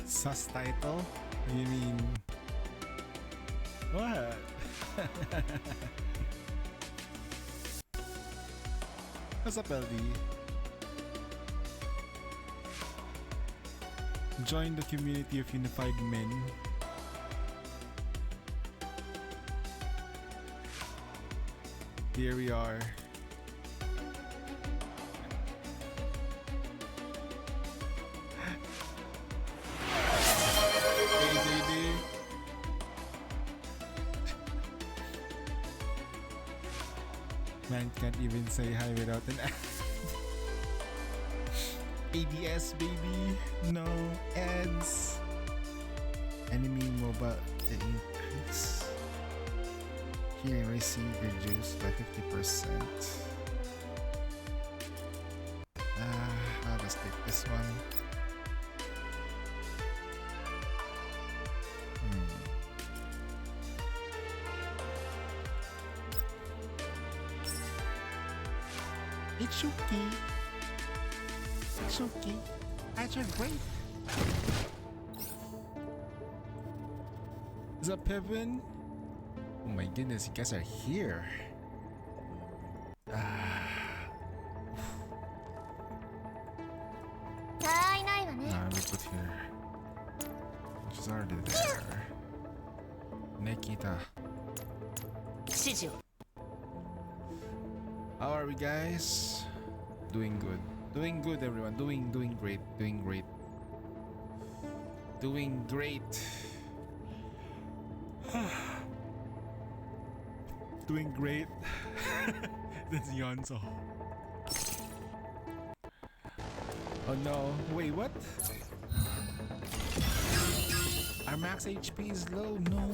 Sus title? You mean what? What's up, LD? Join the community of unified men. Here we are. Man can't even say hi without an ADS, baby. No ads. Enemy mobile increase. Healing receive reduced by 50%. I'll just take this one. It's okay. It's okay. I just wait. Is up, Heaven? Oh my goodness, you guys are here. Nah, we put here. She's already there. Nikita. How are we, guys? Doing good. Doing good, everyone. Doing great. Doing great. Doing great. Doing great. That's Yonzo. Oh no. Wait, what? Our max HP is low. No.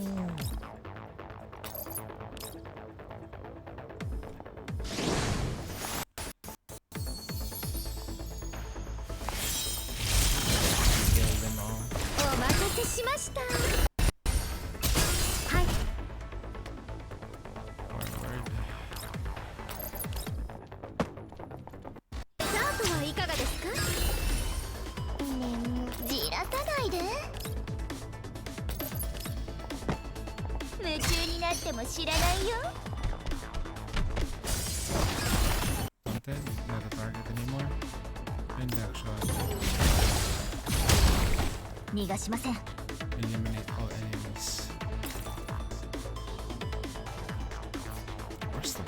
Content, not a target anymore. And back shot. Eliminate all enemies. Where's the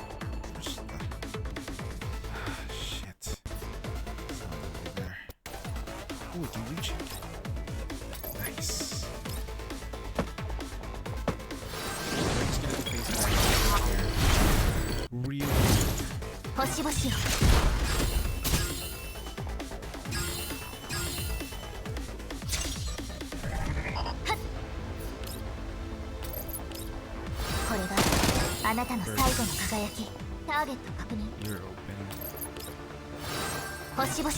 shit. It's not over there. Oh, it can reach it. Nice. We're just gonna face back here. Real. 星々よこれがあなたの最後の輝きターゲット確認 You're open. 星々よ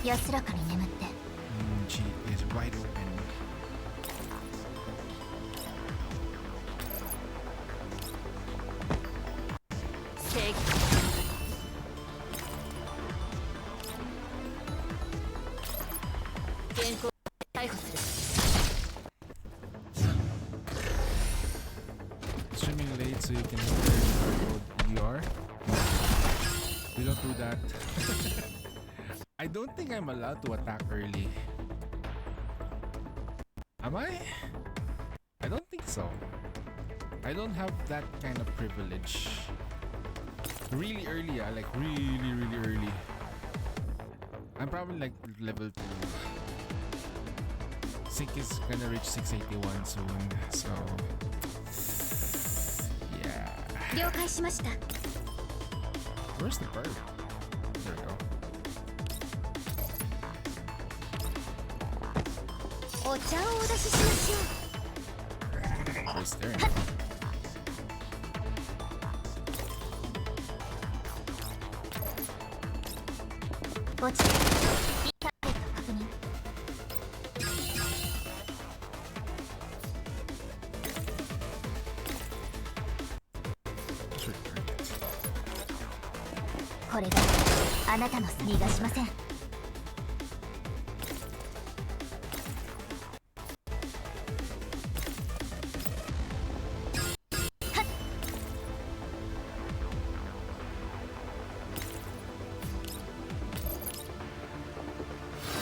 安らかに眠って She is wide open. Streaming late so you can code ER. We don't do that. I don't think I'm allowed to attack early. Am I? I don't think so. I don't have that kind of privilege. Really early, like really early. I'm probably like level 2. Sync is gonna reach 681 soon, so yeah. 了解しました。 Where's the bird? There we go. お茶をお出ししましょ They're staring. う。落ちて。ターゲット確認。 Where's your target? これがあなたの逃がしません。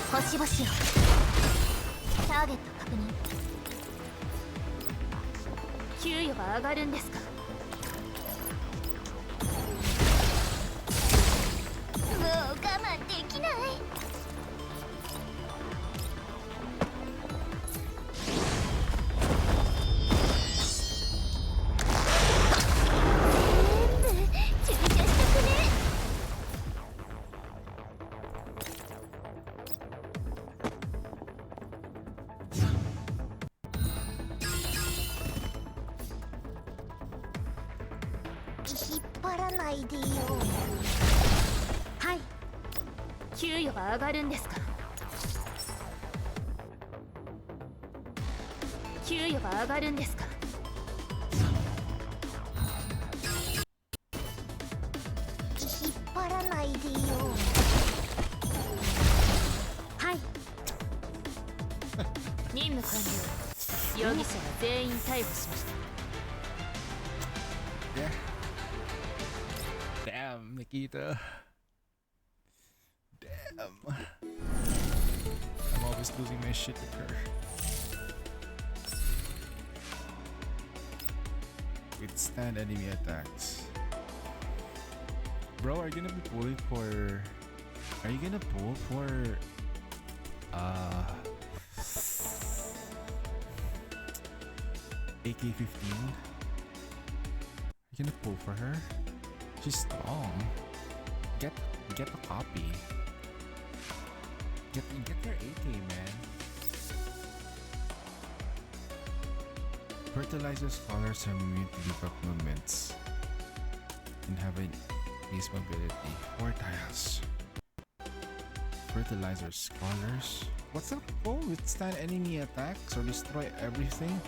星々を。ターゲット確認。給与が上がるんですか。もう我慢できない。全部注射したくね。 引っ張らないでよ。はい。給与が上がるんですか。給与が上がるんですか。引っ張らないでよ。はい。任務完了。容疑者は全員逮捕しました。 Yeah. Damn, Nikita. Damn. I'm always losing my shit with her. Withstand enemy attacks. Bro, are you gonna be pulling for... Are you gonna pull for... AK-15? You gonna pull for her? She's strong. Get a copy. Get your AK, man. Fertilizer scholars are immune to debuff movements and have a base mobility. 4 tiles. Fertilizer scholars. What's that called? Withstand enemy attacks or destroy everything?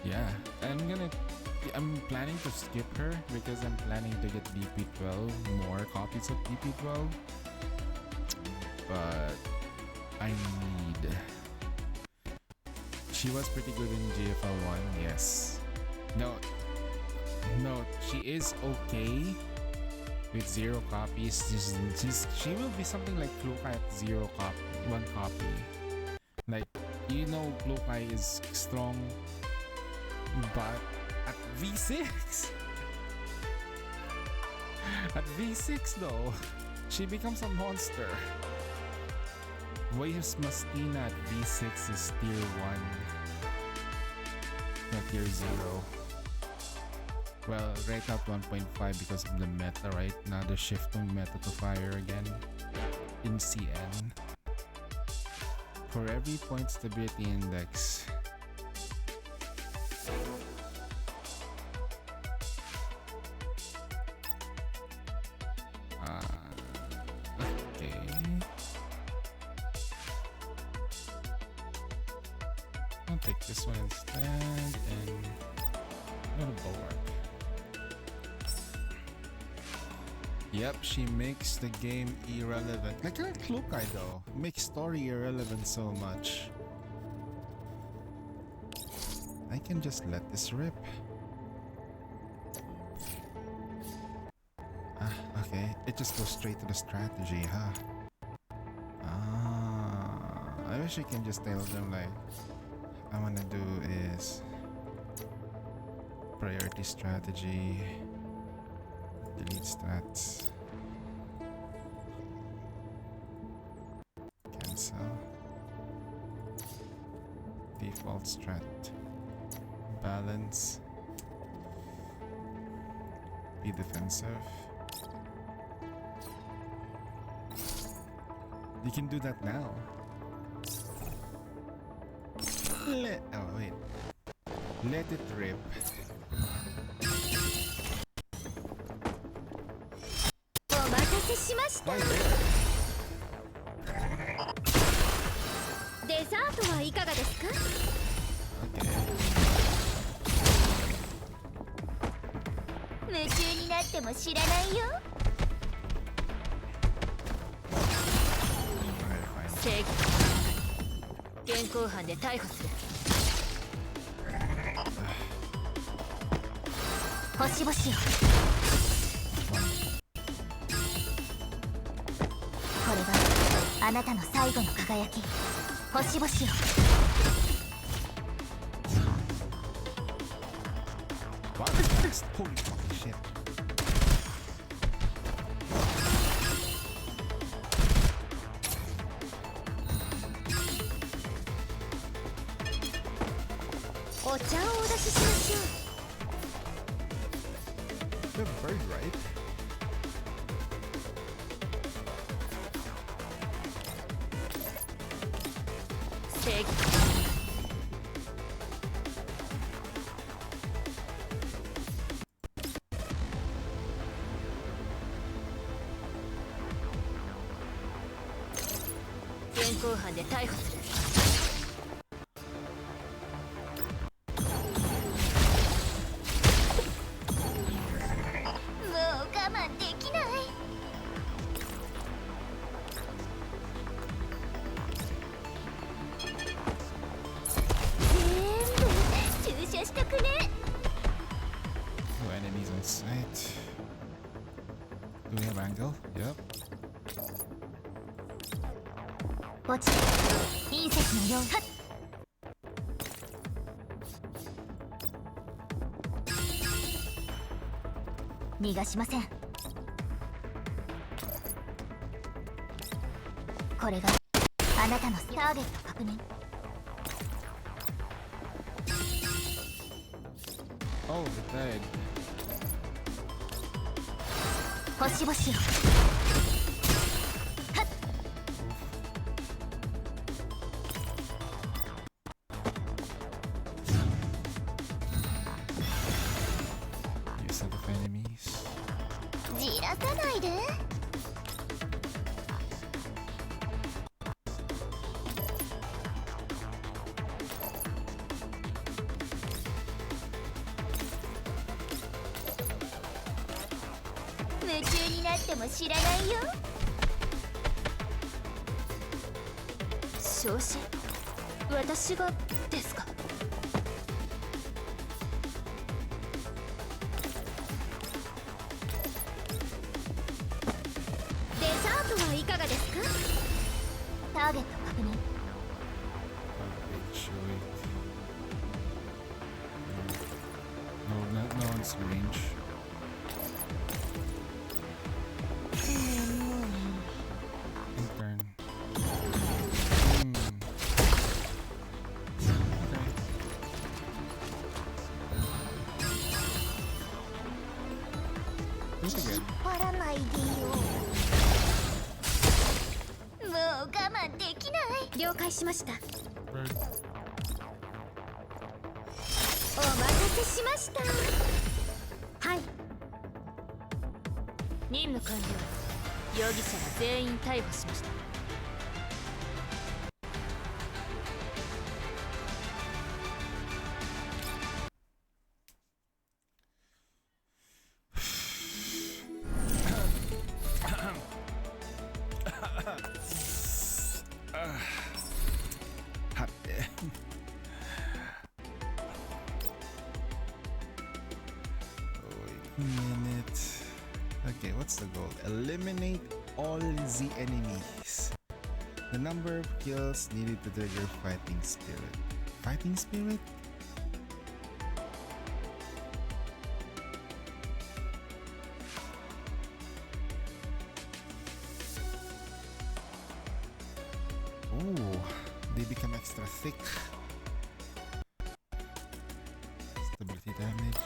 Yeah, I'm planning to skip her because I'm planning to get DP12, more copies of DP12. But I need... She was pretty good in GFL 1, yes. No, she is okay with 0 copies. She will be something like Flukai at 1 copy. Like, you know Flukai is strong, but at V6? At V6 though, she becomes a monster. Waves Mastina at V6 is tier 1. Not tier 0. Well, right now 1.5 because of the meta, right? Now they're shifting meta to fire again in CN. For every point stability index, okay. I'll take this one instead and go to Bulwark. Yep, she makes the game irrelevant. Like her Klukai though, makes story irrelevant so much. I can just let this rip. Ah, okay. It just goes straight to the strategy, huh? Ah, I wish I can just tell them like, I wanna do is priority strategy, delete strats. cancel. Default strat. Balance. Be defensive. You can do that now. Oh wait. Let it rip. Why there? デザートはいかがですか？ Okay. 夢中になっても知らないよ。 Okay, fine. 正義現行犯で逮捕する。星々よ。これがあなたの最後の輝き。星々よ。 Wow, fast. Holy fucking shit.お茶をお出ししましょう。 The bird, right? Seg 現行犯で逮捕する。もう我慢できない。全部注射しとくね。 No enemies on sight. Do we have angle? Yep. 落ちた。隕石のよう。はっ。逃がしません。これがあなたのターゲット確認。 Oh, it died. 星々よ。はっ。 You set of enemies. じらさないで。夢中になっても知らないよ。昇進？私がですか？デザートはいかがですか？ターゲット確認。 Wait, should we? No one's range. Intern. Okay. Think again. 張らないでよ。もう我慢できない。了解しました。 Bird. お待たせしました。はい。任務完了。容疑者は全員逮捕しました。Hot damn. Wait a minute. Okay, what's the goal? Eliminate all the enemies. The number of kills needed to trigger fighting spirit. Fighting spirit? Ooh, they become extra thick. Stability damage.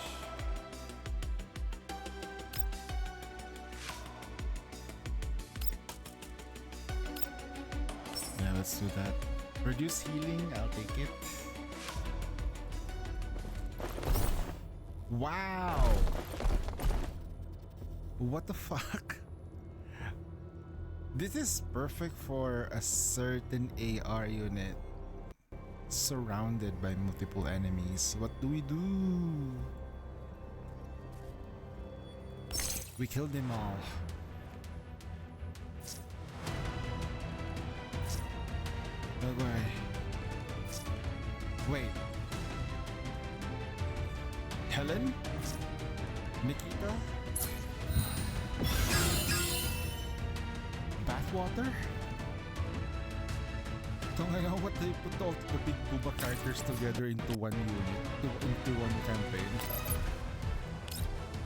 Yeah, let's do that. Reduce healing, I'll take it. Wow! What the fuck? This is perfect for a certain AR unit surrounded by multiple enemies. What do? We killed them all. Okay. Wait. Helen? Nikita? Bathwater? So ngayon, what they put all the big Booba characters together into one unit, into one campaign.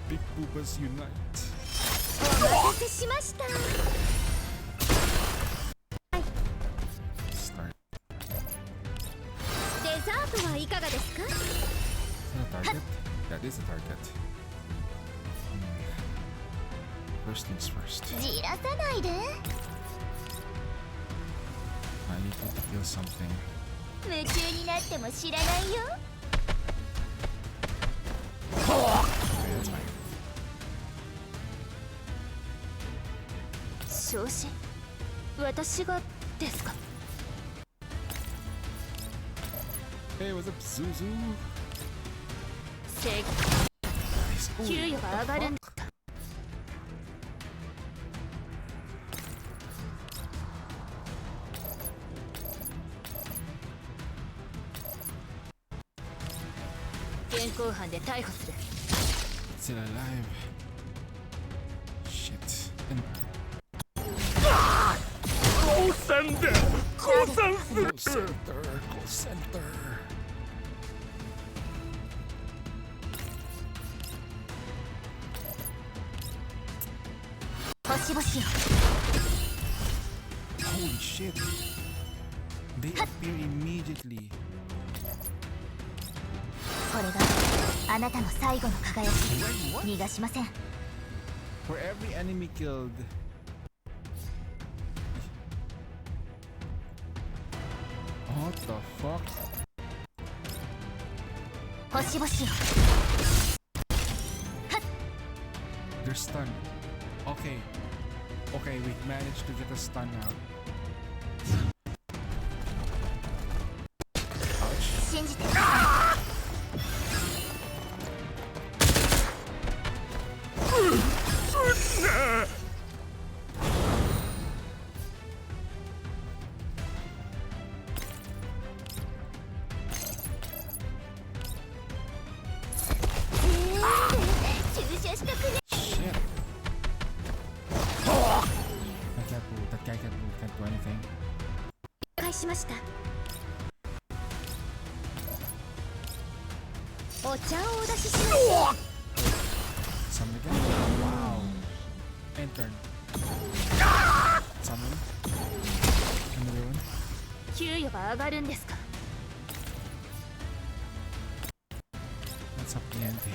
Big Boobas unite. お待たせしました。 Start. デザートはいかがですか？ Is that a target? That is a target. First things first. じらさないで。 I need to feel something. 夢中になっても知らないよ。 Okay, that's fine. 昇進？私がですか？ Hey, what's up, Zuzu? 正義。 Nice. Ooh, 給与 what が上 the がるん fuck? だ。 現行犯で逮捕する。 Still alive. Shit. And Call center! Call center! call center. 星々よ。 Holy shit. They appear immediately. これがあなたの最後の輝き。 Wait, what? 逃がしません。 For every enemy killed. What the fuck? 星々よ。 They're stunned. Okay. Okay, we managed to get a stun out. Ouch. 信じてください。注射したくね。 Shit. I can't move. That guy can't move. Can't do anything. 返しました。お茶をお出ししましょう。 Summon again? Wow. Enter. Summon. Another one. 給与が上がるんですか？ What's up, the ante?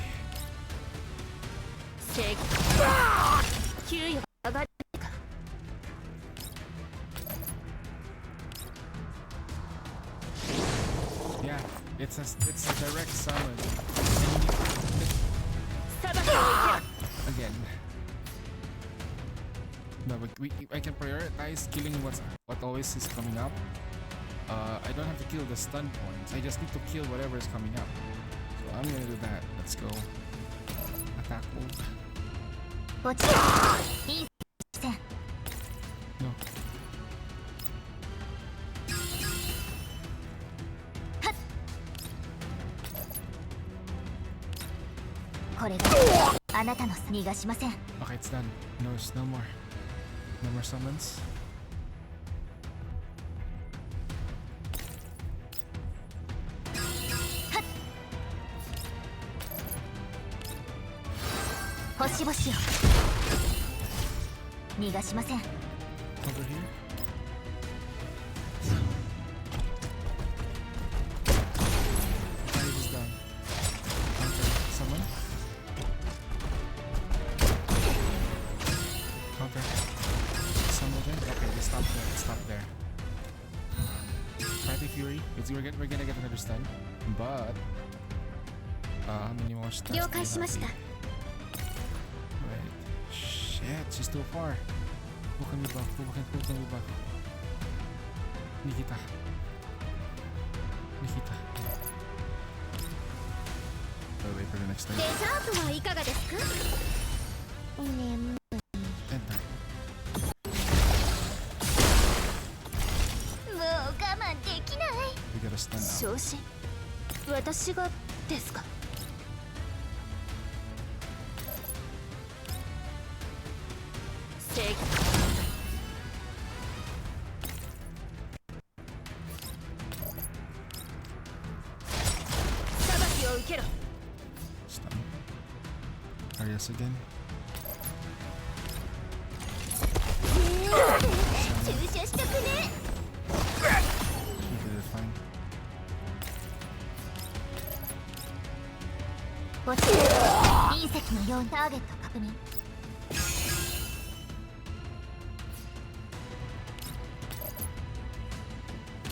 正義。給与が上がるか。 Yeah, it's a direct summon. 裁きを受けろ。 Again. No, but I can prioritize killing what always is coming up. I don't have to kill the stun points. I just need to kill whatever is coming up. So I'm gonna do that. Let's go. Attack move. 落ちろ。いい線。 No. これがあなたの逃がしません。 Okay, it's done. No more. No more summons. 星々よ。逃がしません。 Over here. stop there. Let's stop there. Friday Fury. We're gonna get another stun. But how many more stuns? 了解しました。 Wait. Shit, she's too far. Who can we buff? Who can we buff? Nikita. Oh, wait for the next time. デザートはいかがですか？眠い。 Enter. もう我慢できない。 We got a stun now. 昇進。私がですか？正義。裁きを受けろ。 Stun. Arias again. 注射したくね。 We did it fine. 落ちる。隕石のようにターゲット確認。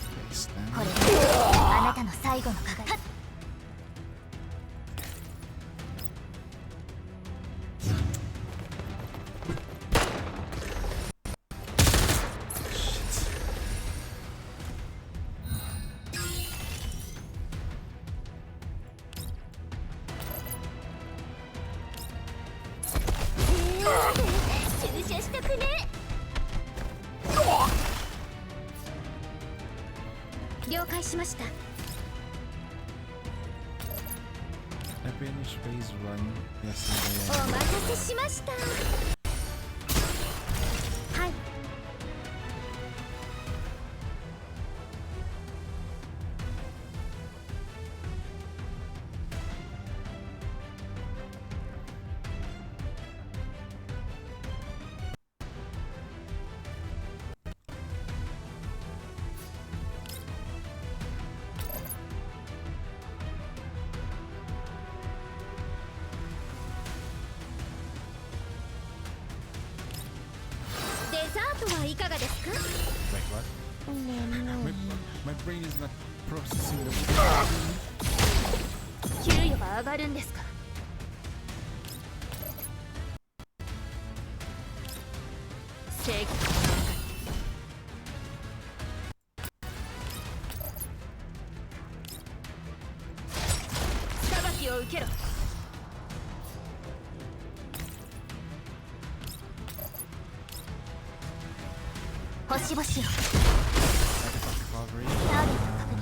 Okay, stun. これがあなたの最後の輝き。 注射したくね。了解しました。 I finished phase 1 yesterday. お待たせしました。はい。 デザートはいかがですか？ Wait, what? 眠 My brain is not processing the い。給与が上がるんですか？正義。裁きを受けろ。 星々を recovery. ターゲット確認。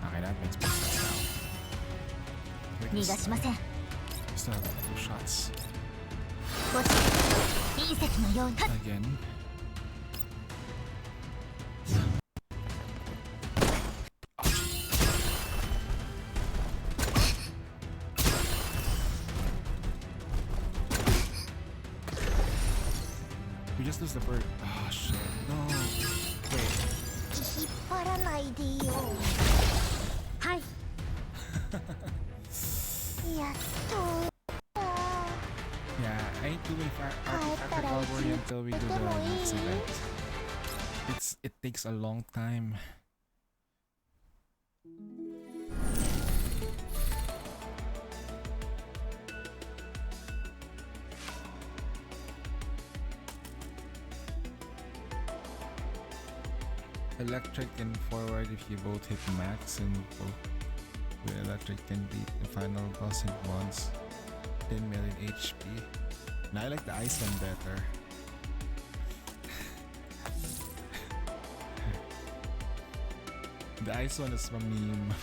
Okay, that makes more sense now. Wait, 逃がしません。 still have 2 shots. 落ちる。隕石のように。 Again. We just lose the bird. Oh shit. No. Wait. 引っ張らないでよ。はい。やっと。 Yeah, I ain't doing Arctic Cavalry until we do the next event. It takes a long time. Electric and forward if you both hit max, and both with electric can beat the final boss in once. 10 million HP. Now I like the ice one better. The ice one is a meme.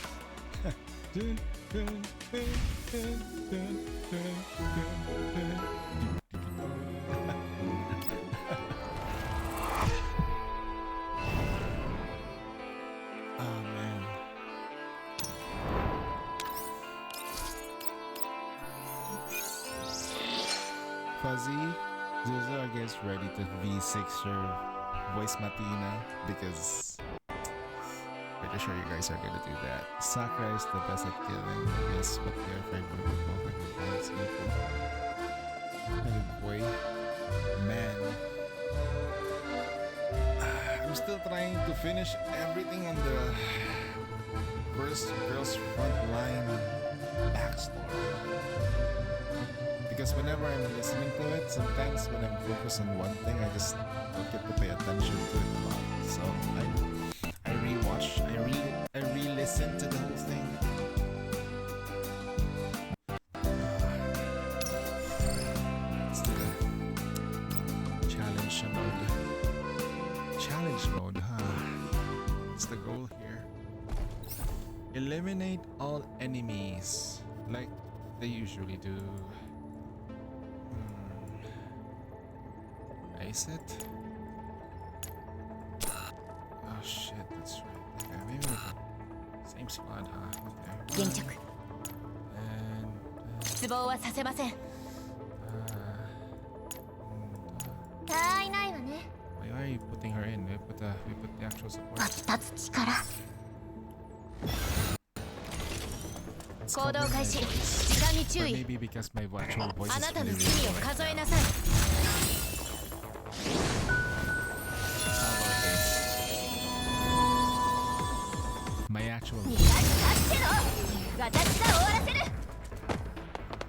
Oh man. Fuzzy, Zuzu, I guess ready to V6 your voice Matina because pretty sure you guys are gonna do that. Sakura is the best at killing. Yes, but they're favorite with both of the guys equal. And boy, man. still trying to finish everything on the first Girls Frontline backstory. Because whenever I'm listening to it, sometimes when I'm focused on one thing, I just don't get to pay attention to it a lot. So I rewatch, I re-listen to the whole thing. It's the challenge mode. Challenge mode, huh? What's the goal here? Eliminate all enemies, like they usually do. Ice it? Oh shit, that's right. Okay, maybe we can... Same squad, huh? Okay. 現着 And... 失望はさせません uh, たいないわね why are you putting her in? We put the actual support. 湧き立つ力 Let's 行動 cover 開 my 始 voice. 時間に Or 注意 maybe because my actual voice あ is なたの really, 罪 really を low 数え right な now. さい My actual 逃がしたっての私が終わらせる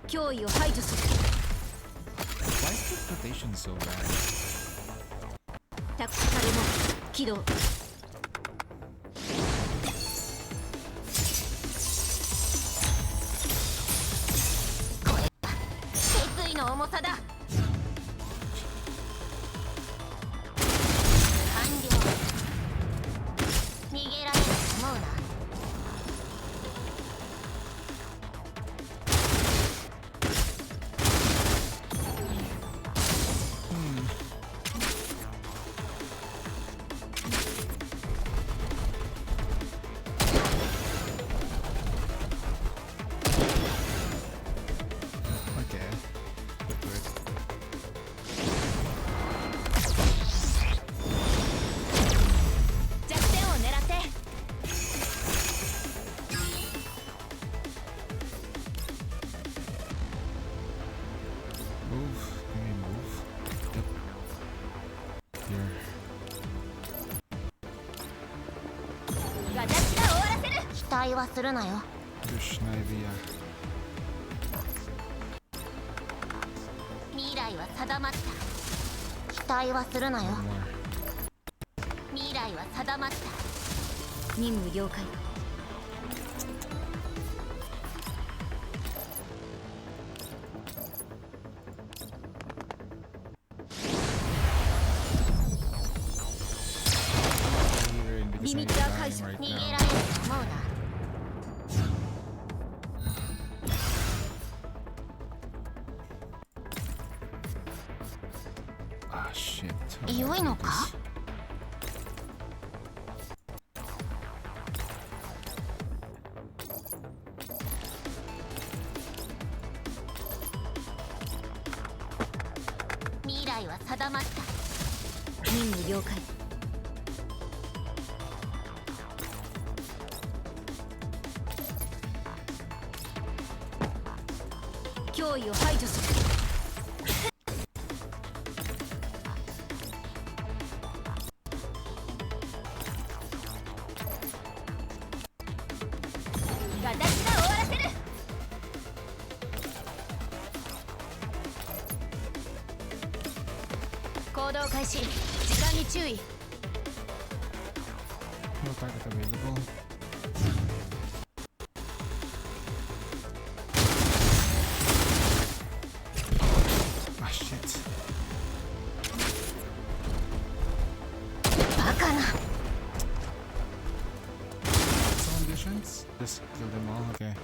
脅威を排除する Why is the rotation so bad? タクティカルモード起動これは決意の重さだ完了逃げられると思うな Okay. Good. 弱点を狙って Move. Can we move? Yep. Here. 私が終わらせる期待はするなよ Push Nivea. 未来は定まった期待はするなよ One more. 未来は定まった任務了解 You're in because リミ I'm ッター解 dying 除 right 逃げ now. られると思うな Ah, shit. 良いのか 未来は定まった任務了解脅威を排除する私が終わらせる行動開始時間に注意 No target available. Ah, shit. バカな Some additions? Just kill them all, okay.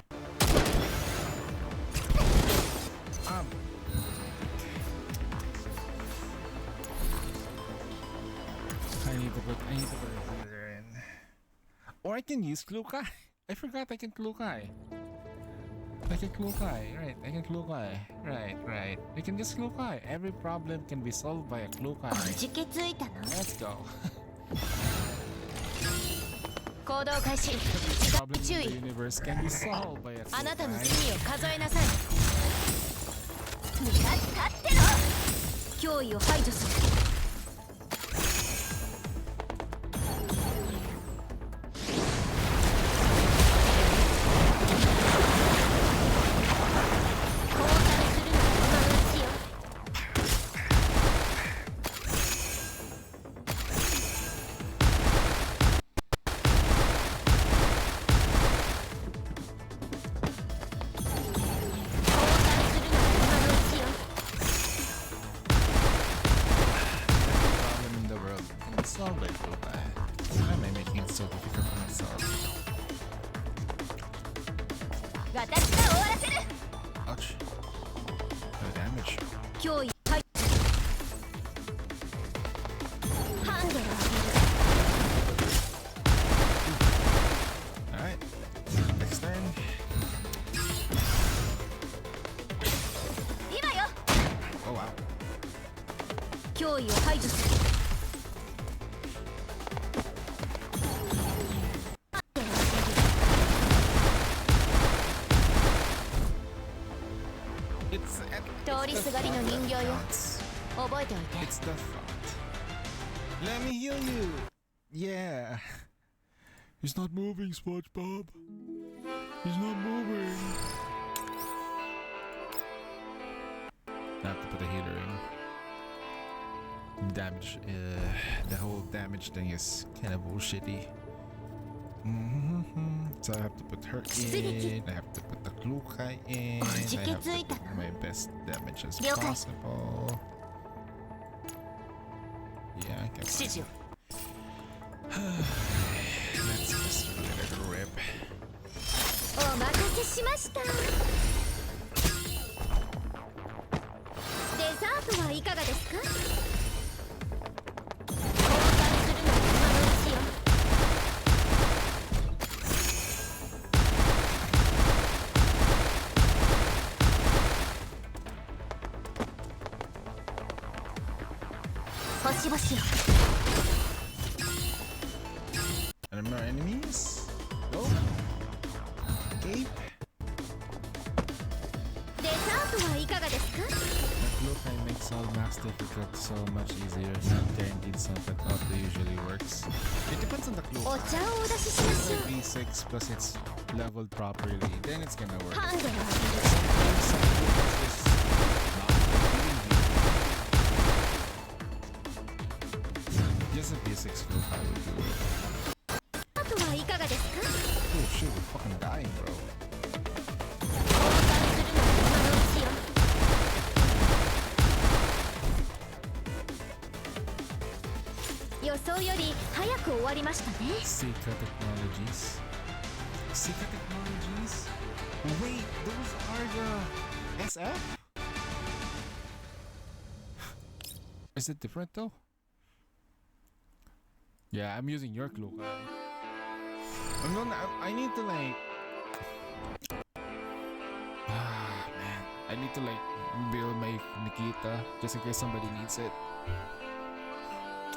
I need to put a healer in. Or I can use Klukai. I forgot I can Klukai. I can Klukai, right, I can Klukai. Right. We can just Klukai. Every problem can be solved by a お Klukai. じけついたな Let's go. 行動開始 Every problem 注 in 意 the universe can be solved by a あなたの Klukai. 罪を数えなさい逃がしたっての脅威を排除する so difficult for myself. 私が終わらせる Ouch. No damage. 脅威排ハンデを Alright. Next turn. 今よ Oh wow. 脅威を排除する It's 通りすがりの人形よ It's 覚えておいて the thought. Let me heal you. Yeah. He's not moving, SpongeBob. He's not moving. I have to put a healer in. Damage. The whole damage thing is kind of bullshitty. So I have to put her in. I have to put the Klukai in. I have to put my best damage as possible. Yeah, I guess. 指示を Let's just let it rip. お任せしましたデザートはいかがですか交換するのは今のうちよ星々よ Are there more enemies? Go. Cape. デザートはいかがですか That Klukai makes all max difficult so much easier. Not guaranteed so that auto usually works. It depends on the お Klukai. 茶をお出ししましょう V6 plus it's leveled properly, then it's gonna work. ハンデを Some Klukai is not really Just a V6 Klukai would do it. あとはいかがですか Oh shit, we're fucking dying, bro. 交換するのは今のうちよ予想より早く終わりましたね Seika Technologies. Seika Technologies? Wait, those are the SF? Is it different though? Yeah, I'm using your clue. No, I need to like. Ah, man. I need to like build my Nikita just in case somebody needs it.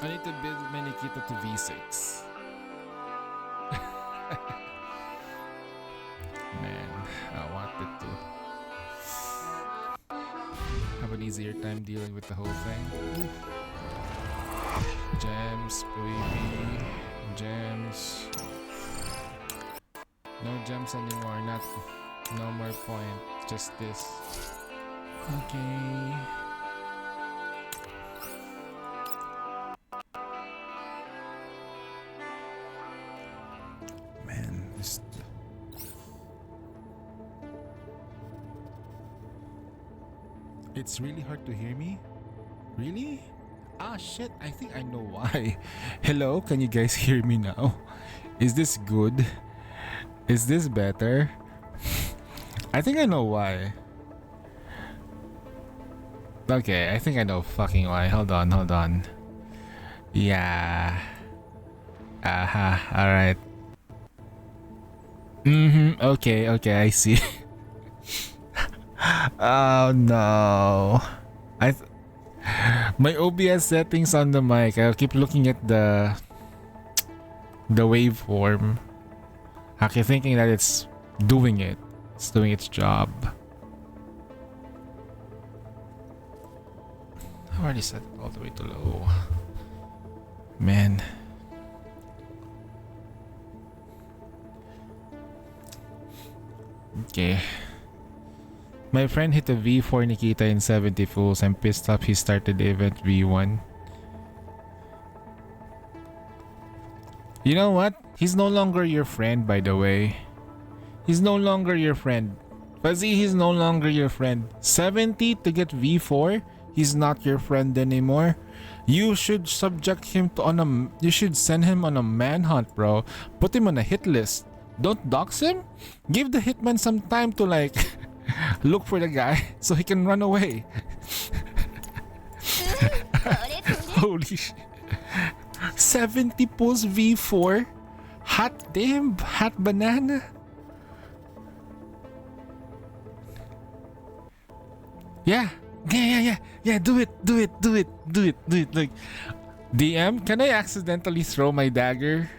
I need to build my Nikita to V6. Man, I wanted to have an easier time dealing with the whole thing. Gems, baby. Gems. No gems anymore, no more point. Just this. Okay. Man, this. It's really hard to hear me? Really? Ah shit, I think I know why. Hello, can you guys hear me now? Is this good? Is this better? I think I know why. Okay, I think I know fucking why. Hold on. Yeah. Aha, alright. Okay, I see. Oh no. My OBS settings on the mic, I'll keep looking at the waveform. I keep thinking that it's doing it. It's doing its job. I already set it all the way to low. Man. Okay. My friend hit a V4 Nikita in 70 fulls. I'm pissed off he started the event V1. You know what? He's no longer your friend, by the way. He's no longer your friend. Fuzzy, he's no longer your friend. 70 to get V4? he's not your friend anymore. You should subject him to you should send him on a manhunt, bro. Put him on a hit list. Don't dox him. Give the hitman some time to like look for the guy so he can run away. Holy shit. 70 pulls V4. Hot damn, hot banana. Yeah, do it. Like, DM, can I accidentally throw my dagger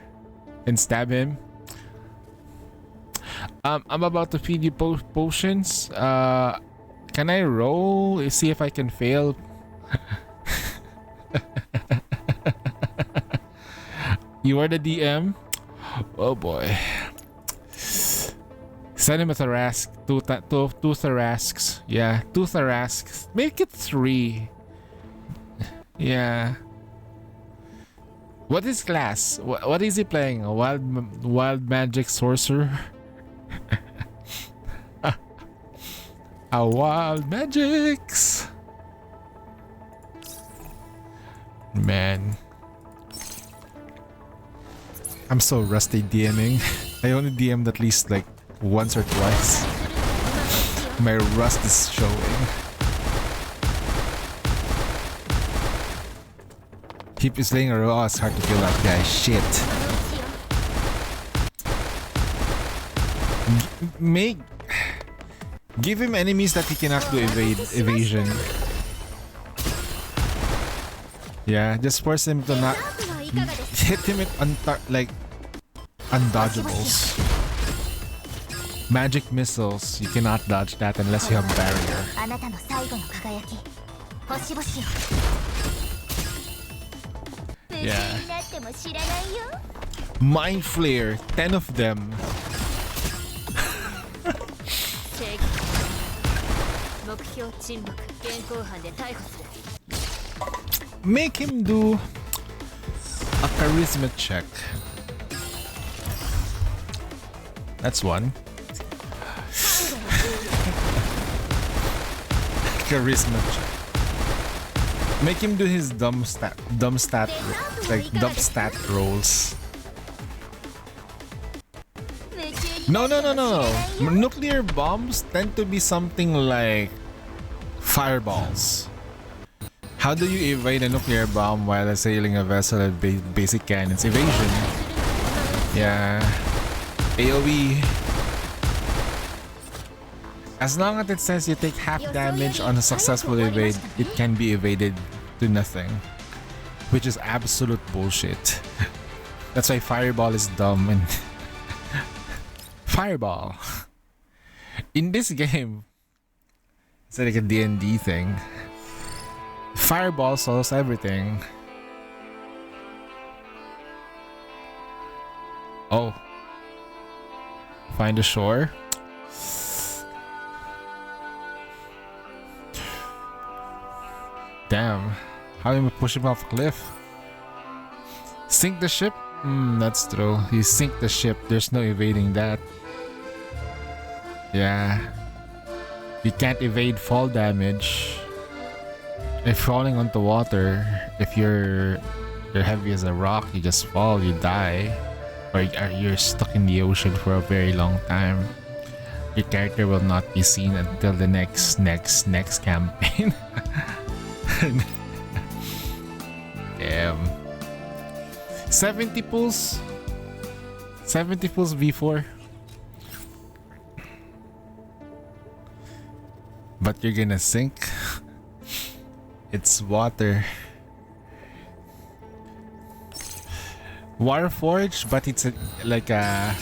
and stab him? I'm about to feed you potions. Can I roll? See if I can fail. You are the DM? Oh boy. Send him a Thrask. Two Thrasks. Yeah, 2 Thrasks. Make it 3. Yeah. What is class? What is he playing? A wild magic sorcerer? A wild magics. Man. I'm so rusty DMing. I only DM'd at least like once or twice. My rust is showing. Keep is laying a raw, it's hard to kill that guy. Shit. Give him enemies that he cannot do evasion. Yeah, just force him to not hit him with undodgeables. Magic missiles, you cannot dodge that unless you have barrier. Yeah. Mind Flare, 10 of them. Make him do a charisma check. That's one. Charisma check. Make him do his dumb stat rolls. No. Nuclear bombs tend to be something like fireballs. How do you evade a nuclear bomb while assailing a vessel at basic cannons? Evasion. Yeah. AoE. As long as it says you take half damage on a successful evade, it can be evaded to nothing. Which is absolute bullshit. That's why Fireball is dumb and... Fireball. In this game, it's like a D&D thing. Fireball solves everything. Oh. Find a shore. Damn. How am I push him off a cliff? Sink the ship? That's true. You sink the ship. There's no evading that. Yeah. You can't evade fall damage. If falling onto water, if you're heavy as a rock, you just fall, you die. Or you're stuck in the ocean for a very long time. Your character will not be seen until the next campaign. Damn. 70 pulls. 70 pulls V4. But you're gonna sink. It's water. Warforged, but it's like a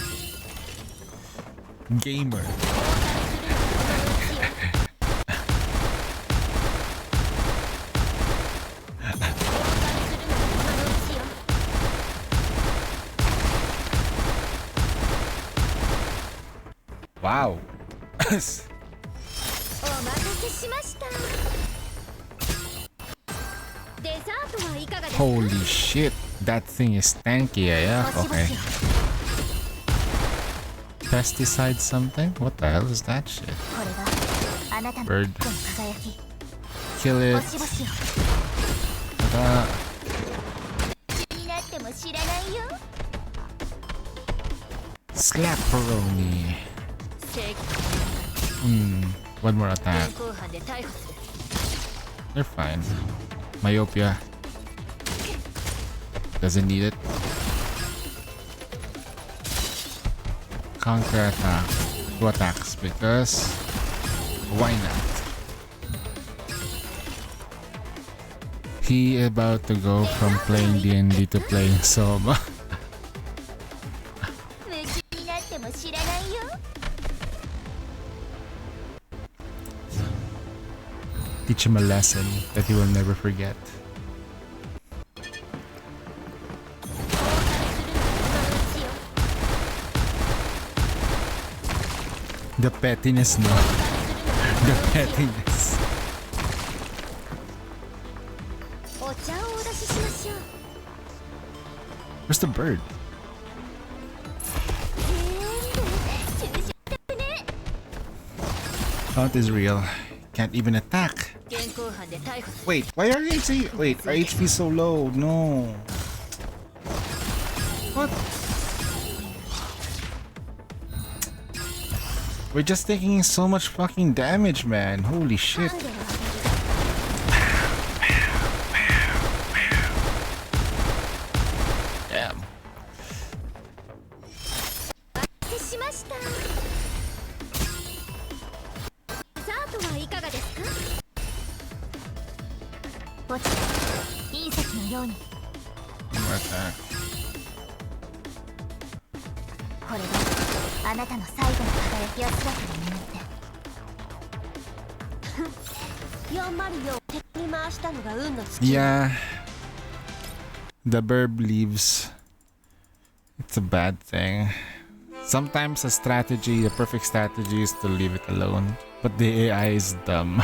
gamer. Wow. Holy shit, that thing is tanky, yeah? Okay. Pesticide something? What the hell is that shit? Bird. kill it. 星々を But, になっても知らないよ Slapperoni. 正義 One more attack. 現行犯で逮捕する They're fine. Myopia. Doesn't need it. Counter attack. 2 attacks because why not? He about to go from playing D&D to playing Soma. 夢中になっても知らないよ Teach him a lesson that he will never forget. The pettiness, no. The pettiness. お茶をお出ししましょう Where's the bird? 全部中止だね Count is real. Can't even attack. 現行犯で逮捕する Wait, why are you saying? Wait, our HP is so low. No. What? We're just taking so much fucking damage, man. Holy shit. ハンデを Damn. お待たせしましたデザートはいかがですか落ちた隕石のように One more attack. これがあなたの最後の輝きを姿に眠って404を敵に回したのが運の尽き Yeah. The burb leaves. It's a bad thing. Sometimes a strategy, the perfect strategy is to leave it alone. But the AI is dumb.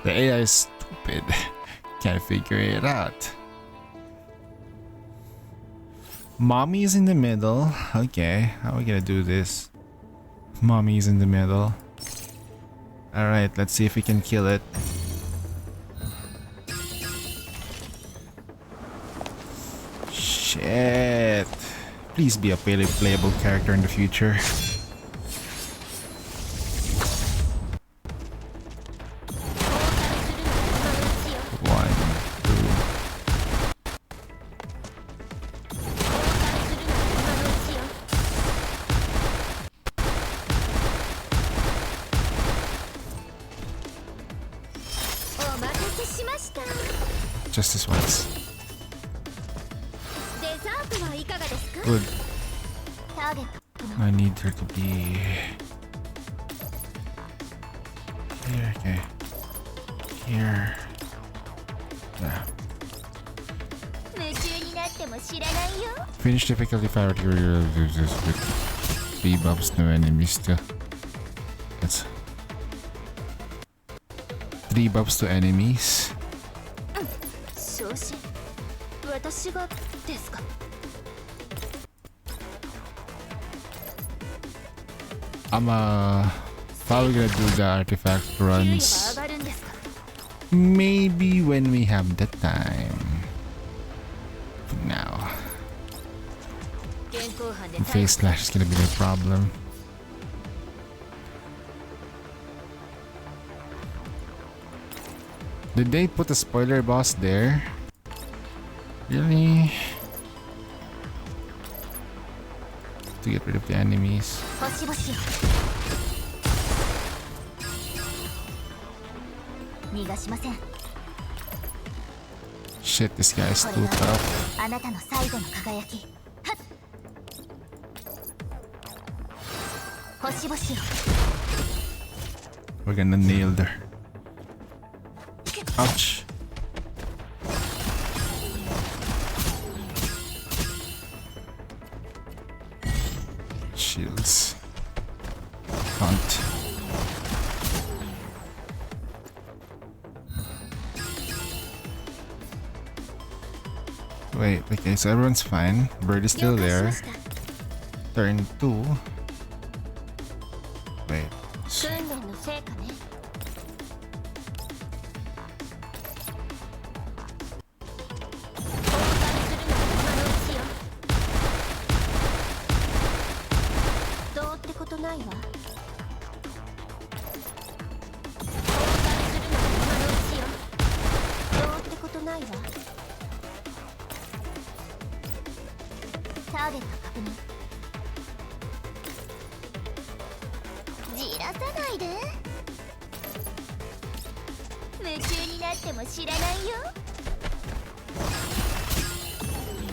The AI is stupid. Can't figure it out. Mommy is in the middle. Okay, how are we gonna do this? Mommy is in the middle. Alright, let's see if we can kill it. Shit. Please be a playable character in the future. One, two. Just this once. Good. I need her to be here. Okay. Here. Yeah. Finish difficulty 5 with 3 buffs, no enemies too. That's 3 buffs to enemies. I'm probably gonna do the artifact runs maybe when we have the time. For now, face slash is gonna be the problem. Did they put a spoiler boss there? Really? To get rid of the enemies. Shit, this guy is too tough. We're gonna nail her. Ouch. Shields. Hunt. Wait, okay, so everyone's fine. Bird is still there. Turn 2. Wait. ターゲット確認。じらさないで。夢中になっても知らないよ。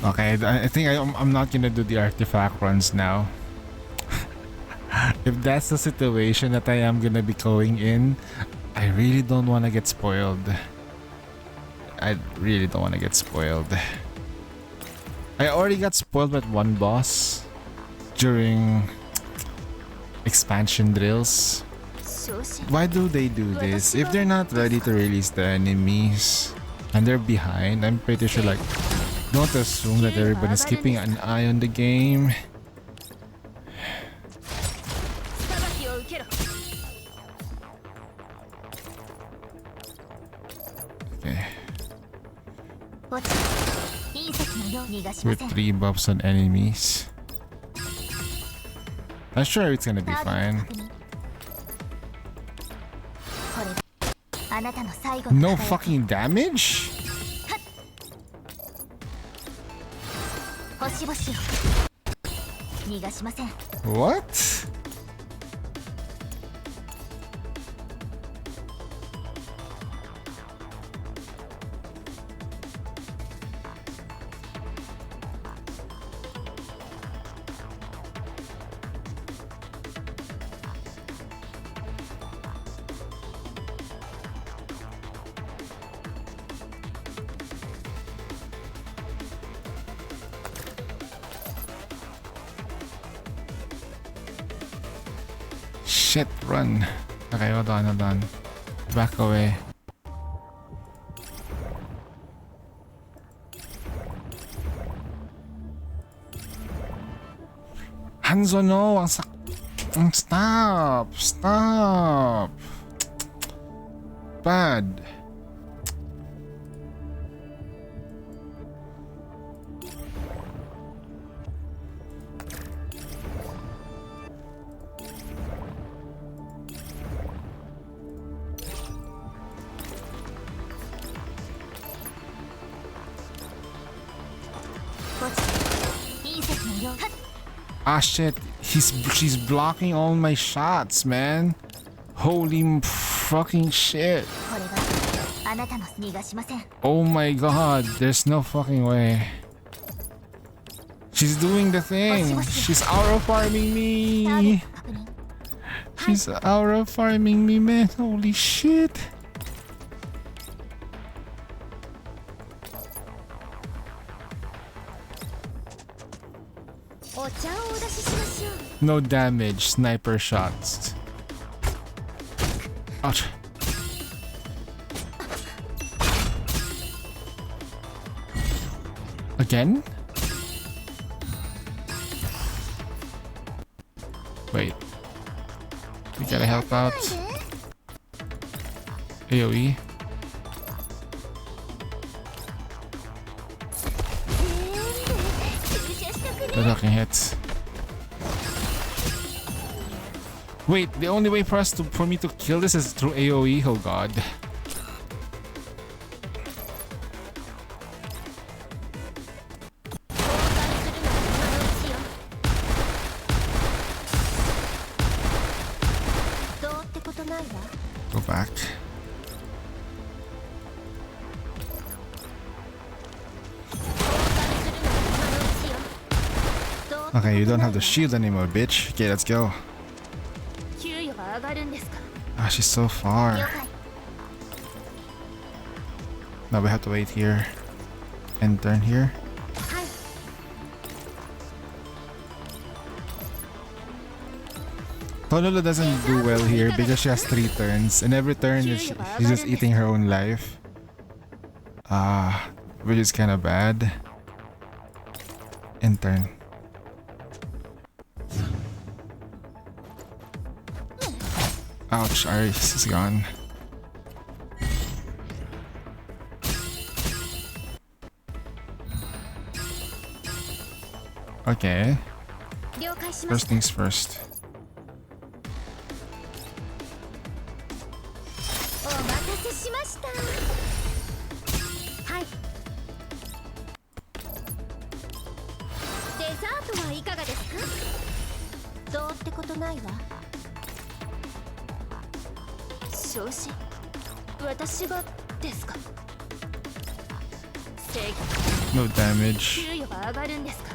Okay, I think I'm not gonna do the artifact runs now. If that's the situation that I am gonna be going in, I really don't want to get spoiled. I really don't want to get spoiled. I already got spoiled with one boss during expansion drills. Why do they do this? If they're not ready to release the enemies and they're behind, I'm pretty sure, like, don't assume that everybody's keeping an eye on the game. Okay. With 3 buffs on enemies. I'm sure it's gonna be fine. No fucking damage? What? Shit, run. Okay, hold on. Back away. Hanzo, no! Stop! Stop! Bad. Ah shit, she's blocking all my shots, man. Holy fucking shit. Oh my god, there's no fucking way. She's doing the thing. She's aura farming me. She's aura farming me, man. Holy shit. No damage, sniper shots. Ouch. Again? Wait. We gotta help out. AoE. The ducking hits. Wait, the only way for me to kill this is through AoE. Oh god. Go back. Okay, you don't have the shield anymore, bitch. Okay, let's go. Ah, she's so far. Now we have to wait here and turn here. Honolulu doesn't do well here because she has 3 turns, and every turn she's just eating her own life. Which is kind of bad. And turn. Ouch, Aris is gone. Okay. First things first. ザートはいかがですか？どうってことないわ。昇進、私がですか？正義、 No damage. 給与が上がるんですか？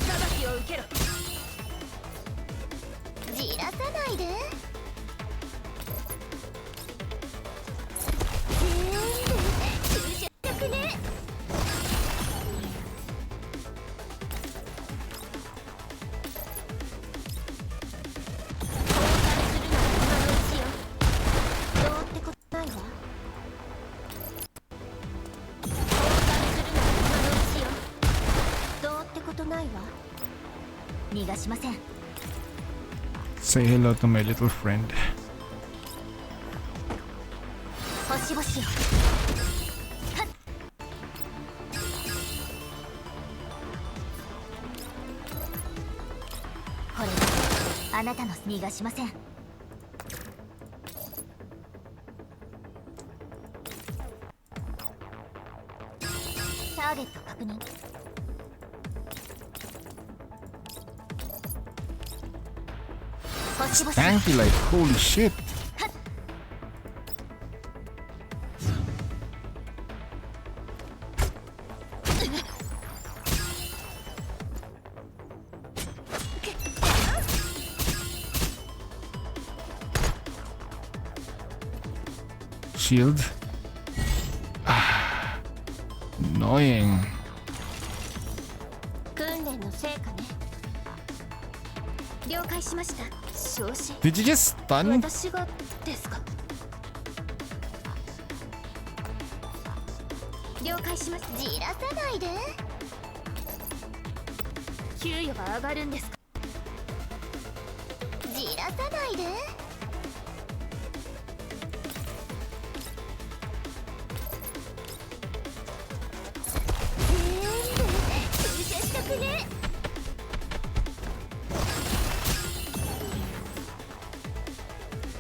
裁きを受けろ。じらさないで。全部注釈ね。逃がしません。 Say hello to my little friend. 星々よ。はっ。これはあなたの逃がしません。ターゲット確認。星々よ。 Stanky like holy shit. Shield. Ah, annoying. 訓練の成果ね。了解しました。昇進。 Did you just stun? 私がですか？了解します。じらさないで。給与が上がるんですか？じらさないで。全部注射したくね。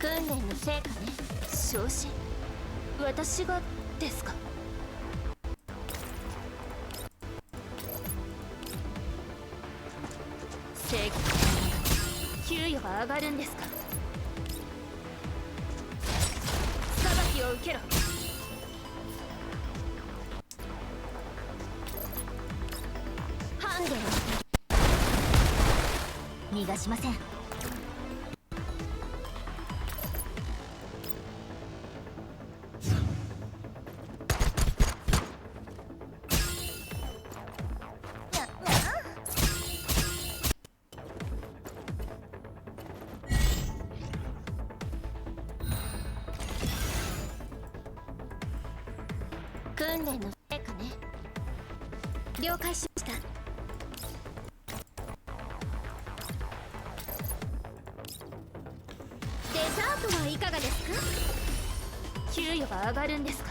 訓練の成果ね。昇進、私がですか？正義、給与が上がるんですか？裁きを受けろ。ハンデル、逃がしません。訓練の成果ね。了解しました。デザートはいかがですか？給与が上がるんですか？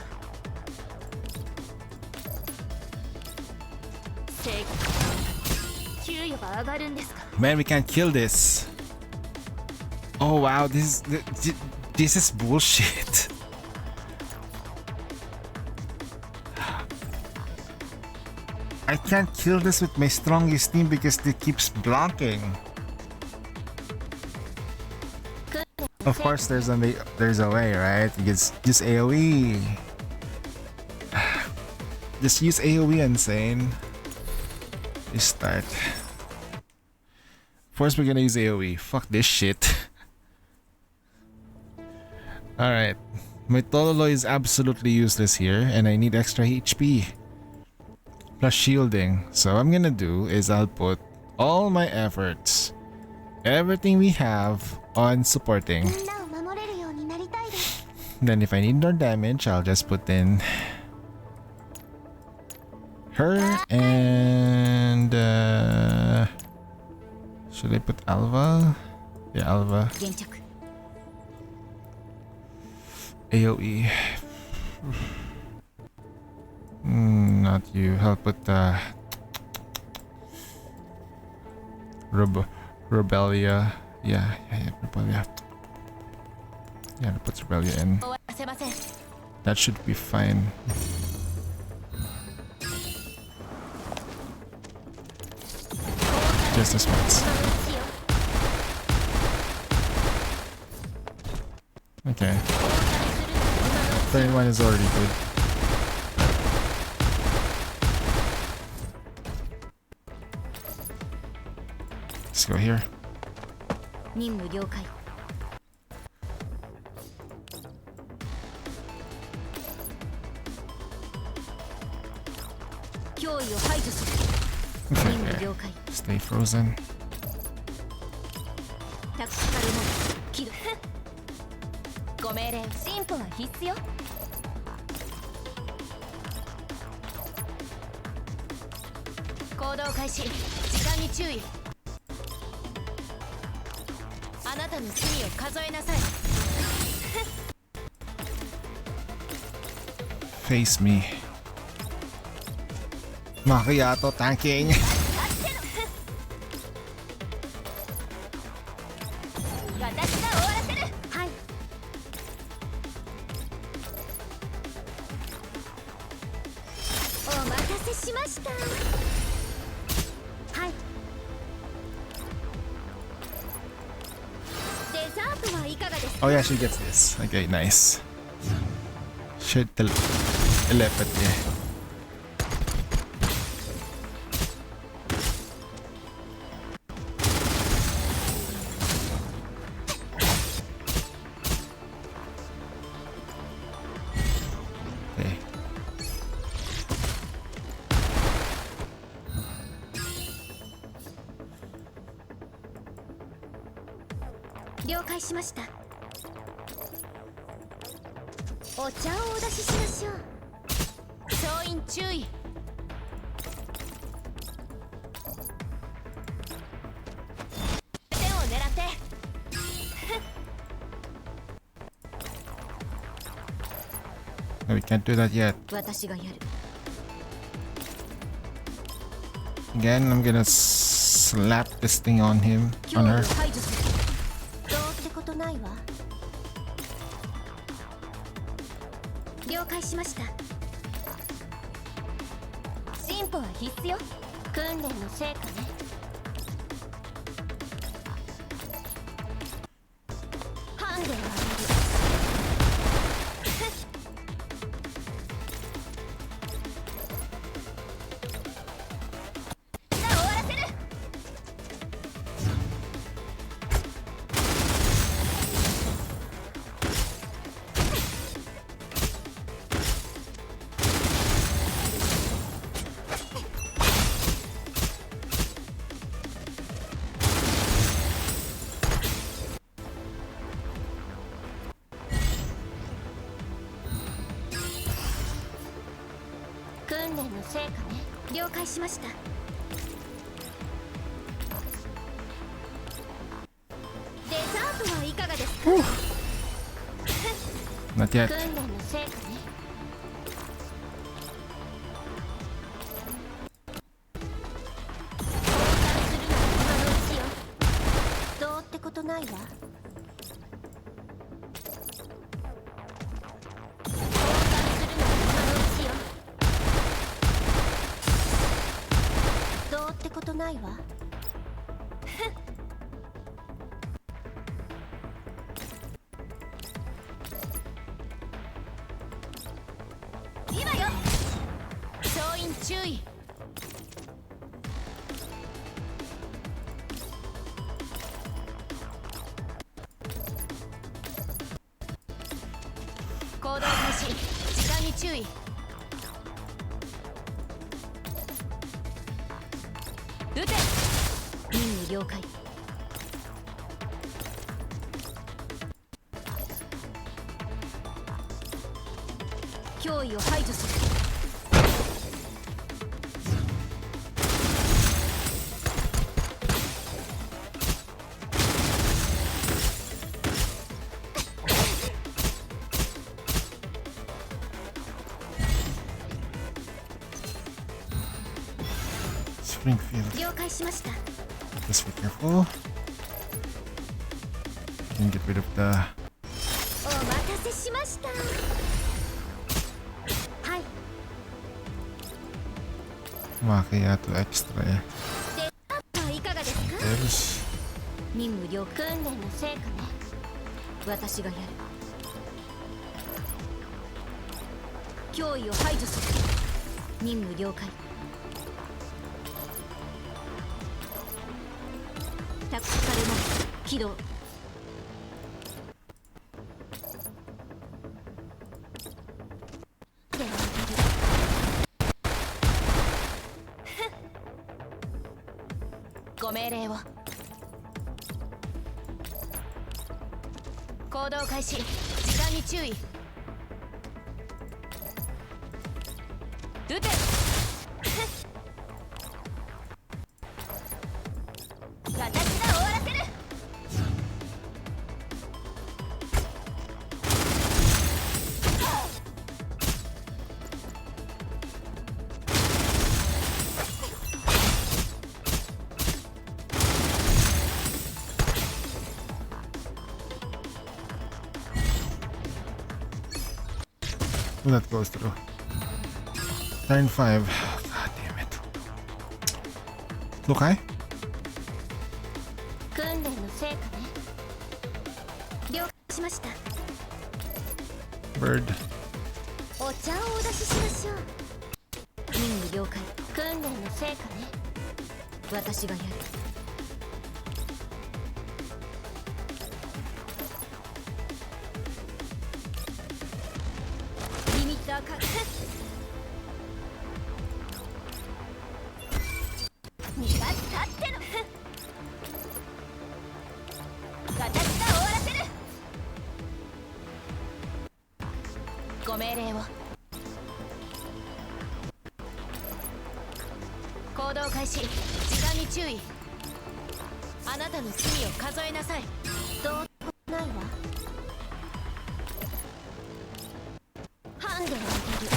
正義、給与が上がるんですか？ Man, we can't kill this. Oh wow, this is bullshit. I can't kill this with my strongest team because it keeps blocking. Of course, there's a way, right? You just AOE. Just use AOE, insane. Just start. First, we're gonna use AOE. Fuck this shit. Alright. My Tololo is absolutely useless here, and I need extra HP. Plus shielding. So what I'm gonna do is I'll put all my efforts, everything we have, on supporting. Then if I need more damage, I'll just put in her and should I put Alva? Yeah, Alva. AoE. Not you. I'll put Rebelia. Yeah, Rebelia. Yeah, I'll put Rebelia in. That should be fine. Just as much. Okay. Turn 1 is already good. Let's go here. 任務了解。脅威を排除する。任務 Okay. 了解。 Stay frozen. タクティカルモード起動。ご命令。進歩は必須よ。行動開始。時間に注意。あなたの罪を数えなさい。Face me. Macchiato tanking. 私が終わらせる。はい。お待たせしました。はい。デザートはいかがですか。 Oh yeah, she gets this. Okay, nice. Should telepathy. Okay. 了解しました。お茶をお出ししましょう。総員注意。点を狙って。 No, we can't do that yet. 私がやる。 Again, I'm gonna slap this thing on him, 脅 on 威を her. 排除する。どうってことないわ。了解しました。進歩は必須よ。訓練の成果ね。ハンデを上げる。終わらせる。訓練の成果ね。了解しました。デザートはいかがですか。 Not yet. 訓練の成果ね。どうってことないわ。どうってことないわ。今よ。総員注意。行動開始。時間に注意。撃て。任務了解。脅威を排除する。Springfield. 了解しました。 Just be careful. And get rid of the. お待たせしました。Macchiato extra. いかがですか？ There's 任務了訓練の成果ね。私がやる。脅威を排除する。任務了解。タクティカルモード起動。ではご命令を。行動開始。時間に注意。撃て。私が終わらせる。well, that goes through. Turn 5. God damn it. Lokai? 訓練の成果ね。了解しました。 Bird. お茶をお出ししましょう。任務了解。訓練の成果ね。私がやる。リミッター確保。逃がすたっての。私が終わらせる。ご命令を。行動開始。時間に注意。あなたの罪を数えなさい。どうないわ。ハンデをあげる。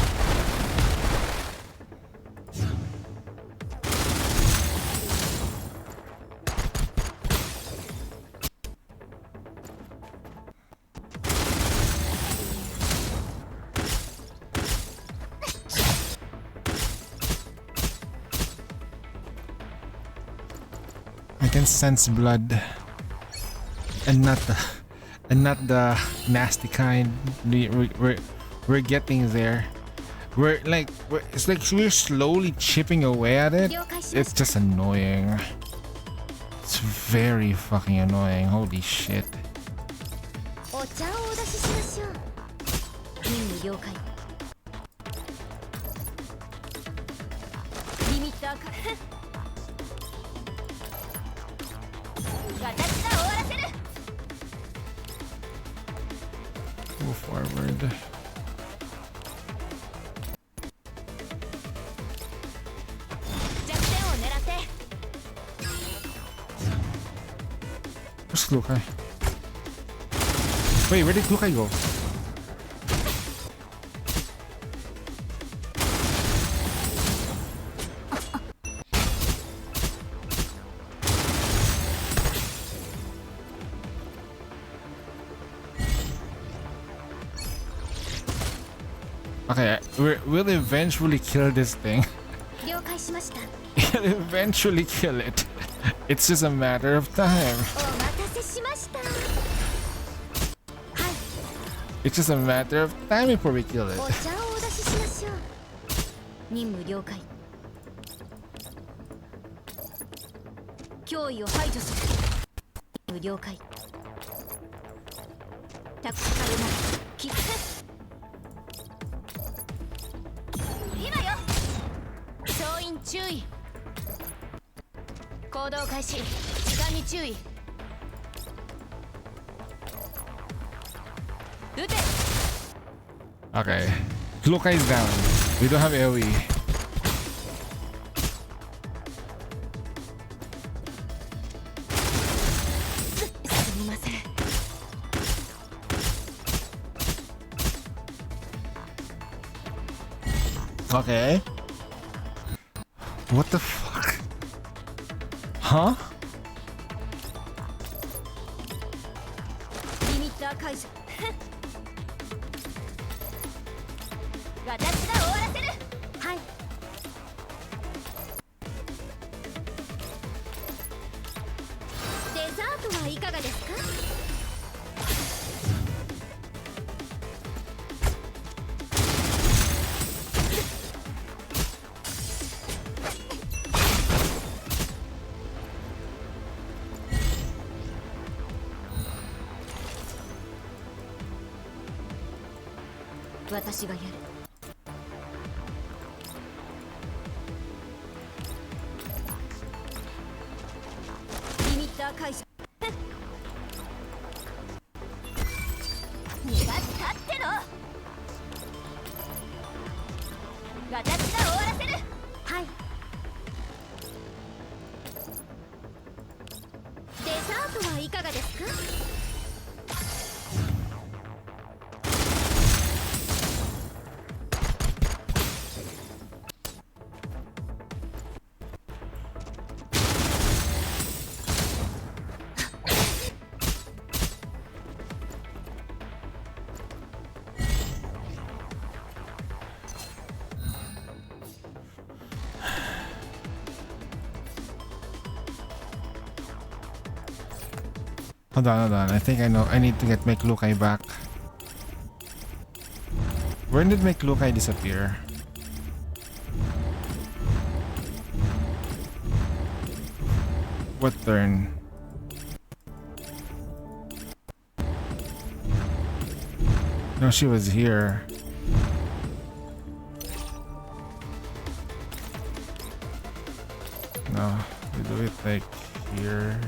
I can sense blood, and not the nasty kind. We're getting there. It's like we're slowly chipping away at it. It's just annoying. It's very fucking annoying. Holy shit. お茶をお出ししましょう。任務了解。リミッター確保。私が終わらせる。 Go forward. 弱点を狙って。 Where's Lukai? Wait, where did Lukai go? Okay, we'll eventually kill this thing. 了解しました。 We'll eventually kill it. It's just a matter of time. お待たせしました。はい。 It's just a matter of time before we kill お it. 茶をお出ししましょう。任務了解。脅威を排除する。任務了解。タクティカルモードキック。今よ。総員注意。行動開始。時間に注意。撃て。 Okay. Lukai is down. We don't have AoE. すみません。 Okay. What the fuck? Huh? リミッター解除。私が終わらせる。はい。私がやる。リミッター解除。逃がすかっての。私が終わらせる。はい。デザートはいかがですか？Hold on, hold on. I think I know. I need to get my Klukai back. Where did my Klukai disappear? What turn? No, she was here. No, we do it like here.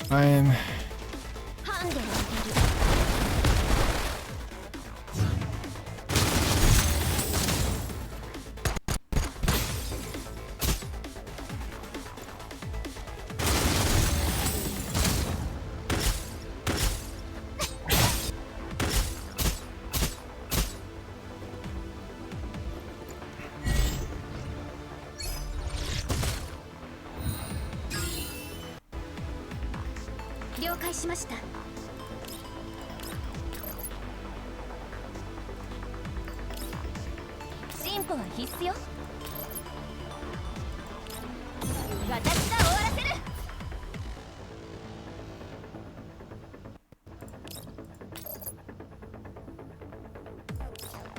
Fine. ハンデを上げる。了解しました。進歩は必須よ。私が終わらせる。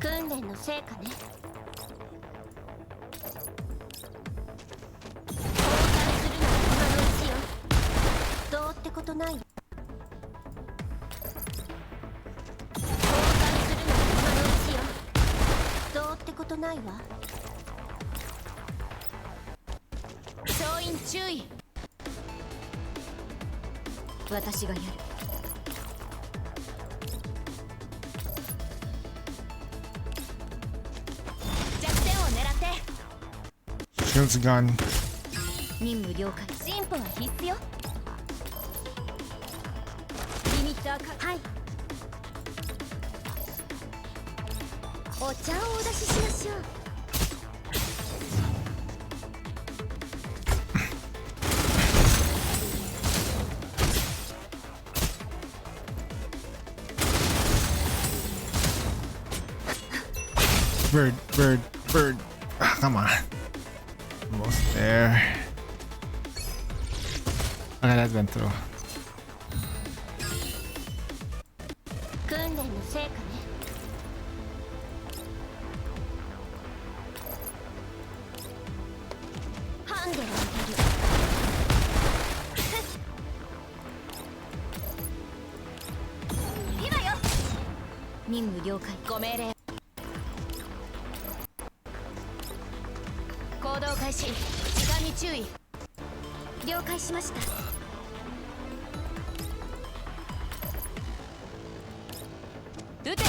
訓練の成果ね。ことない。交換するのは今のうちよ。どうってことないわ。総員注意。私がやる。弱点を狙って。Shield's gone. 任務了解。進歩は必須よ。はい。お茶をお出ししましょう。Bird, bird, bird. Ah, come on. Almost there. Okay, that went through. 訓練の成果ね。ハンデを上げる。今よ。任務了解。ご命令。行動開始。時間に注意。了解しました。撃て。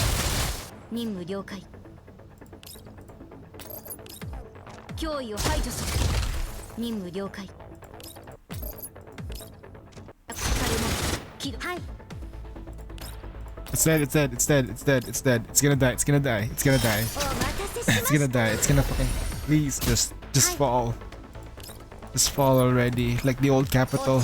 任務了解。脅威を排除する。任務了解。はい。It's dead, it's dead, it's dead, it's dead, it's dead. It's gonna die, it's gonna die, it's gonna die. It's gonna die, it's gonna fucking... Please, just fall. Just fall already, like the old capital.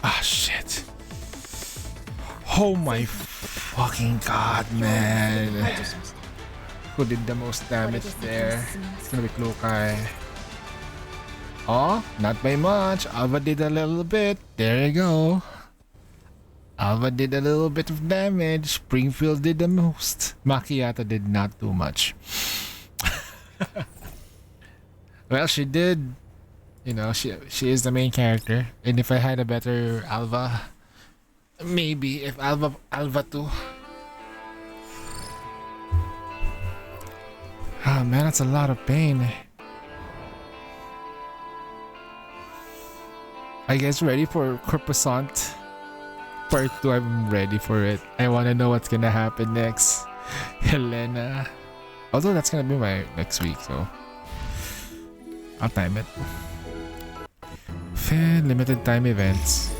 Ah, shit. Oh my fucking god, man. Who did the most damage there? It's gonna be Klukai. Oh, not by much. Ava did a little bit. There you go. Alva did a little bit of damage. Springfield did the most. Macchiato did not do much. Well, she did. You know, she is the main character. And if I had a better Alva, maybe if Alva too. Oh man, that's a lot of pain. Are you guys ready for Corposant Part 2? I'm ready for it. I want to know what's gonna happen next. Helena. Although that's gonna be my next week, so I'll time it. Fair limited time events.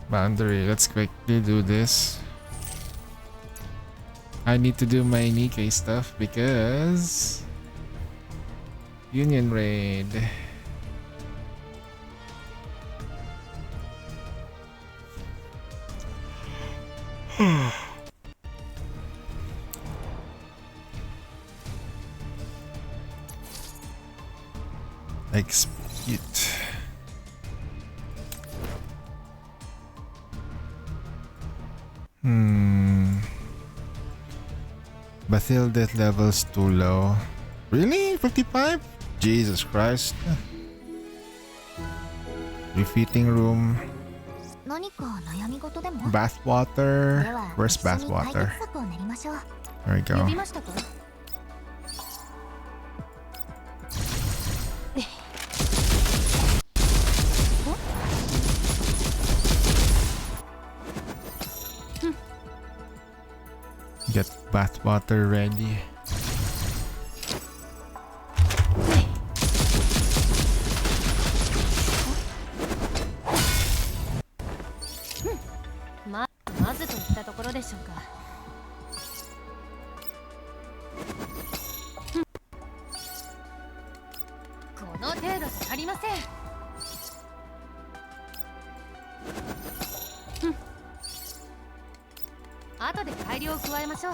Boundary. Let's quickly do this. I need to do my Nikkei stuff because Union Raid. Execute. Bathilde levels too low. Really? 55? Jesus Christ. Refitting room. 何か悩み事でも Bathwater. では Where's 一緒に解 bathwater? 決策を練りましょう There we 呼 go. びましたか Get bathwater ready.まずといったところでしょうかこの程度じゃ足りません後で改良を加えましょう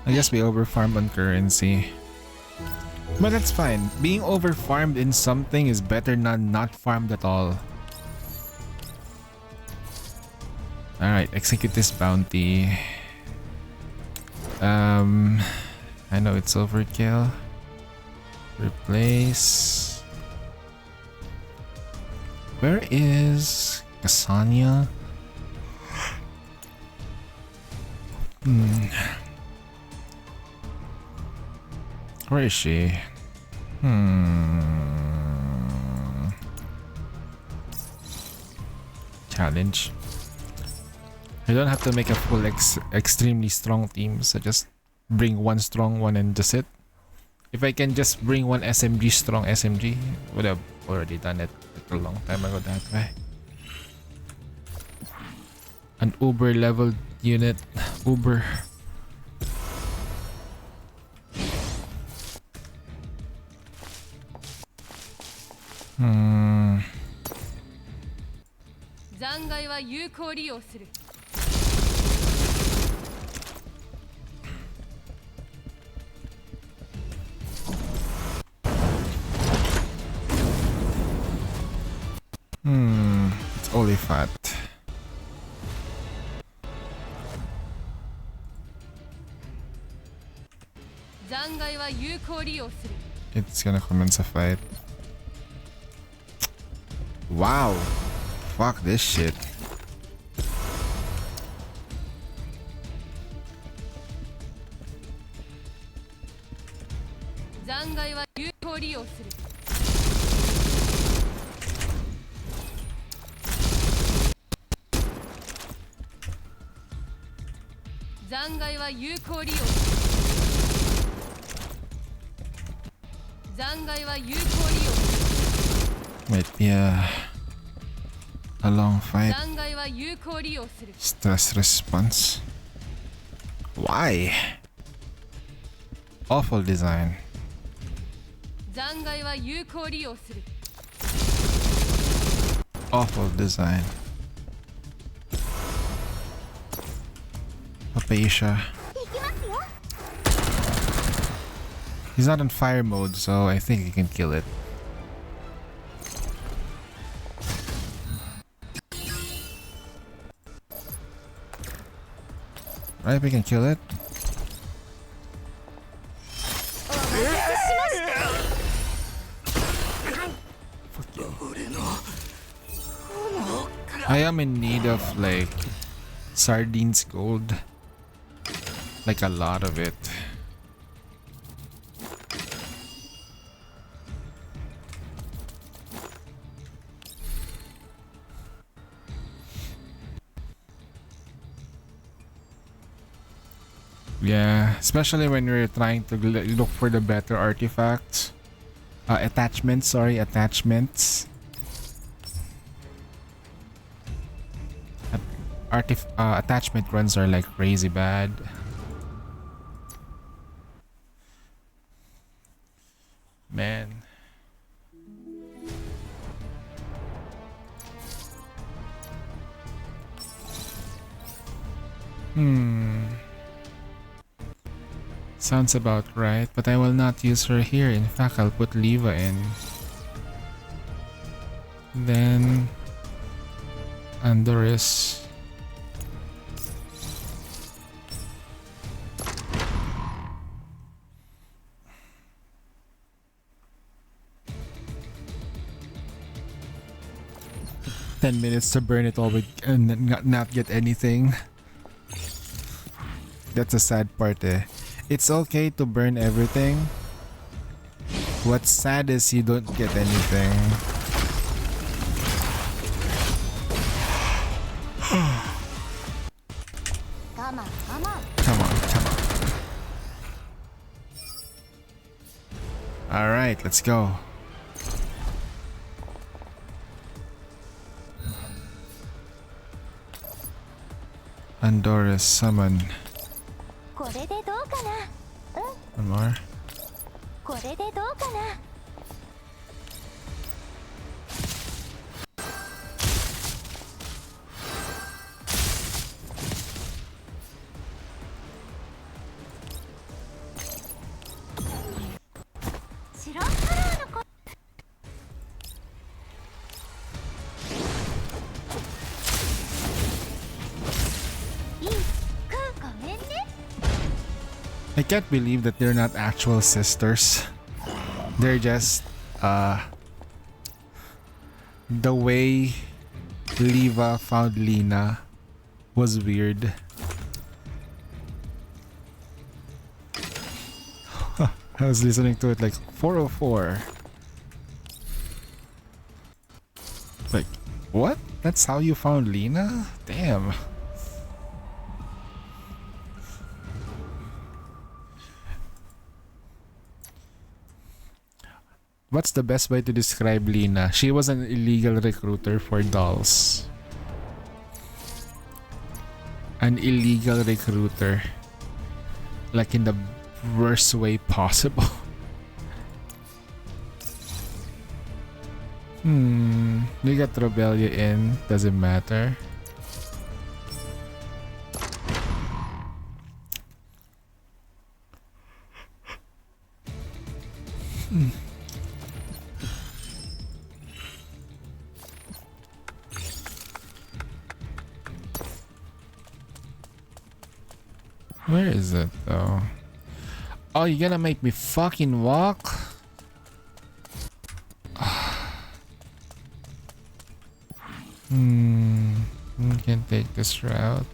I guess we overfarmed on currency. But that's fine. Being overfarmed in something is better than not farmed at all. Alright, execute this bounty. I know it's overkill. Replace. Where is Cassania? Where is she? Challenge. I don't have to make a full extremely strong team, so just bring one strong one and just it. If I can just bring one SMG strong SMG, would have already done it a long time ago that way. An Uber leveled unit. Uber. Hmm. 残骸は有効利用する It's only fat. It's gonna commence a fight. Wow. Fuck this shit. Might be a long fight. Stress response. Why? Awful design. Awful design. Hypatia. He's not in fire mode, so I think he can kill it. Right, we can kill it. I am in need of like sardines gold. Like a lot of it. Yeah, especially when we're trying to look for the better artifacts. Attachments, sorry, attachments. Attachment runs are like crazy bad. Man. Sounds about right, but I will not use her here. In fact, I'll put Leva in. Then Andoris. $10 to burn it all with, and not get anything. That's a sad part eh. It's okay to burn everything. What's sad is you don't get anything. Come on, come on. Come on, come on. Alright, let's go. Andoris summon. これでどうかな。One more. これでどうかな。白カラーの子。いい、ごめんね。I can't believe that they're not actual sisters. They're just the way Leva found Lina was weird. I was listening to it like 404. Like, what? That's how you found Lina? Damn. What's the best way to describe Lina? She was an illegal recruiter for dolls. An illegal recruiter. Like in the worst way possible. We got Rebelia in. Doesn't matter. Where is it though? Oh, you're gonna make me fucking walk? We can take this route.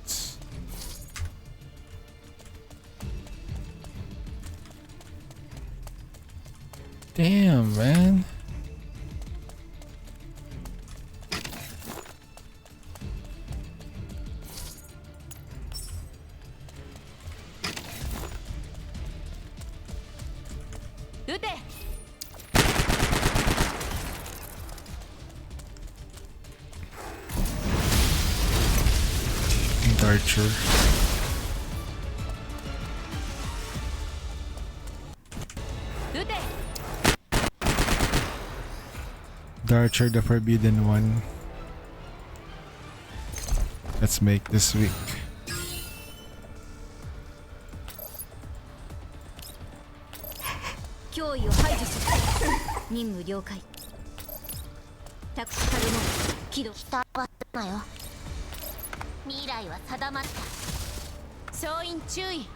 Damn, man. Archer. Darcher, the forbidden one. Let's make this week. 脅威を排除する。任務了解。タクティカルモード起動。北はなよ。未来は定まった。総員注意。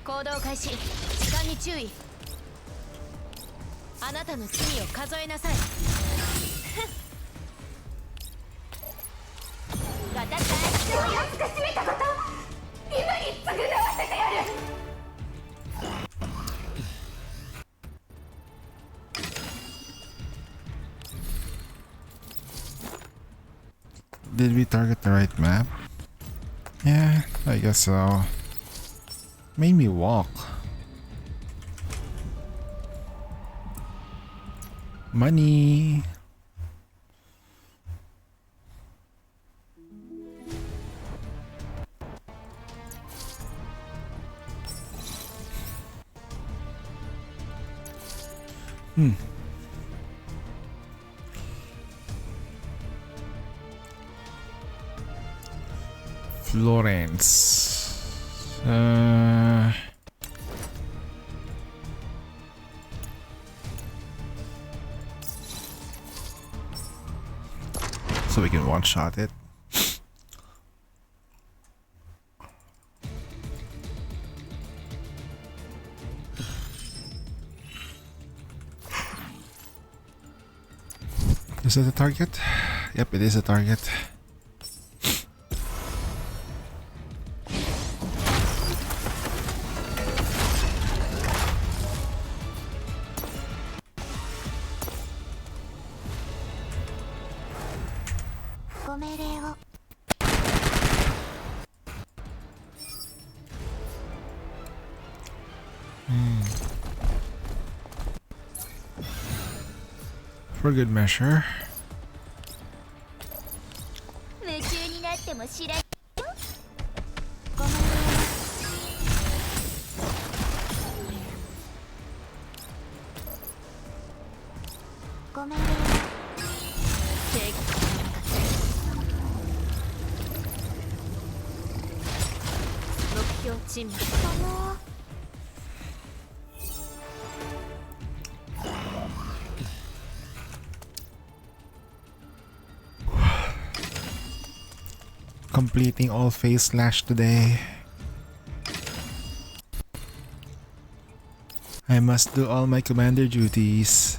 行動開始。時間に注意。あなたの罪を数えなさい。私が人を安くしめたこと、今に償わせてやる。Did we target the right map? Yeah, I guess so. Made me walk. Money. Florence. So we can one-shot it. Is it a target? Yep, it is a target. For good measure. 夢中になっても知らん。ごめんね。目標沈没。Completing all phase slash today. I must do all my commander duties.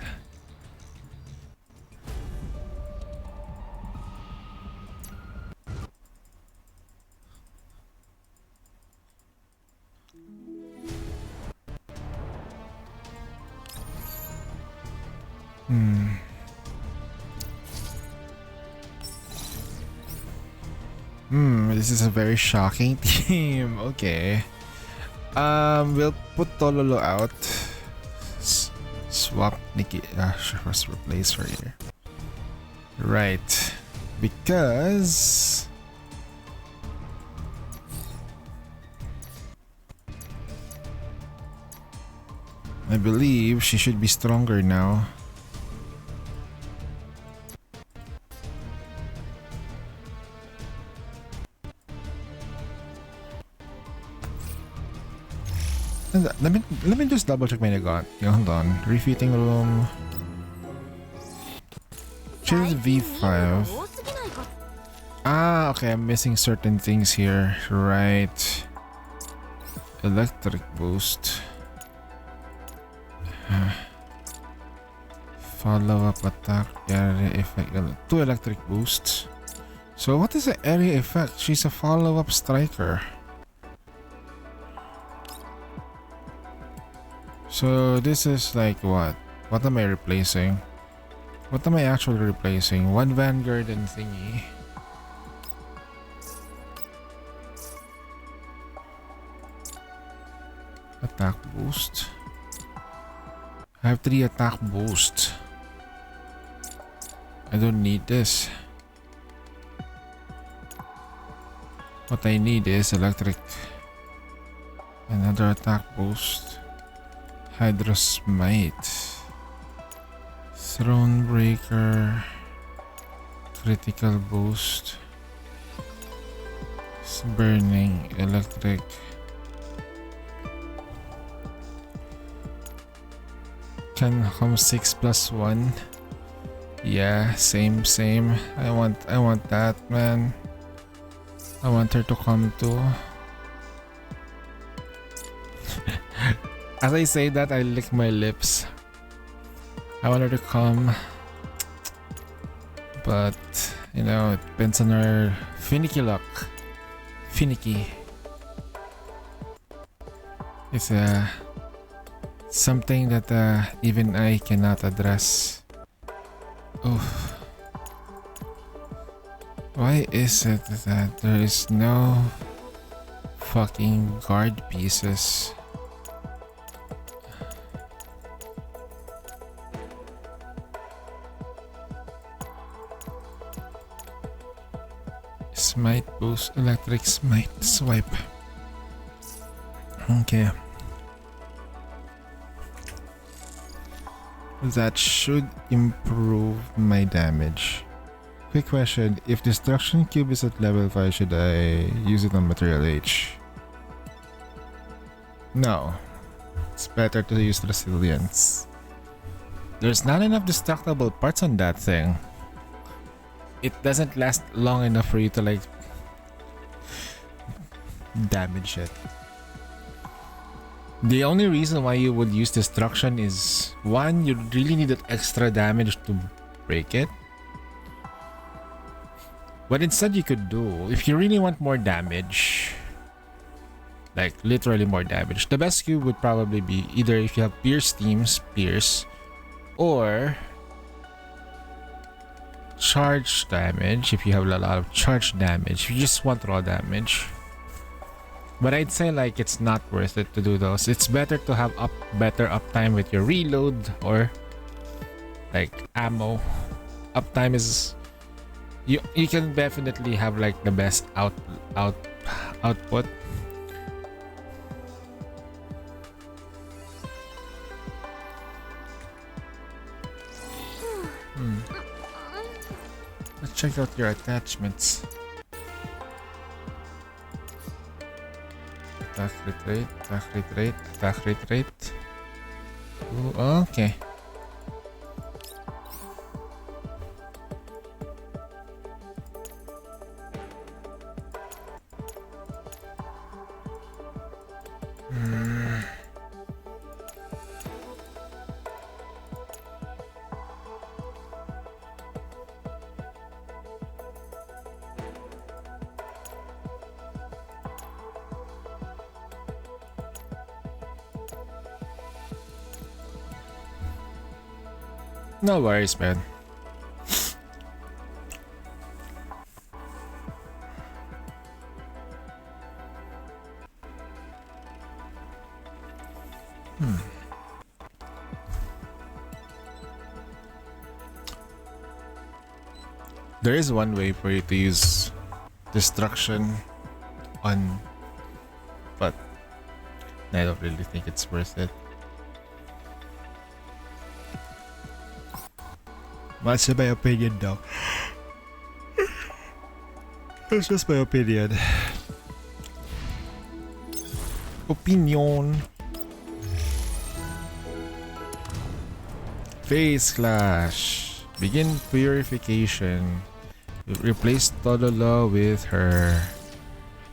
This is a very shocking team. Okay. We'll put Tololo out. Swap Nikki. First replace her here. Right. Because I believe she should be stronger now. Let me just double check my gun. Hold on. Refitting room. Choose V5. Ah, okay. I'm missing certain things here. Right. Electric boost. Follow-up attack. Area effect. 2 electric boosts. So what is the area effect? She's a follow-up striker. So this is like what? What am I replacing? What am I actually replacing? 1 Vanguard and thingy. Attack boost. I have 3 attack boosts. I don't need this. What I need is electric. Another attack boost. Hydro Smite. Thronebreaker. Critical boost. Burning electric. Can come 6+1. Yeah, same. I want that, man. I want her to come too. As I say that, I lick my lips. I want her to come. But, you know, it depends on her finicky luck. Finicky. It's something that even I cannot address. Oof. Why is it that there is no fucking guard pieces? Smite boost, electric smite, swipe. Okay. That should improve my damage. Quick question, if Destruction Cube is at level 5, should I use it on Material H? No. It's better to use Resilience. There's not enough destructible parts on that thing. It doesn't last long enough for you to like damage it. The only reason why you would use Destruction is, one, you really need that extra damage to break it. What instead you could do, if you really want more damage, like literally more damage, the best cube would probably be either if you have Pierce Teams, Pierce, or charge damage if you have a lot of charge damage. If you just want raw damage. But I'd say like it's not worth it to do those. It's better to have better uptime with your reload or like ammo. Uptime is you can definitely have like the best output. Let's check out your attachments. Attack crit rate, attack crit rate, attack crit rate. Ooh, okay. No worries, man. There is one way for you to use destruction on, but I don't really think it's worth it. That's just my opinion though. That's just my opinion. Opinion. Phase Clash. Begin purification. Replace Tololo with her.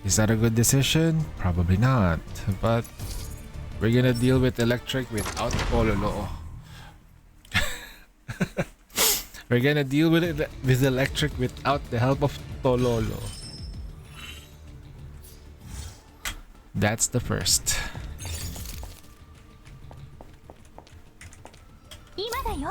Is that a good decision? Probably not. But we're gonna deal with electric without Tololo. We're gonna deal with it with electric without the help of Tololo. That's the first. 今だよ。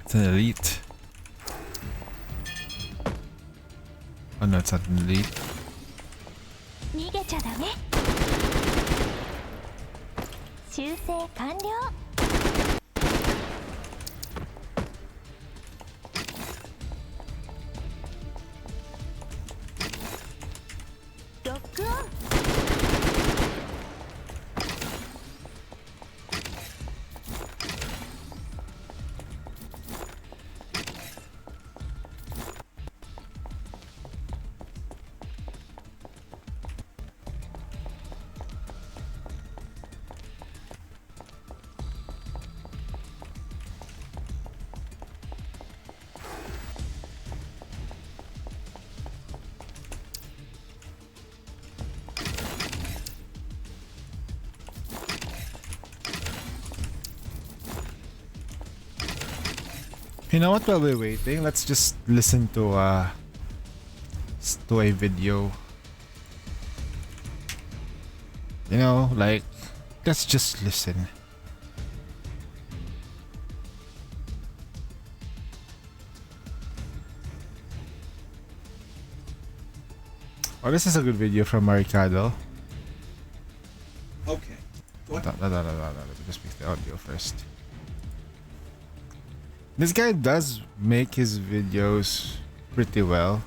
It's an elite. Oh no, it's not an elite. 逃げちゃダメ。修正完了。You know what? While we're waiting, let's just listen to a video. You know, like, let's just listen. Oh, this is a good video from Maricado. Okay. Go ahead. Let me just fix the audio first. This guy does make his videos pretty well.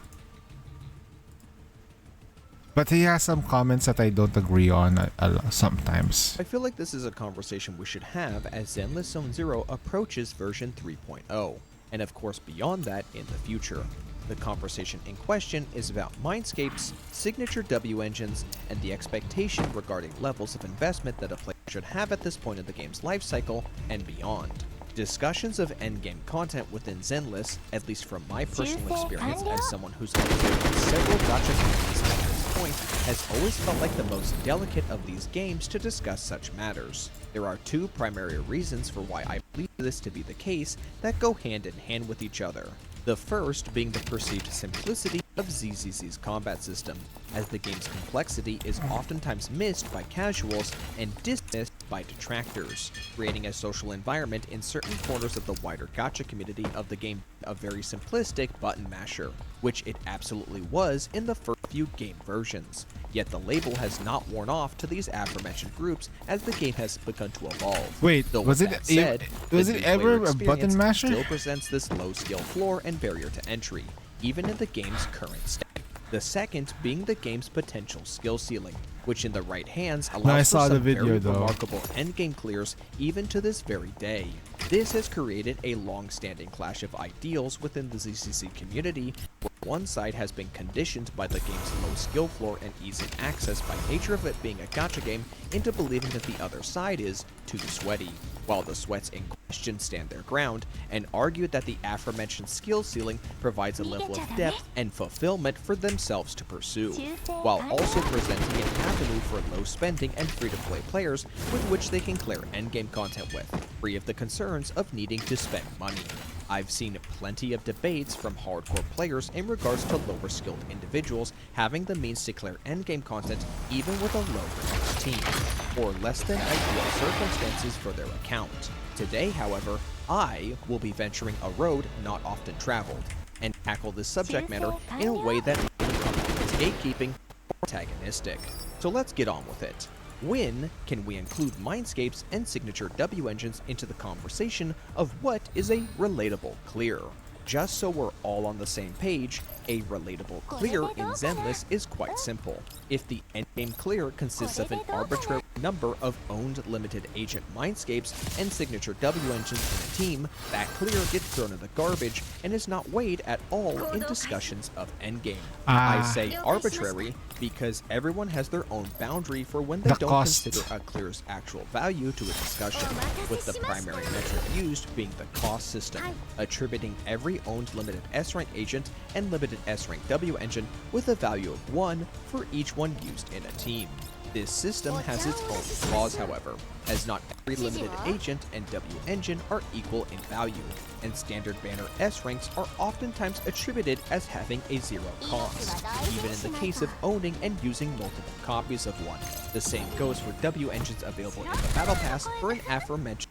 But he has some comments that I don't agree on sometimes. I feel like this is a conversation we should have as Zenless Zone Zero approaches version 3.0, and of course beyond that in the future. The conversation in question is about Mindscape's signature W engines and the expectation regarding levels of investment that a player should have at this point in the game's lifecycle and beyond. Discussions of endgame content within Zenless, at least from my personal experience as someone who's undertaken several gacha communities at this point, has always felt like the most delicate of these games to discuss such matters. There are two primary reasons for why I believe this to be the case that go hand in hand with each other. The first being the perceived simplicity of ZZZ's combat system, as the game's complexity is oftentimes missed by casuals and dismissed by detractors, creating a social environment in certain corners of the wider gacha community of the game a very simplistic button masher, which it absolutely was in the first few game versions. Yet the label has not worn off to these aforementioned groups as the game has begun to evolve. Wait, Though was with it that said, was the it new ever player a button experience masher? Still presents this low skill floor and barrier to entry, even in the game's current state. The second being the game's potential skill ceiling, which in the right hands allows I for saw some the video, very though. remarkable endgame clears even to this very day. This has created a long-standing clash of ideals within the ZCC community, where one side has been conditioned by the game's low skill floor and easy access by nature of it being a gacha game into believing that the other side is too sweaty, while the sweats in question stand their ground and argue that the aforementioned skill ceiling provides a level of depth and fulfillment for themselves to pursue, while also presenting an avenue for low spending and free-to-play players with which they can clear endgame content with, free of the concerns of needing to spend money. I've seen plenty of debates from hardcore players in regards to lower skilled individuals having the means to clear endgame content even with a low team, or less than ideal circumstances for their account. Today, however, I will be venturing a road not often traveled, and tackle this subject matter in a way that might come off as gatekeeping or antagonistic. So let's get on with it. When can we include Mindscape's and signature W engines into the conversation of what is a relatable clear? Just so we're all on the same page, a relatable clear in Zenless is quite simple. If the endgame clear consists of an arbitrary number of owned limited agent Mindscapes and signature W engines in a team, that clear gets thrown in the garbage and is not weighed at all in discussions of endgame. I say arbitrary because everyone has their own boundary for when they The don't cost. consider a clear's actual value to a discussion, with the primary metric used being the cost system, attributing every owned limited S-rank agent and limited S-rank W engine with a value of 1 for each one used in a team. This system has its own flaws, however, as not every limited agent and W engine are equal in value, and standard banner S ranks are oftentimes attributed as having a 0 cost, even in the case of owning and using multiple copies of one. The same goes for W engines available in the Battle Pass for an aforementioned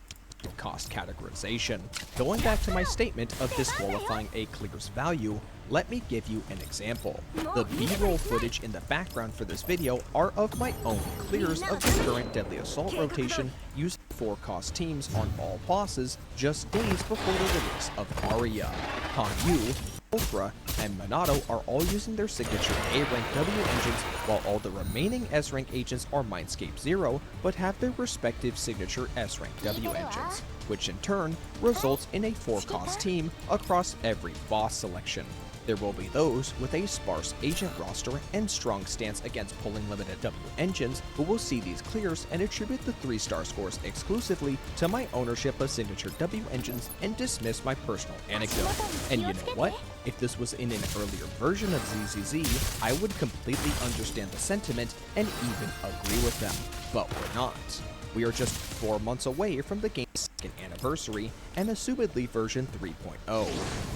cost categorization. Going back to my statement of disqualifying a clear's value, let me give you an example. The B-roll footage in the background for this video are of my own clears of the current Deadly Assault rotation using 4 cost teams on all bosses just days before the release of Aria. Hanyu, Ultra, and Minato are all using their signature A-rank W engines, while all the remaining S-rank agents are Mindscape 0, but have their respective signature S-rank W engines, which in turn results in a 4-cost team across every boss selection. There will be those with a sparse agent roster and strong stance against pulling limited W engines who will see these clears and attribute the 3-star scores exclusively to my ownership of signature W engines and dismiss my personal anecdote. And you know what? If this was in an earlier version of ZZZ, I would completely understand the sentiment and even agree with them, but we're not. We are just 4 months away from the game's second anniversary and assumedly version 3.0.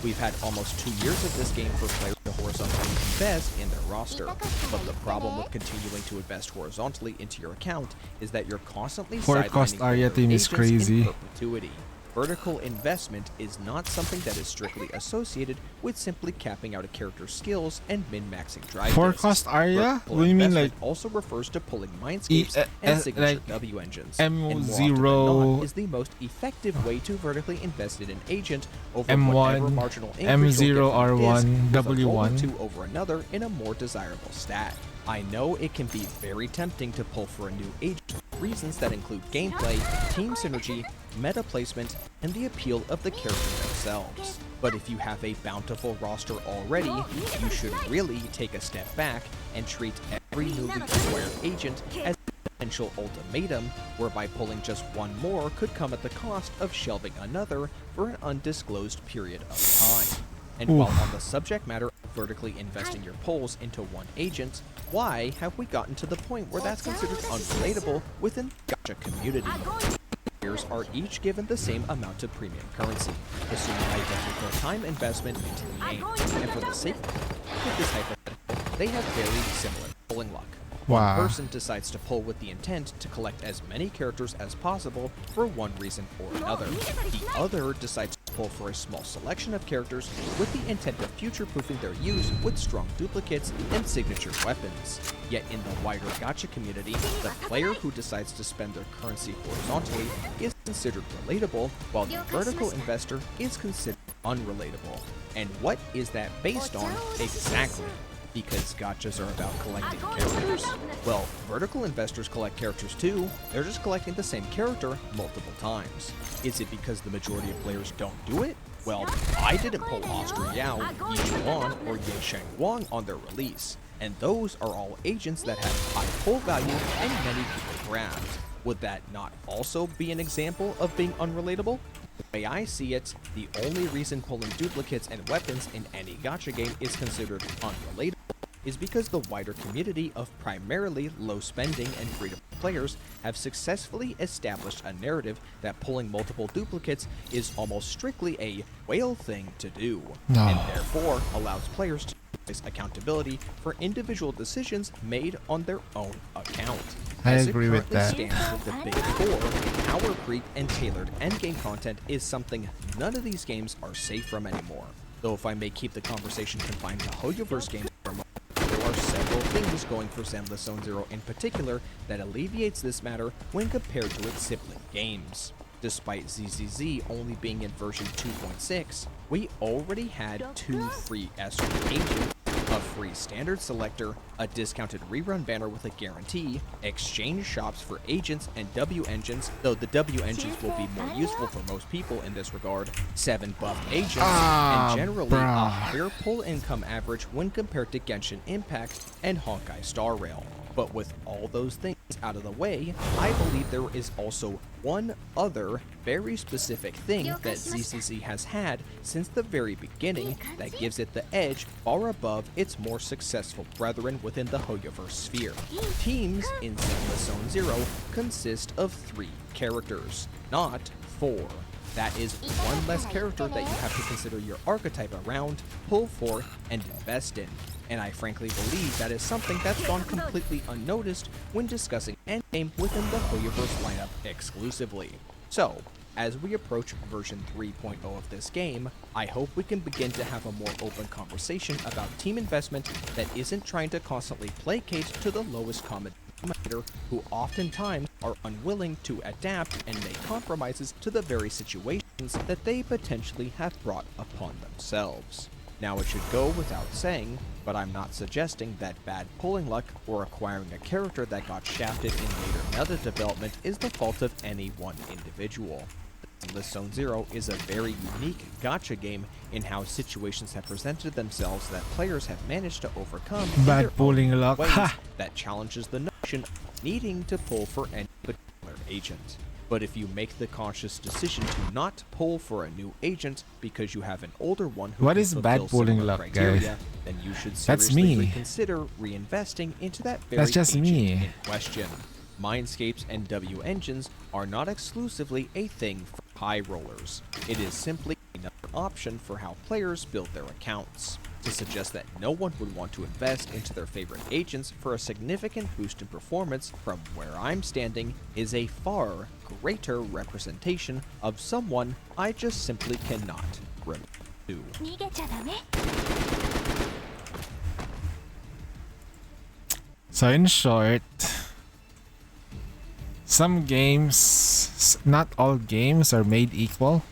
We've had almost 2 years of this game for players to horizontally invest in their roster, but the problem with continuing to invest horizontally into your account is that you're constantly Forecast sidelining Arya older team is agents crazy. in perpetuity. Vertical investment is not something that is strictly associated with simply capping out a character's skills and min-maxing drive Forecast discs. Arya? Vertical What do you mean, investment like also refers to pulling mindscapes and signature like W engines. M0 and more often than not, is the most effective way to vertically invest in an agent over whatever M1, marginal increase M0, you'll get from a R1, disc, with a roll or W1. two over another in a more desirable stat. I know it can be very tempting to pull for a new agent for reasons that include gameplay, team synergy, meta placement, and the appeal of the characters themselves. But if you have a bountiful roster already, you should really take a step back and treat every newly acquired agent as a potential ultimatum, whereby pulling just one more could come at the cost of shelving another for an undisclosed period of time. And while on the subject matter of vertically investing your pulls into one agent, why have we gotten to the point where that's considered unrelatable within the gacha community? Players are each given the same amount of premium currency, assuming identical time investment into the game. And for the sake of this hypothetical, they have very similar pulling luck. Wow. One person decides to pull with the intent to collect as many characters as possible for one reason or another. The other decides to pull for a small selection of characters with the intent of future-proofing their use with strong duplicates and signature weapons. Yet in the wider gacha community, the player who decides to spend their currency horizontally is considered relatable, while the vertical investor is considered unrelatable. And what is that based on exactly? Because gachas are about collecting characters. Well, vertical investors collect characters too, they're just collecting the same character multiple times. Is it because the majority of players don't do it? Well, I didn't pull Oscar Yao, Yi Xuan, or Ye Sheng Wang on their release, and those are all agents that have high pull value and many people grabbed. Would that not also be an example of being unrelatable? The way I see it, the only reason pulling duplicates and weapons in any gacha game is considered unrelatable is because the wider community of primarily low spending and freedom players have successfully established a narrative that pulling multiple duplicates is almost strictly a whale thing to do, and therefore allows players to face accountability for individual decisions made on their own account. I As agree it with currently that. stands with the Big Four, power creep and tailored endgame content is something none of these games are safe from anymore. Though if I may keep the conversation confined to Hoyoverse games for a moment, there are several things going for Zenless Zone Zero in particular that alleviates this matter when compared to its sibling games. Despite ZZZ only being in version 2.6, we already had 2 free SR agents, a free standard selector, a discounted rerun banner with a guarantee, exchange shops for agents and W engines, though the W engines will be more useful for most people in this regard, 7 buff agents, and generally a higher pull income average when compared to Genshin Impact and Honkai Star Rail. But with all those things out of the way, I believe there is also one other very specific thing that ZCZ has had since the very beginning that gives it the edge far above its more successful brethren within the Hoyoverse sphere. Teams in Zenless Zone Zero consist of 3 characters, not 4. That is one less character that you have to consider your archetype around, pull for, and invest in. And I frankly believe that is something that's gone completely unnoticed when discussing endgame within the Hoyoverse lineup exclusively. So, as we approach version 3.0 of this game, I hope we can begin to have a more open conversation about team investment that isn't trying to constantly placate to the lowest common denominator, who oftentimes are unwilling to adapt and make compromises to the very situations that they potentially have brought upon themselves. Now, it should go without saying, but I'm not suggesting that bad pulling luck or acquiring a character that got shafted in later meta development is the fault of any one individual. Zenless Zone Zero is a very unique gacha game in how situations have presented themselves that players have managed to overcome in Bad their pulling own luck. ways Ha! that challenges the notion of needing to pull for any particular agent. But if you make the conscious decision to not pull for a new agent because you have an older one who What can is bad fulfill pulling similar luck, criteria, guys? then you should That's seriously me. reconsider reinvesting into that very That's just agent me. in question. Mindscapes and W engines are not exclusively a thing for high rollers. It is simply another option for how players build their accounts. To suggest that no one would want to invest into their favorite agents for a significant boost in performance from where I'm standing is a far greater representation of someone I just simply cannot relate to. 逃げちゃダメ So in short, some games, not all games are made equal.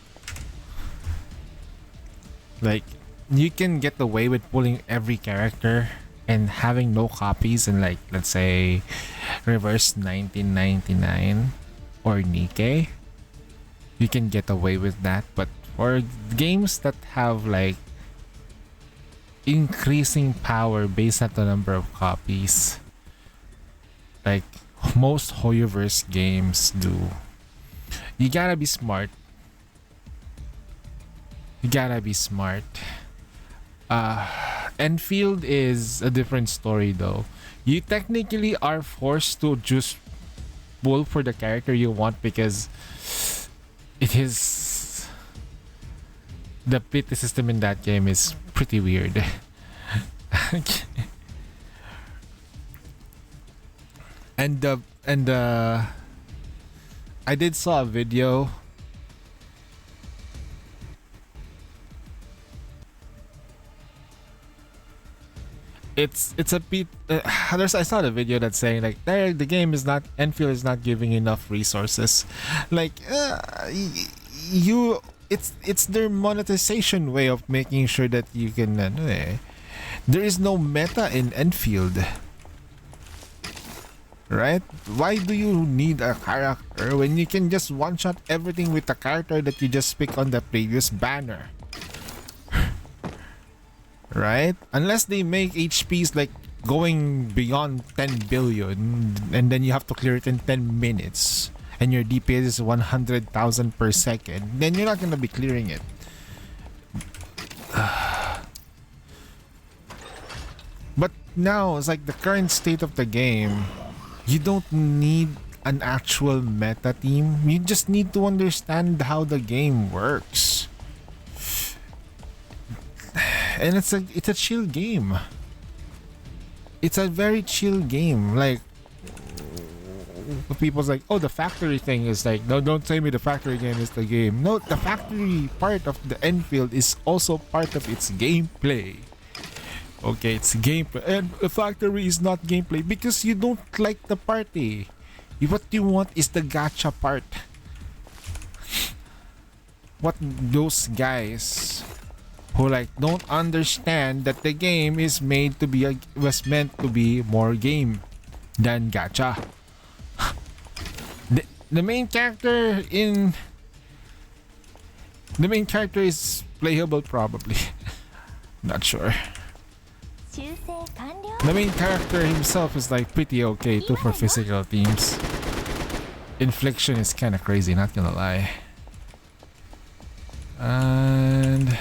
Like, you can get away with pulling every character and having no copies in, like, let's say Reverse 1999 or Nikke. You can get away with that, but for games that have like increasing power based on the number of copies, like most Hoyoverse games do, you gotta be smart. You gotta be smart. Enfield is a different story though. You technically are forced to just pull for the character you want because it is, the pity system in that game is pretty weird. and I did saw a video. It's a bit. I saw the video that's saying like, there, the game is not, Enfield is not giving enough resources. Like, it's their monetization way of making sure that you can. There is no meta in Enfield, right? Why do you need a character when you can just one shot everything with the character that you just pick on the previous banner? Right? Unless they make HPs like going beyond 10 billion and then you have to clear it in 10 minutes and your DPS is 100,000 per second, then you're not gonna be clearing it. But now it's like the current state of the game, you don't need an actual meta team. You just need to understand how the game works. And it's a chill game. It's a very chill game. Like, people's like, oh, the factory thing is like, no, don't tell me the factory game is the game. No, the factory part of the Enfield is also part of its gameplay. Okay, it's gameplay, and the factory is not gameplay because you don't like the party. What you want is the gacha part. What those guys who like don't understand that the game is made to be was meant to be more game than gacha. The main character is playable probably. Not sure. 修正完了 The main character himself is like pretty okay too for physical teams. Infliction is kind of crazy, not gonna lie. And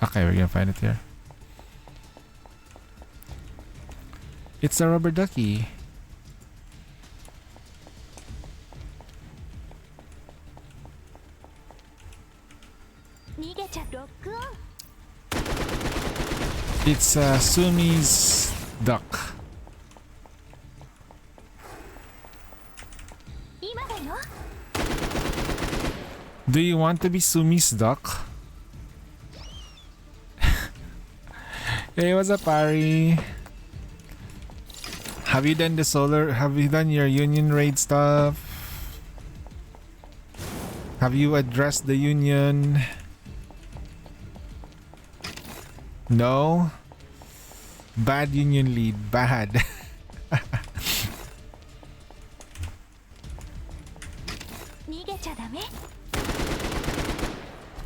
okay, we're gonna find it here. It's a rubber ducky. It's Sumi's duck. 今だよ Do you want to be Sumi's duck? Hey, what's up, Ari? Have you done the solar? Have you done your union raid stuff? Have you addressed the union? No? Bad union lead. Bad.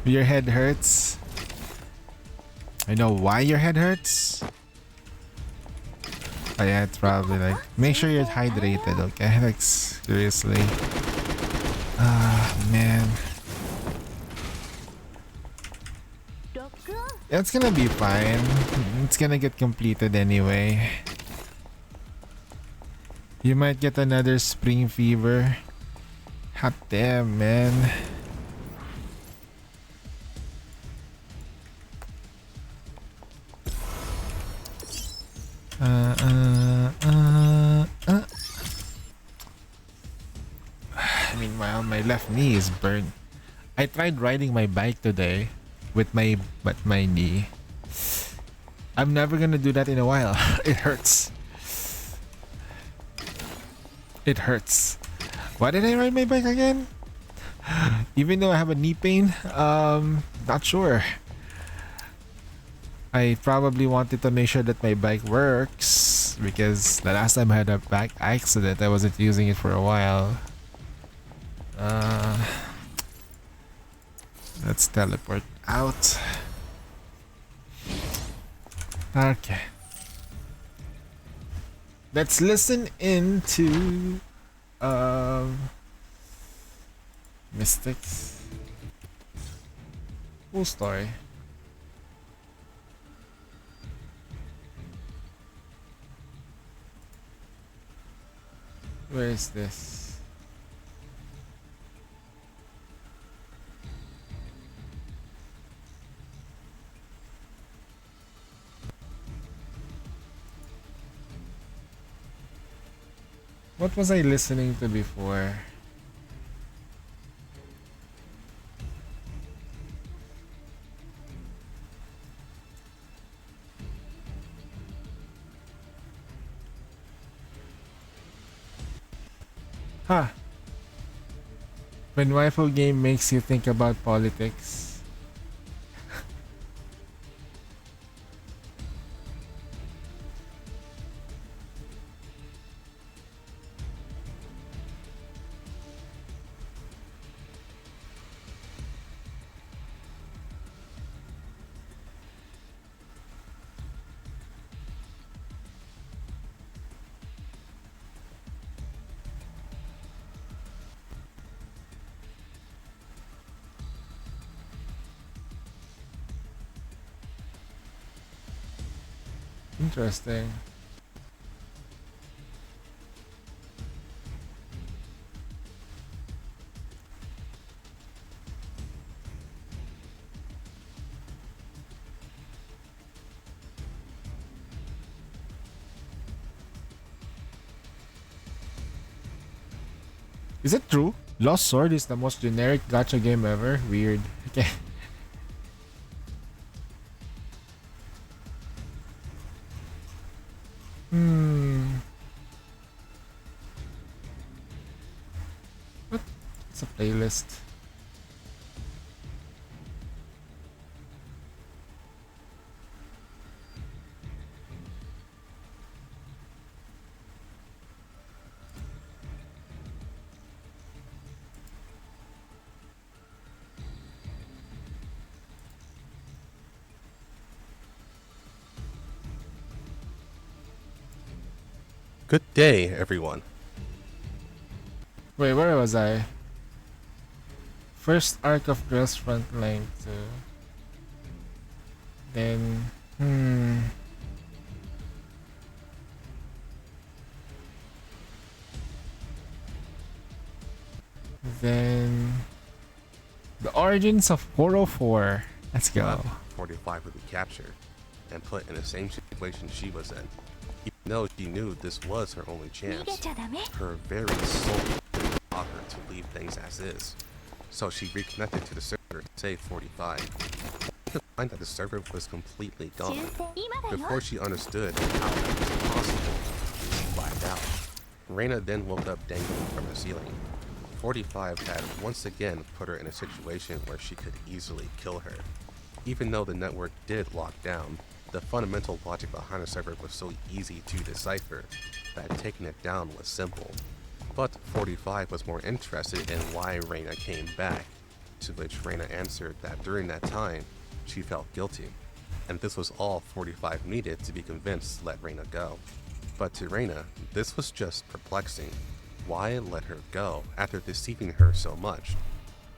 Your head hurts? I know why your head hurts. Oh yeah, it's probably like, make sure you're hydrated, okay? Like, seriously. Ah, man. It's gonna be fine. It's gonna get completed anyway. You might get another spring fever. Hot damn, man. My left knee is burned. I tried riding my bike today with my knee. I'm never gonna do that in a while. It hurts. It hurts. Why did I ride my bike again? Even though I have a knee pain, not sure. I probably wanted to make sure that my bike works because the last time I had a bike accident, I wasn't using it for a while. Let's teleport out. Okay. Let's listen into Mystics. Cool story. Where is this? What was I listening to before? Huh. When waifu game makes you think about politics. Interesting. Is it true? Lost Sword is the most generic gacha game ever? Weird. Okay. What? It's a playlist. Good day, everyone. Wait, where was I? First arc of Girls Frontline 2. Then, Then, the origins of 404. Let's go. 45 would be captured and put in the same situation she was in. Even though she knew this was her only chance, her very soul taught her to leave things as is. So she reconnected to the server to save 45. To find that the server was completely gone. Before she understood how it was possible, she blacked out. Reina then woke up dangling from the ceiling. 45 had once again put her in a situation where she could easily kill her. Even though the network did lock down, the fundamental logic behind the server was so easy to decipher that taking it down was simple. But 45 was more interested in why Reina came back, to which Reina answered that during that time, she felt guilty, and this was all 45 needed to be convinced to let Reina go. But to Reina, this was just perplexing. Why let her go after deceiving her so much?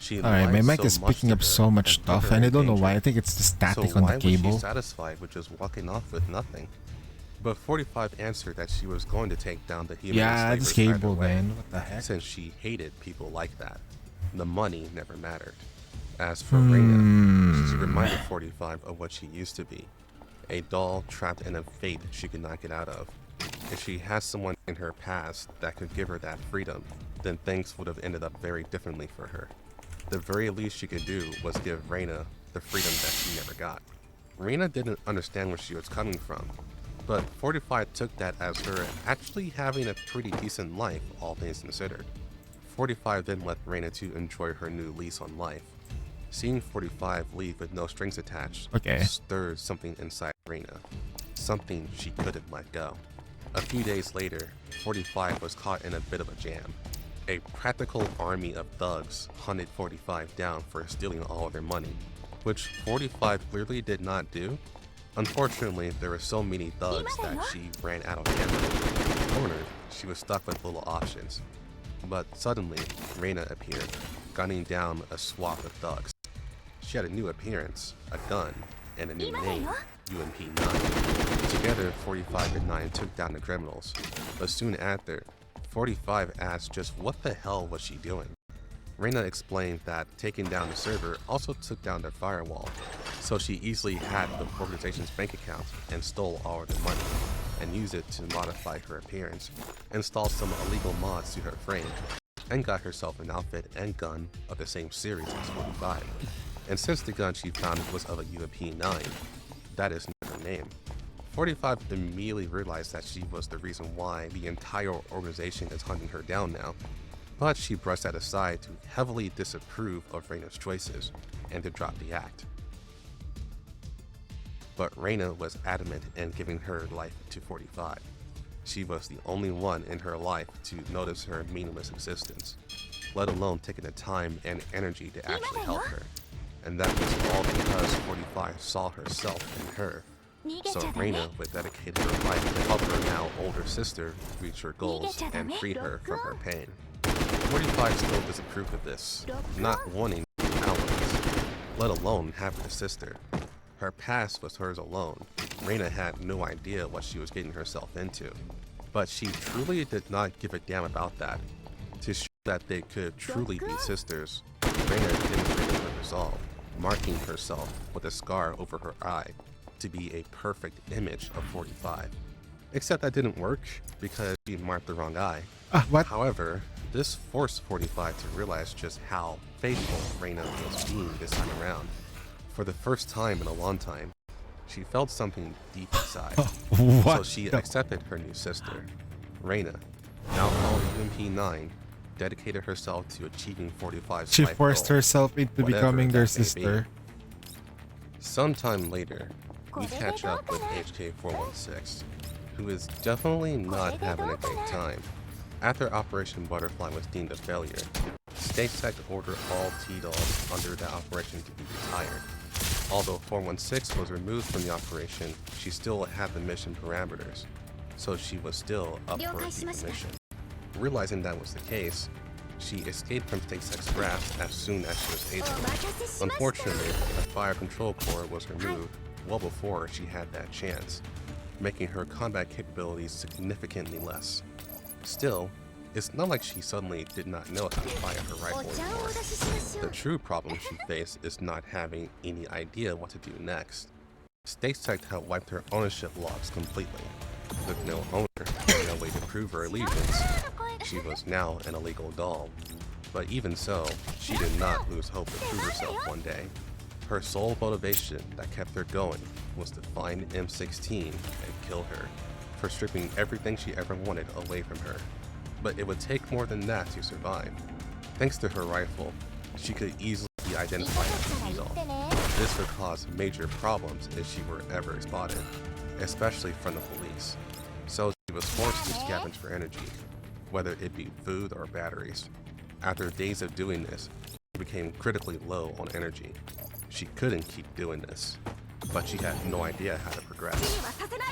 She Alright, my lied mic so is much picking to up her so much and put stuff, her and I in don't know danger. why. I think it's the static So on why the cable. was she satisfied with just walking off with nothing? But 45 answered that she was going to take down the human Yeah, this enslavers either cable, way, man. What the heck? since she hated people like that. The money never mattered. As for Reina, she reminded 45 of what she used to be. A doll trapped in a fate she could not get out of. If she had someone in her past that could give her that freedom, then things would have ended up very differently for her. The very least she could do was give Reina the freedom that she never got. Reina didn't understand where she was coming from, but 45 took that as her actually having a pretty decent life, all things considered. 45 then left Reina to enjoy her new lease on life. Seeing 45 leave with no strings attached stirred something inside Reina, something she couldn't let go. A few days later, 45 was caught in a bit of a jam. A practical army of thugs hunted 45 down for stealing all of their money, which 45 clearly did not do. Unfortunately, there were so many thugs that she ran out of ammo. Cornered, she was stuck with little options. But suddenly, Reina appeared, gunning down a swath of thugs. She had a new appearance, a gun, and a new name, UMP-9. Together, 45 and 9 took down the criminals, but soon after, 45 asked just what the hell was she doing. Reina explained that taking down the server also took down their firewall, so she easily hacked the organization's bank account and stole all of their money, and used it to modify her appearance, install some illegal mods to her frame, and got herself an outfit and gun of the same series as 45. And since the gun she found was of a UMP-9, that is not her name. 45 immediately realized that she was the reason why the entire organization is hunting her down now, but she brushed that aside to heavily disapprove of Reina's choices and to drop the act. But Reina was adamant in giving her life to 45. She was the only one in her life to notice her meaningless existence, let alone taking the time and energy to actually help her. And that was all because 45 saw herself in her. So Reina would dedicate her life to help her now older sister reach her goals and free her from her pain. 45 still disapproved of this, not wanting to be allies, let alone having a sister. Her past was hers alone. Reina had no idea what she was getting herself into, but she truly did not give a damn about that. To show that they could truly be sisters, Reina demonstrated her resolve, marking herself with a scar over her eye to be a perfect image of 45. Except that didn't work because she marked the wrong eye. What? However, this forced 45 to realize just how faithful Reina was being this time around. For the first time in a long time, she felt something deep inside. What? So she accepted her new sister. Reina, now called UMP-9, dedicated herself to achieving 45's She life forced goal, herself into whatever becoming that their may sister. be. Sometime later, we catch up with HK416, who is definitely not having a great time. After Operation Butterfly was deemed a failure, StateSec ordered all T-Dolls under that operation to be retired. Although 416 was removed from the operation, she still had the mission parameters, so she was still up for a decommission. Realizing that was the case, she escaped from StateSec's grasp as soon as she was able. Unfortunately, the fire control core was removed well before she had that chance, making her combat capabilities significantly less. Still, it's not like she suddenly did not know how to fire her rifle anymore. The true problem she faced is not having any idea what to do next. StateSec had wiped her ownership logs completely. With no owner and no way to prove her allegiance, she was now an illegal doll. But even so, she did not lose hope to prove herself one day. Her sole motivation that kept her going was to find M16 and kill her, for stripping everything she ever wanted away from her. But it would take more than that to survive. Thanks to her rifle, she could easily be identified as a T-Doll. This would cause major problems if she were ever spotted, especially from the police. So she was forced to scavenge for energy, whether it be food or batteries. After days of doing this, she became critically low on energy. She couldn't keep doing this, but she had no idea how to progress.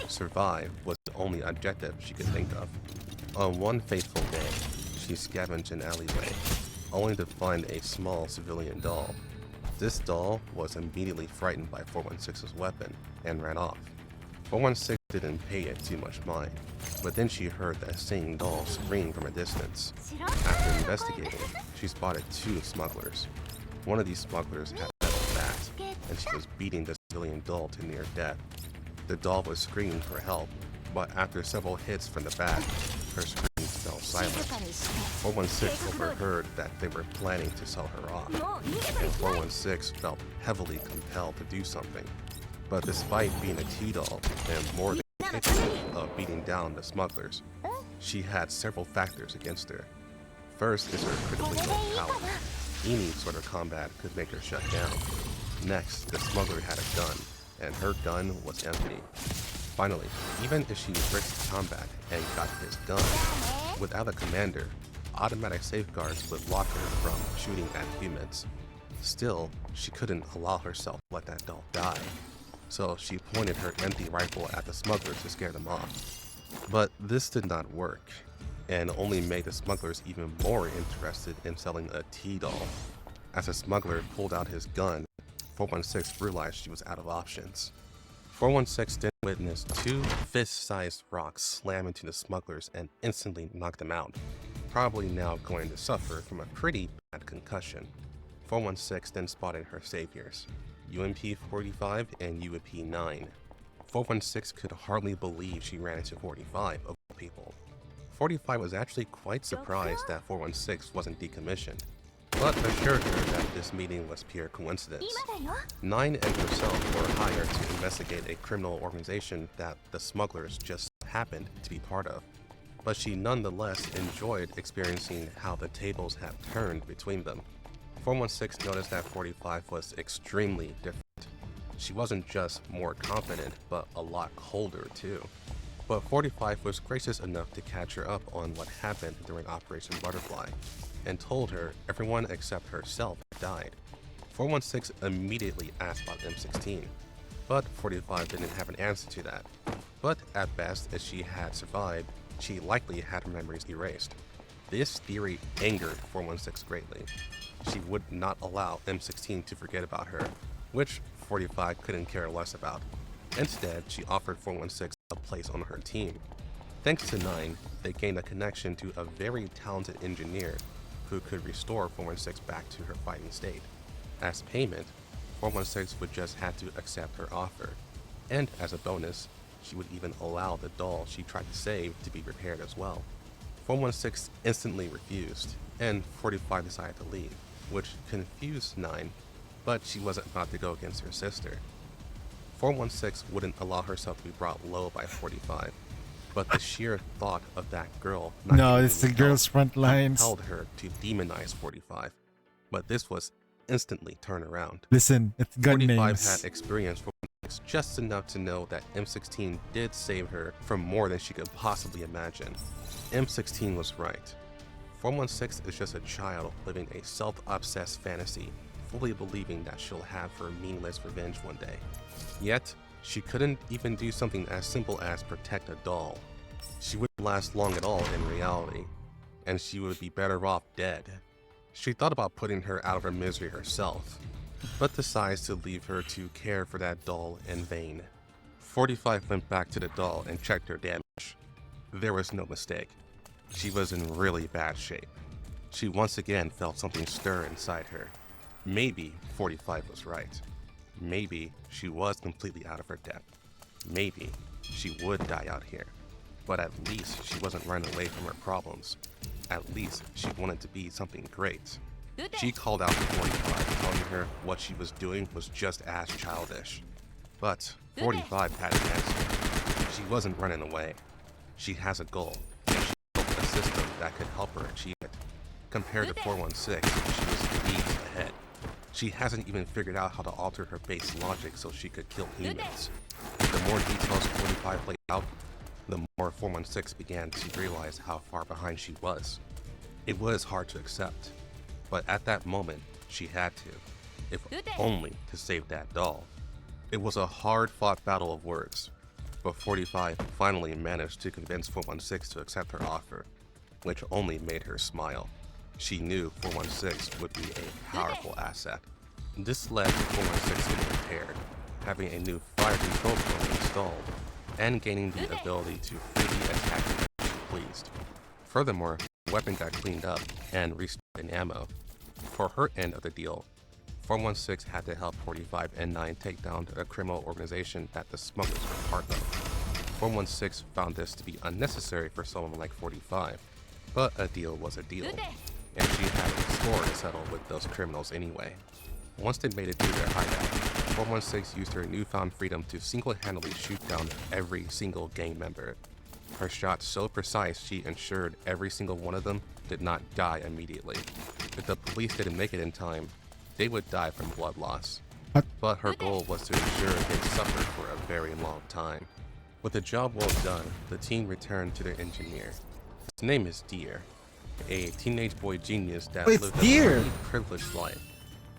Survive was the only objective she could think of. On one fateful day, she scavenged an alleyway, only to find a small civilian doll. This doll was immediately frightened by 416's weapon and ran off. 416 didn't pay it too much mind, but then she heard that same doll scream from a distance. After investigating, she spotted two smugglers. One of these smugglers had a metal bat, and she was beating the civilian doll to near death. The doll was screaming for help, but after several hits from the bat, her screams fell silent. 416 overheard that they were planning to sell her off, and 416 felt heavily compelled to do something. But despite being a T-doll and more than capable of beating down the smugglers, she had several factors against her. First is her critically low power. Any sort of combat could make her shut down. Next, the smuggler had a gun, and her gun was empty. Finally, even if she risked combat and got his gun, without a commander, automatic safeguards would block her from shooting at humans. Still, she couldn't allow herself to let that doll die. So she pointed her empty rifle at the smugglers to scare them off. But this did not work, and only made the smugglers even more interested in selling a T-doll. As the smuggler pulled out his gun, 416 realized she was out of options. 416 then witnessed two fist-sized rocks slam into the smugglers and instantly knock them out, probably now going to suffer from a pretty bad concussion. 416 then spotted her saviors, UMP-45 and UMP-9. 416 could hardly believe she ran into 45 of all people. 45 was actually quite surprised that 416 wasn't decommissioned, but assured her that this meeting was pure coincidence. 9 and herself were hired to investigate a criminal organization that the smugglers just happened to be part of, but she nonetheless enjoyed experiencing how the tables had turned between them. 416 noticed that 45 was extremely different. She wasn't just more confident, but a lot colder too. But 45 was gracious enough to catch her up on what happened during Operation Butterfly, and told her everyone except herself died. 416 immediately asked about M16, but 45 didn't have an answer to that. But at best, if she had survived, she likely had her memories erased. This theory angered 416 greatly. She would not allow M16 to forget about her, which 45 couldn't care less about. Instead, she offered 416 a place on her team. Thanks to 9, they gained a connection to a very talented engineer who could restore 416 back to her fighting state. As payment, 416 would just have to accept her offer, and as a bonus, she would even allow the doll she tried to save to be repaired as well. 416 instantly refused, and 45 decided to leave, which confused 9, but she wasn't about to go against her sister. 416 wouldn't allow herself to be brought low by 45, but the sheer thought of that girl not No, getting it's the any girl's help front lines. compelled her to demonize 45, but this was instantly turned around. Listen, it's gun 45 names. had experience for just enough to know that M16 did save her from more than she could possibly imagine. M16 was right. 416 is just a child living a self-obsessed fantasy, fully believing that she'll have her meaningless revenge one day. Yet, she couldn't even do something as simple as protect a doll. She wouldn't last long at all in reality, and she would be better off dead. She thought about putting her out of her misery herself, but decides to leave her to care for that doll in vain. 45 went back to the doll and checked her damage. There was no mistake. She was in really bad shape. She once again felt something stir inside her. Maybe 45 was right. Maybe she was completely out of her depth. Maybe she would die out here. But at least she wasn't running away from her problems. At least she wanted to be something great. She called out to 45, telling her what she was doing was just as childish. But 45 had an answer. She wasn't running away. She has a goal, and she built a system that could help her achieve it. Compared to 416, she was leagues ahead. She hasn't even figured out how to alter her base logic so she could kill humans. The more details 45 laid out, the more 416 began to realize how far behind she was. It was hard to accept, but at that moment, she had to, if only to save that doll. It was a hard-fought battle of words, but 45 finally managed to convince 416 to accept her offer, which only made her smile. she knew 416 would be a powerful asset. This led to 416 getting repaired, having a new fire control cone installed, and gaining the ability to freely attack as she pleased. Furthermore, the weapon got cleaned up and restored in ammo. For her end of the deal, 416 had to help 45 and 9 take down a criminal organization that the smugglers were part of. 416 found this to be unnecessary for someone like 45, but a deal was a deal, and she had a score to settle with those criminals anyway. Once they made it to their hideout, 416 used her newfound freedom to single-handedly shoot down every single gang member. Her shots so precise she ensured every single one of them did not die immediately. If the police didn't make it in time, they would die from blood loss. But her goal was to ensure they suffered for a very long time. With the job well done, the team returned to their engineer. His name is Deer, a teenage boy genius that lived a very privileged life.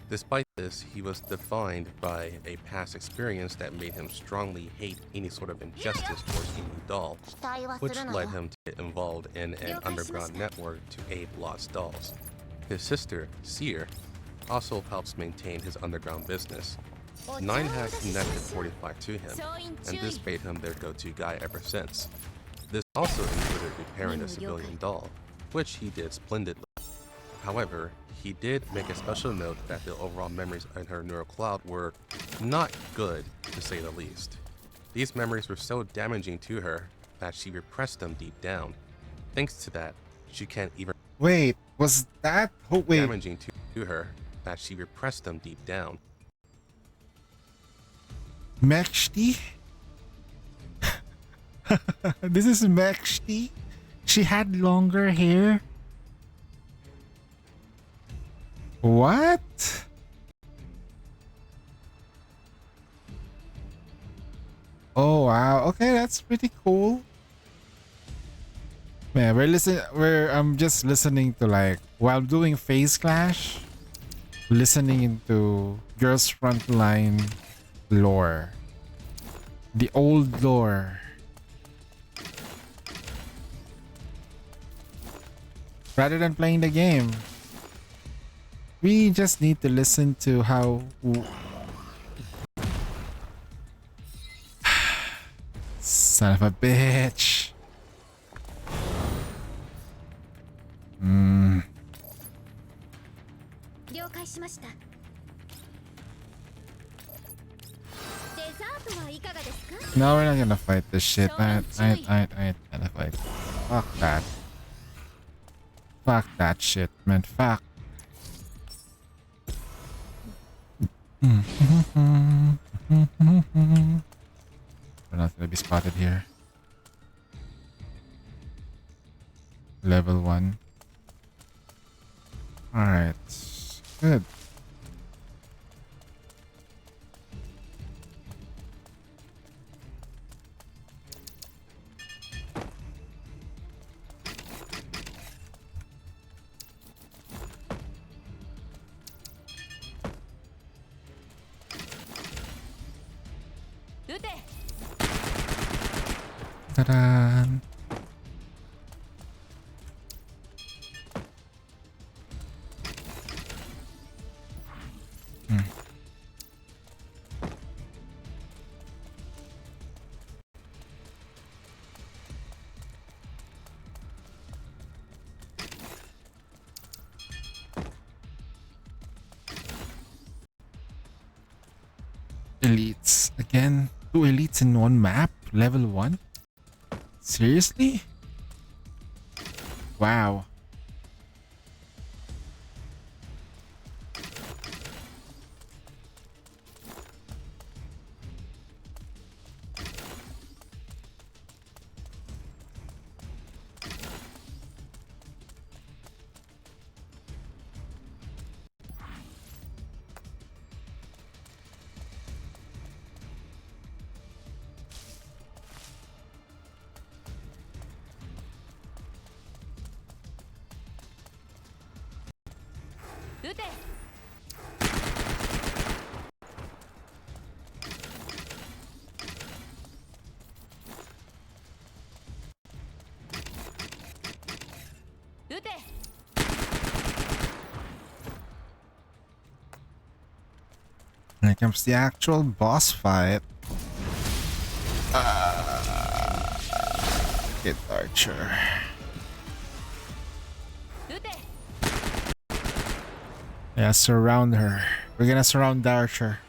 Despite this, he was defined by a past experience that made him strongly hate any sort of injustice towards any doll, which led him to get involved in an underground network to aid lost dolls. His sister, Seer, also helps maintain his underground business. 9 has connected 45 to him, and this made him their go-to guy ever since. This also included repairing a civilian doll, which he did splendidly. However, he did make a special note that the overall memories in her neural cloud were not good, to say the least. These memories were so damaging to her that she repressed them deep down. Thanks to that, she can't even Wait, was that? Oh, wait. damaging to her that she repressed them deep down. Mekshti? This is Mekshti? She had longer hair? What? Oh wow, okay, that's pretty cool. Man, I'm just listening to, like, while doing Phase Clash, listening into Girls Frontline lore. The old lore. Rather than playing the game. We just need to listen to how... Son of a bitch. No, we're not gonna fight this shit. I ain't gonna fight. Fuck that. Fuck that shit, man. Fuck. We're not gonna be spotted here. Level 1. Alright. Good. Ta-da! Elites. Again, 2 elites in one map? Level 1? Seriously? Wow. When it comes to the actual boss fight, get Archer. Yeah, surround her. We're gonna surround Archer.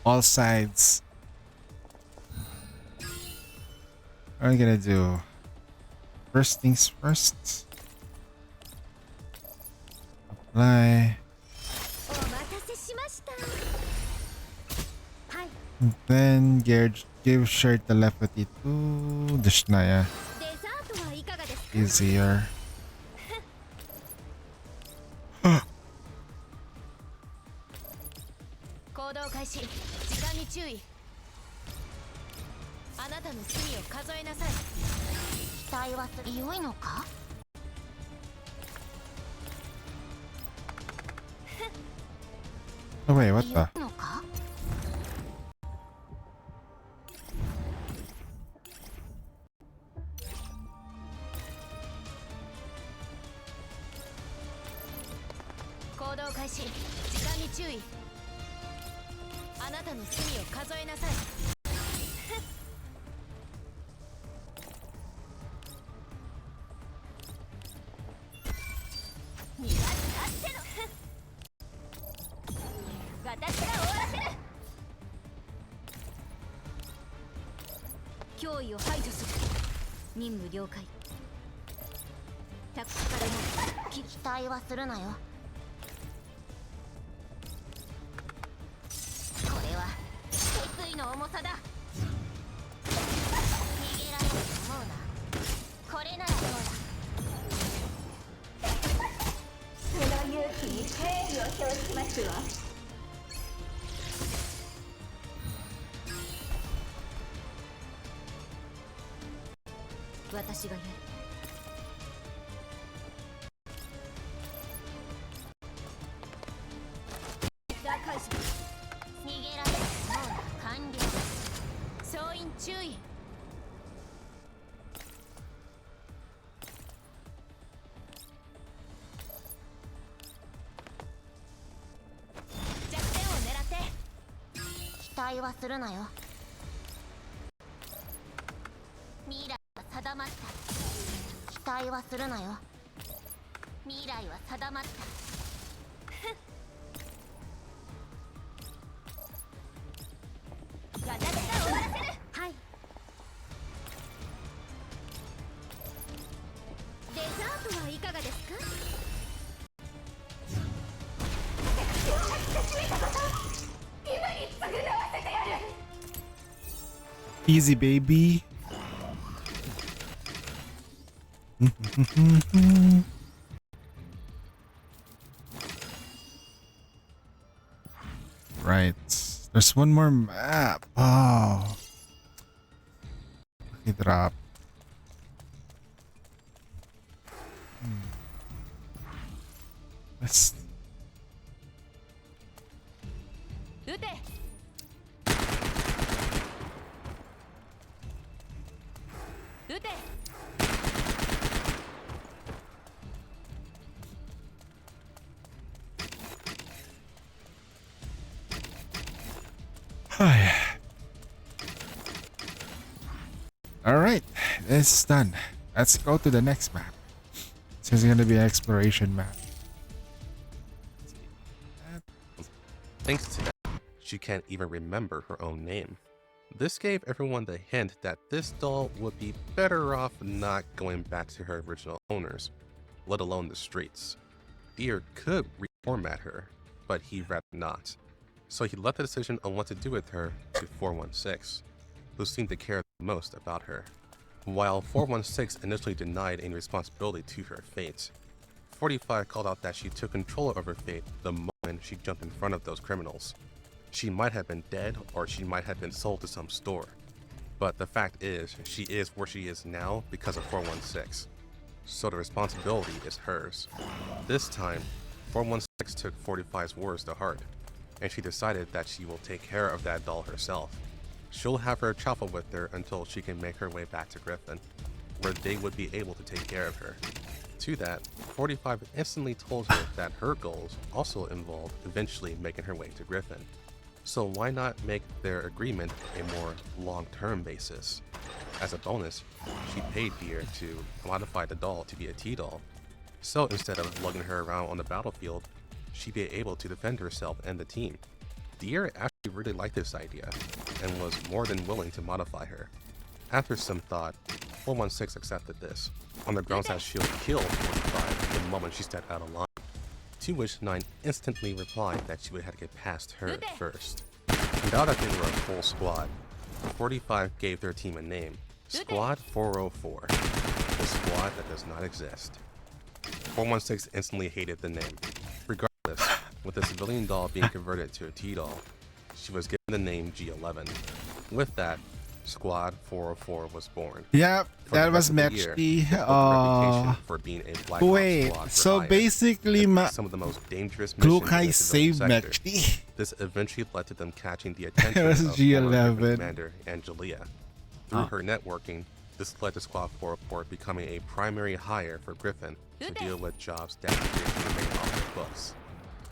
All sides. What are we gonna do? First things first. Apply. お待たせしましたはい Then give shirt telepathy to Dishnaya. デザートはいかがですか Easier. 行動開始時間に注意あなたの罪を数えなさい期待は良いのか Oh wait, what the? 良いのか行動開始時間に注意あなたの罪を数えなさい逃がすあっての私が終わらせる脅威を排除する任務了解託しからも期待はするなよこれは決意の重さだ逃げられると思うなこれならどうだその勇気に敬意を表しますわ私がやる大開始逃げられるもう完了総員注意弱点を狙って期待はするなよ未来は定まった期待はするなよ未来は定まった私が終わらせるはいデザートはいかがですか Easy, baby. Right. There's one more map. Oh. Okay, drop. Let's. 撃て撃て Alright, this is done. Let's go to the next map. This is gonna be an exploration map. Thanks to that, she can't even remember her own name. This gave everyone the hint that this doll would be better off not going back to her original owners, let alone the streets. Ear could reformat her, but he'd rather not. So he left the decision on what to do with her to 416, who seemed to care the most about her. While 416 initially denied any responsibility to her fate, 45 called out that she took control of her fate the moment she jumped in front of those criminals. She might have been dead, or she might have been sold to some store. But the fact is, she is where she is now because of 416. So the responsibility is hers. This time, 416 took 45's words to heart, and she decided that she will take care of that doll herself. She'll have her travel with her until she can make her way back to Griffin, where they would be able to take care of her. To that, 45 instantly told her that her goals also involved eventually making her way to Griffin. So why not make their agreement a more long-term basis? As a bonus, she paid Deer to modify the doll to be a T-doll. So instead of lugging her around on the battlefield, she'd be able to defend herself and the team. Deer actually really liked this idea, and was more than willing to modify her. After some thought, 416 accepted this, on the grounds that she'll kill 45 the moment she stepped out of line. To which 9 instantly replied that she would have to get past her first. Now that they were a full squad, 45 gave their team a name, Squad 404, the squad that does not exist. 416 instantly hated the name. Regardless, with the civilian doll being converted to a T-doll, she was given the name G11. With that, Squad 404 was born. Yep, For that the was rest of the year, Mechty. they built a reputation for being a Black Ops Wait, squad for so hire, basically and some of the most dangerous missions in Glukai the saved civilian sector. Mechty. This eventually led to them catching the attention was of G11. former Griffin commander Angelia. Through her networking, this led to Squad 404 becoming a primary hire for Griffin to deal with jobs that appeared to remain off the books.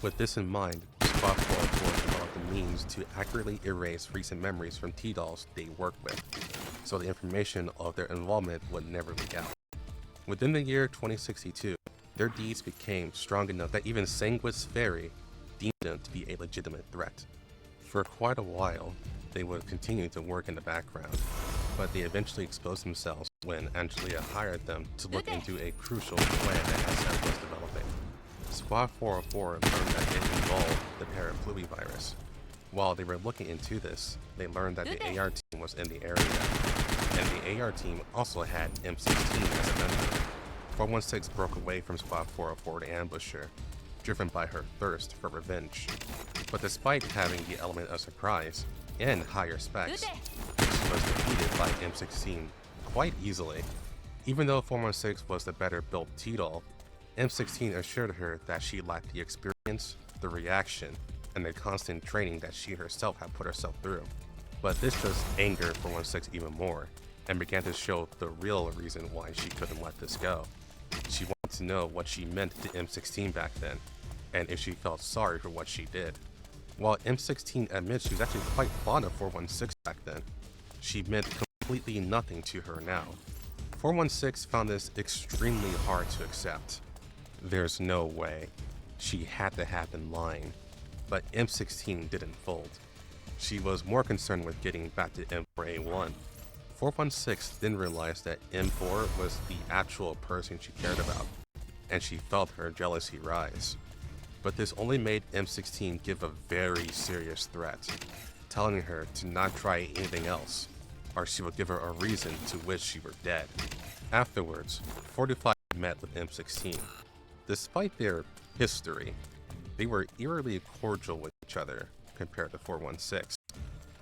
With this in mind, Squad 404 developed the means to accurately erase recent memories from T-dolls they worked with, so the information of their involvement would never leak out. Within the year 2062, their deeds became strong enough that even Sanguis Ferry deemed them to be a legitimate threat. For quite a while, they would continue to work in the background, but they eventually exposed themselves when Angelia hired them to look into a crucial plan that SF was developing. Squad 404 learned that it involved the parafluid virus. While they were looking into this, they learned that the AR team was in the area, and the AR team also had M16 as a member. 416 broke away from Squad 404 to ambush her, driven by her thirst for revenge. But despite having the element of surprise and higher specs, she was defeated by M16 quite easily. Even though 416 was the better built T-doll, M16 assured her that she lacked the experience, the reaction, and the constant training that she herself had put herself through. But this just angered 416 even more, and began to show the real reason why she couldn't let this go. She wanted to know what she meant to M16 back then, and if she felt sorry for what she did. While M16 admits she was actually quite fond of 416 back then, she meant completely nothing to her now. 416 found this extremely hard to accept. There's no way. She had to have been lying. But M16 didn't fold. She was more concerned with getting back to M4A1. 416 didn't realize that M4 was the actual person she cared about, and she felt her jealousy rise. But this only made M16 give a very serious threat, telling her to not try anything else, or she would give her a reason to wish she were dead. Afterwards, 45 met with M16. Despite their history, they were eerily cordial with each other compared to 416.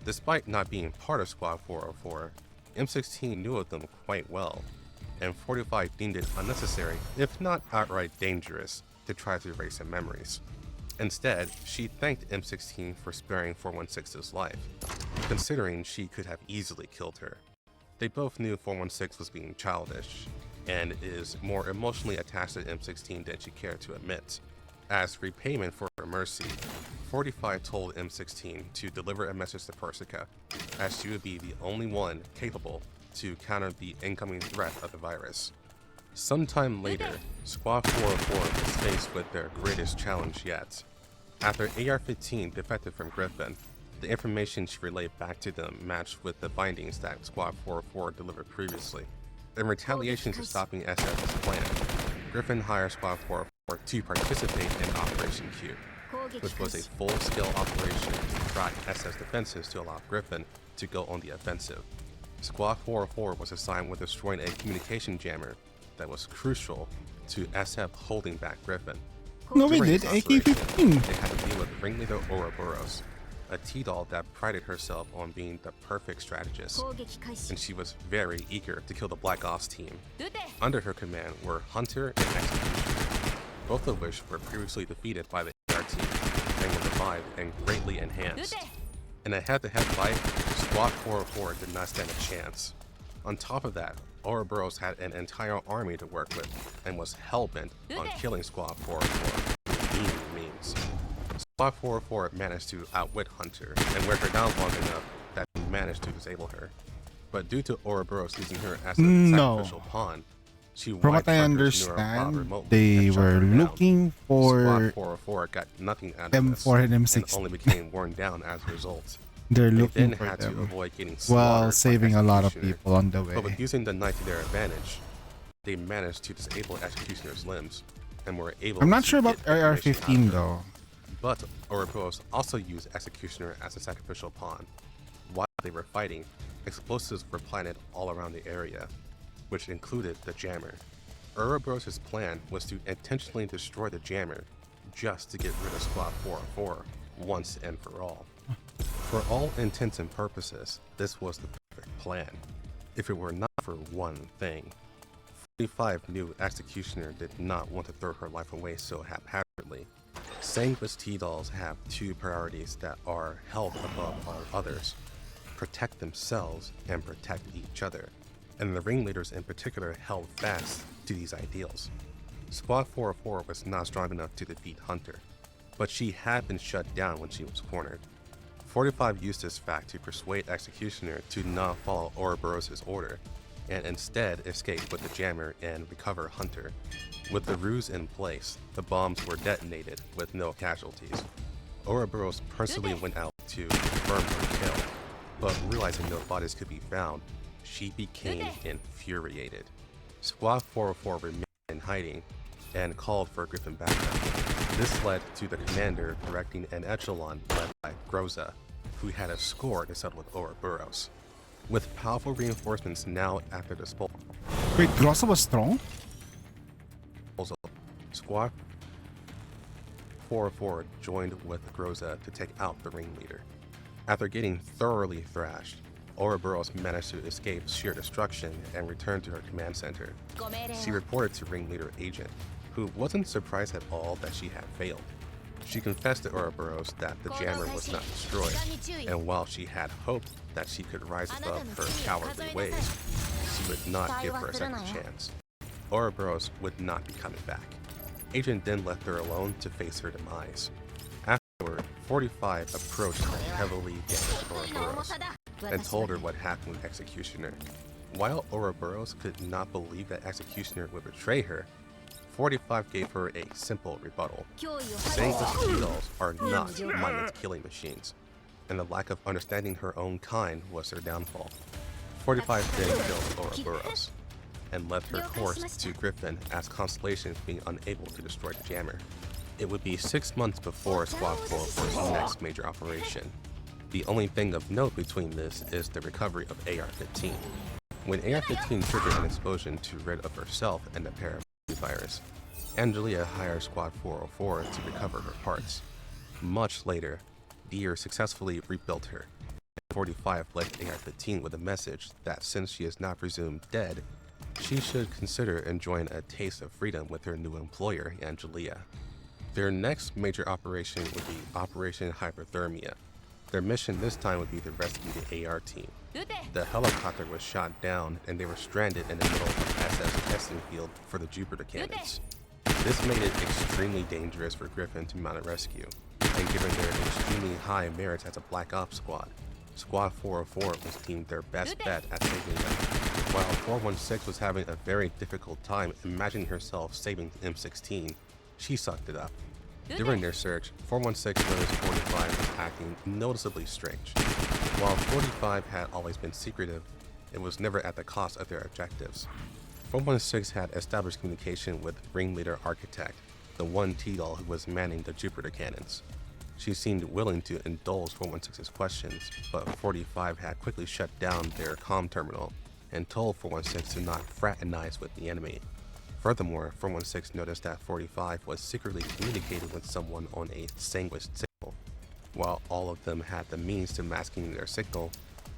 Despite not being part of Squad 404, M16 knew of them quite well, and 45 deemed it unnecessary, if not outright dangerous, to try to erase her memories. Instead, she thanked M16 for sparing 416's life, considering she could have easily killed her. They both knew 416 was being childish, and is more emotionally attached to M16 than she cared to admit. As repayment for her mercy, 45 told M16 to deliver a message to Persica, as she would be the only one capable to counter the incoming threat of the virus. Sometime later, Squad 404 was faced with their greatest challenge yet. After AR-15 defected from Griffin, the information she relayed back to them matched with the findings that Squad 404 delivered previously. In retaliation to stopping SF's plan, Griffin hired Squad 404 to participate in Operation Q, which was a full-scale operation to crack SS defenses to allow Griffin to go on the offensive. Squad 404 was assigned with destroying a communication jammer that was crucial to SF holding back Griffin. No, we During did. this operation, AK-15. they had to deal with ringleader Ouroboros, a T-doll that prided herself on being the perfect strategist, and she was very eager to kill the Black Ops team. Under her command were Hunter and Execution, both of which were previously defeated by the AR team and were revived and greatly enhanced. In a head-to-head fight, Squad 404 did not stand a chance. On top of that, Ouroboros had an entire army to work with and was hell-bent on killing Squad 404 by any means. Squad 404 managed to outwit Hunter and wear her down long enough that he managed to disable her. But due to Ouroboros using her as a No. sacrificial pawn, she From what wiped I Hunter's neural pod understand, remotely they and shut were her down. looking Squad for 404 got nothing out of this M4 and and M16. only became worn down as a result. They're They looking then for had to them avoid getting while slaughtered by saving a lot of Executioner. people on the But with way. using the knight to their advantage, they managed to disable Executioner's limbs and were able I'm not to sure about get information out of AR-15 her. though. But Ouroboros also used Executioner as a sacrificial pawn. While they were fighting, explosives were planted all around the area, which included the jammer. Ouroboros' plan was to intentionally destroy the jammer just to get rid of Squad 404 once and for all. For all intents and purposes, this was the perfect plan. If it were not for one thing. 45 knew Executioner did not want to throw her life away so haphazardly. Sanguis T-Dolls have two priorities that are held above all others: protect themselves and protect each other, and the ringleaders in particular held fast to these ideals. Squad 404 was not strong enough to defeat Hunter, but she had been shut down when she was cornered. 45 used this fact to persuade Executioner to not follow Ouroboros' order, and instead escape with the jammer and recover Hunter. With the ruse in place, the bombs were detonated with no casualties. Ouroboros personally went out to confirm her kill, but realizing no bodies could be found, she became infuriated. Squad 404 remained in hiding and called for Griffin backup. This led to the commander directing an echelon led by Groza, who had a score to settle with Ouroboros. With powerful reinforcements now at their disposal, Wait, Grossa was strong? Squad 404 joined with Groza to take out the ringleader. After getting thoroughly thrashed, Ouroboros managed to escape sheer destruction and return to her command center. She reported to ringleader Agent, who wasn't surprised at all that she had failed. She confessed to Ouroboros that the jammer was not destroyed, and while she had hoped that she could rise above her cowardly ways, she would not give her a second chance. Ouroboros would not be coming back. Agent then left her alone to face her demise. Afterward, 45 approached the heavily damaged Ouroboros and told her what happened with Executioner. While Ouroboros could not believe that Executioner would betray her, 45 gave her a simple rebuttal, saying the T-Dolls are not mindless killing machines, and the lack of understanding her own kind was their downfall. 45 then killed Ouroboros, and left her course to Griffin as consolation for being unable to destroy the jammer. It would be 6 months before Squad 404's next major operation. The only thing of note between this is the recovery of AR-15. When AR-15 triggered an explosion to rid of herself and the pair of virus, Angelia hired Squad 404 to recover her parts. Much later, Deer successfully rebuilt her, and 45 left AR-15 with a message that since she is not presumed dead, she should consider enjoying a taste of freedom with her new employer, Angelia. Their next major operation would be Operation Hyperthermia. Their mission this time would be to rescue the AR team. The helicopter was shot down and they were stranded in the middle of the SS testing field for the Jupiter cannons. This made it extremely dangerous for Griffin to mount a rescue, and given their extremely high merits as a Black Ops squad, Squad 404 was deemed their best bet at saving them. While 416 was having a very difficult time imagining herself saving M16, she sucked it up. During their search, 416 noticed 45 was acting noticeably strange. While 45 had always been secretive, it was never at the cost of their objectives. 416 had established communication with ringleader Architect, the one T-Doll who was manning the Jupiter cannons. She seemed willing to indulge 416's questions, but 45 had quickly shut down their comm terminal and told 416 to not fraternize with the enemy. Furthermore, 416 noticed that 45 was secretly communicating with someone on a Sanguis signal. While all of them had the means to masking their signal,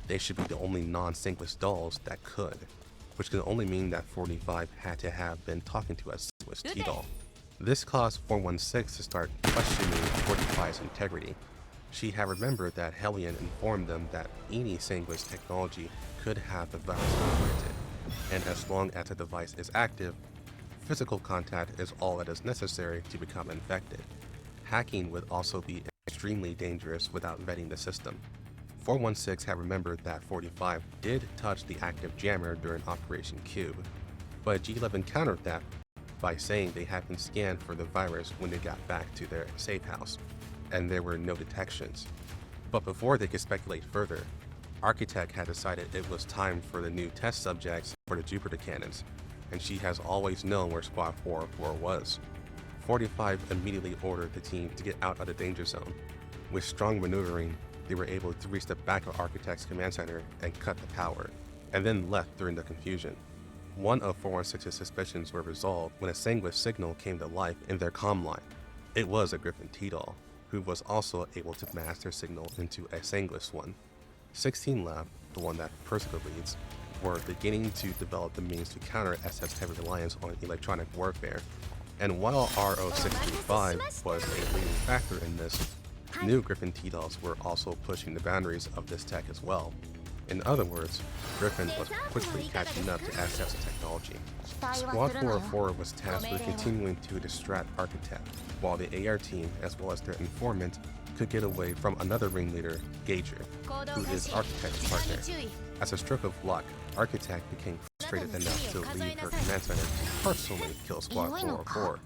they should be the only non-Sanguis dolls that could, which can only mean that 45 had to have been talking to a Sanguis T-Doll. This caused 416 to start questioning 45's integrity. She had remembered that Hellion informed them that any Sanguis technology could have the virus implanted, and as long as the device is active, physical contact is all that is necessary to become infected. Hacking would also be extremely dangerous without vetting the system. 416 had remembered that 45 did touch the active jammer during Operation Cube, but G11 countered that by saying they had been scanned for the virus when they got back to their safe house, and there were no detections. But before they could speculate further, Architect had decided it was time for the new test subjects for the Jupiter cannons, and she has always known where Squad 404 was. 45 immediately ordered the team to get out of the danger zone. With strong maneuvering, they were able to reach the back of Architect's command center and cut the power, and then left during the confusion. One of 416's suspicions were resolved when a Sanguis signal came to life in their comm line. It was a Griffin T-Doll, who was also able to mask their signal into a Sanguis one. 16 Lab, the one that Percival leads, were beginning to develop the means to counter SF's heavy reliance on electronic warfare. And while RO635 was a leading factor in this, new Griffin T-Dolls were also pushing the boundaries of this tech as well. In other words, Griffin was quickly catching up to SF's technology. Squad 404 was tasked with continuing to distract Architect, while the AR team, as well as their informant, could get away from another ringleader, Gager, who is Architect's partner. As a stroke of luck, Architect became frustrated enough to leave her command center to personally kill Squad 404,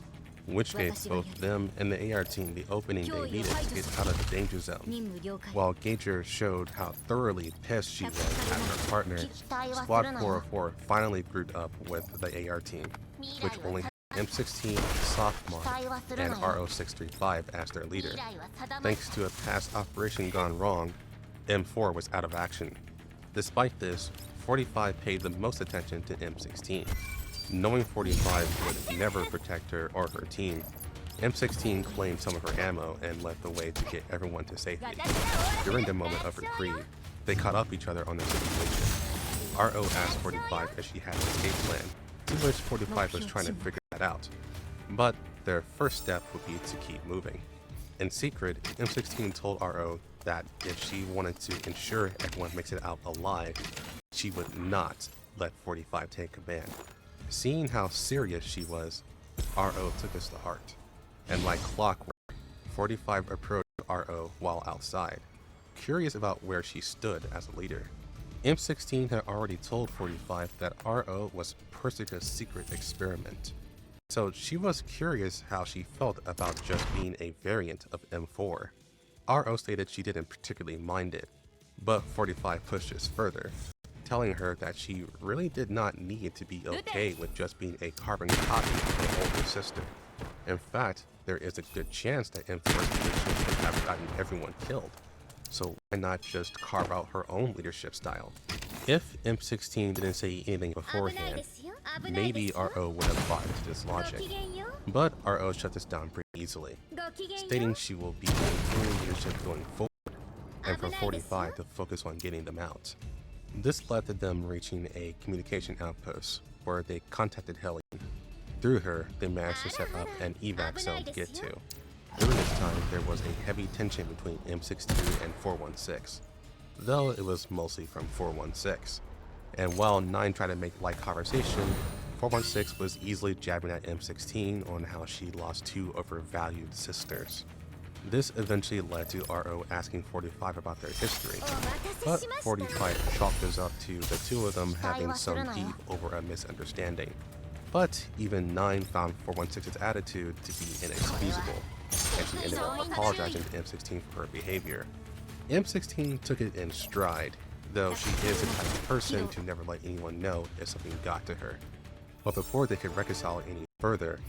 which gave both them and the AR team the opening they needed to get out of the danger zone. While Gager showed how thoroughly pissed she was at her partner, Squad 404 finally grouped up with the AR team, which only had M16, Softmod, and RO635 as their leader. Thanks to a past operation gone wrong, M4 was out of action. Despite this, 45 paid the most attention to M16. Knowing 45 would never protect her or her team, M16 claimed some of her ammo and led the way to get everyone to safety. During the moment of reprieve, they caught up each other on the situation. RO asked 45 if she had an escape plan, to which 45 was trying to figure that out. But their first step would be to keep moving. In secret, M16 told RO that if she wanted to ensure everyone makes it out alive, she would not let 45 take command. Seeing how serious she was, RO took this to heart, and like clockwork, 45 approached RO while outside, curious about where she stood as a leader. M16 had already told 45 that RO was Persica's secret experiment, so she was curious how she felt about just being a variant of M4. RO stated she didn't particularly mind it, but 45 pushed this further, telling her that she really did not need to be okay with just being a carbon copy of her older sister. In fact, there is a good chance that M4's leadership would have gotten everyone killed, so why not just carve out her own leadership style? If M16 didn't say anything beforehand, maybe RO would have bought into this logic. But RO shut this down pretty easily, stating she will be maintaining leadership going forward, and for 45 to focus on getting them out. This led to them reaching a communication outpost, where they contacted Hellion. Through her, they managed to set up an evac zone to get to. During this time, there was a heavy tension between M16 and 416, though it was mostly from 416. And while 9 tried to make light conversation, 416 was easily jabbing at M16 on how she lost 2 of her valued sisters. This eventually led to RO asking 45 about their history, but 45 chalked this up to the 2 of them having some beef over a misunderstanding. But even 9 found 416's attitude to be inexcusable, and she ended up apologizing to M16 for her behavior. M16 took it in stride, though she is the type of person to never let anyone know if something got to her. But before they could reconcile any further,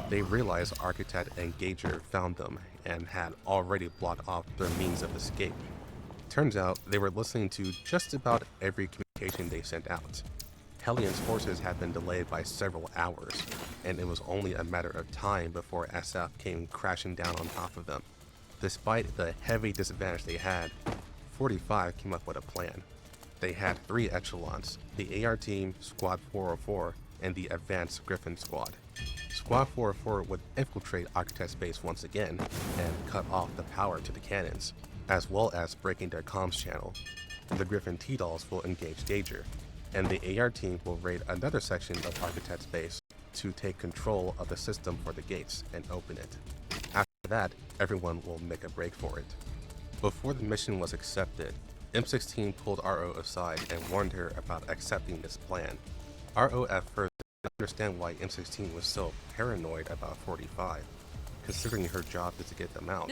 they realized Architect and Gager found them and had already blocked off their means of escape. Turns out they were listening to just about every communication they sent out. Hellion's forces had been delayed by several hours, and it was only a matter of time before SF came crashing down on top of them. Despite the heavy disadvantage they had, 45 came up with a plan. They had 3 echelons: the AR team, Squad 404, and the Advanced Griffin Squad. Squad 404 would infiltrate Architect's base once again and cut off the power to the cannons, as well as breaking their comms channel. The Griffin T-Dolls will engage Gager, and the AR team will raid another section of Architect's base to take control of the system for the gates and open it. After that, everyone will make a break for it. Before the mission was accepted, M16 pulled RO aside and warned her about accepting this plan. RO at first didn't understand why M16 was so paranoid about 45, considering her job is to get them out.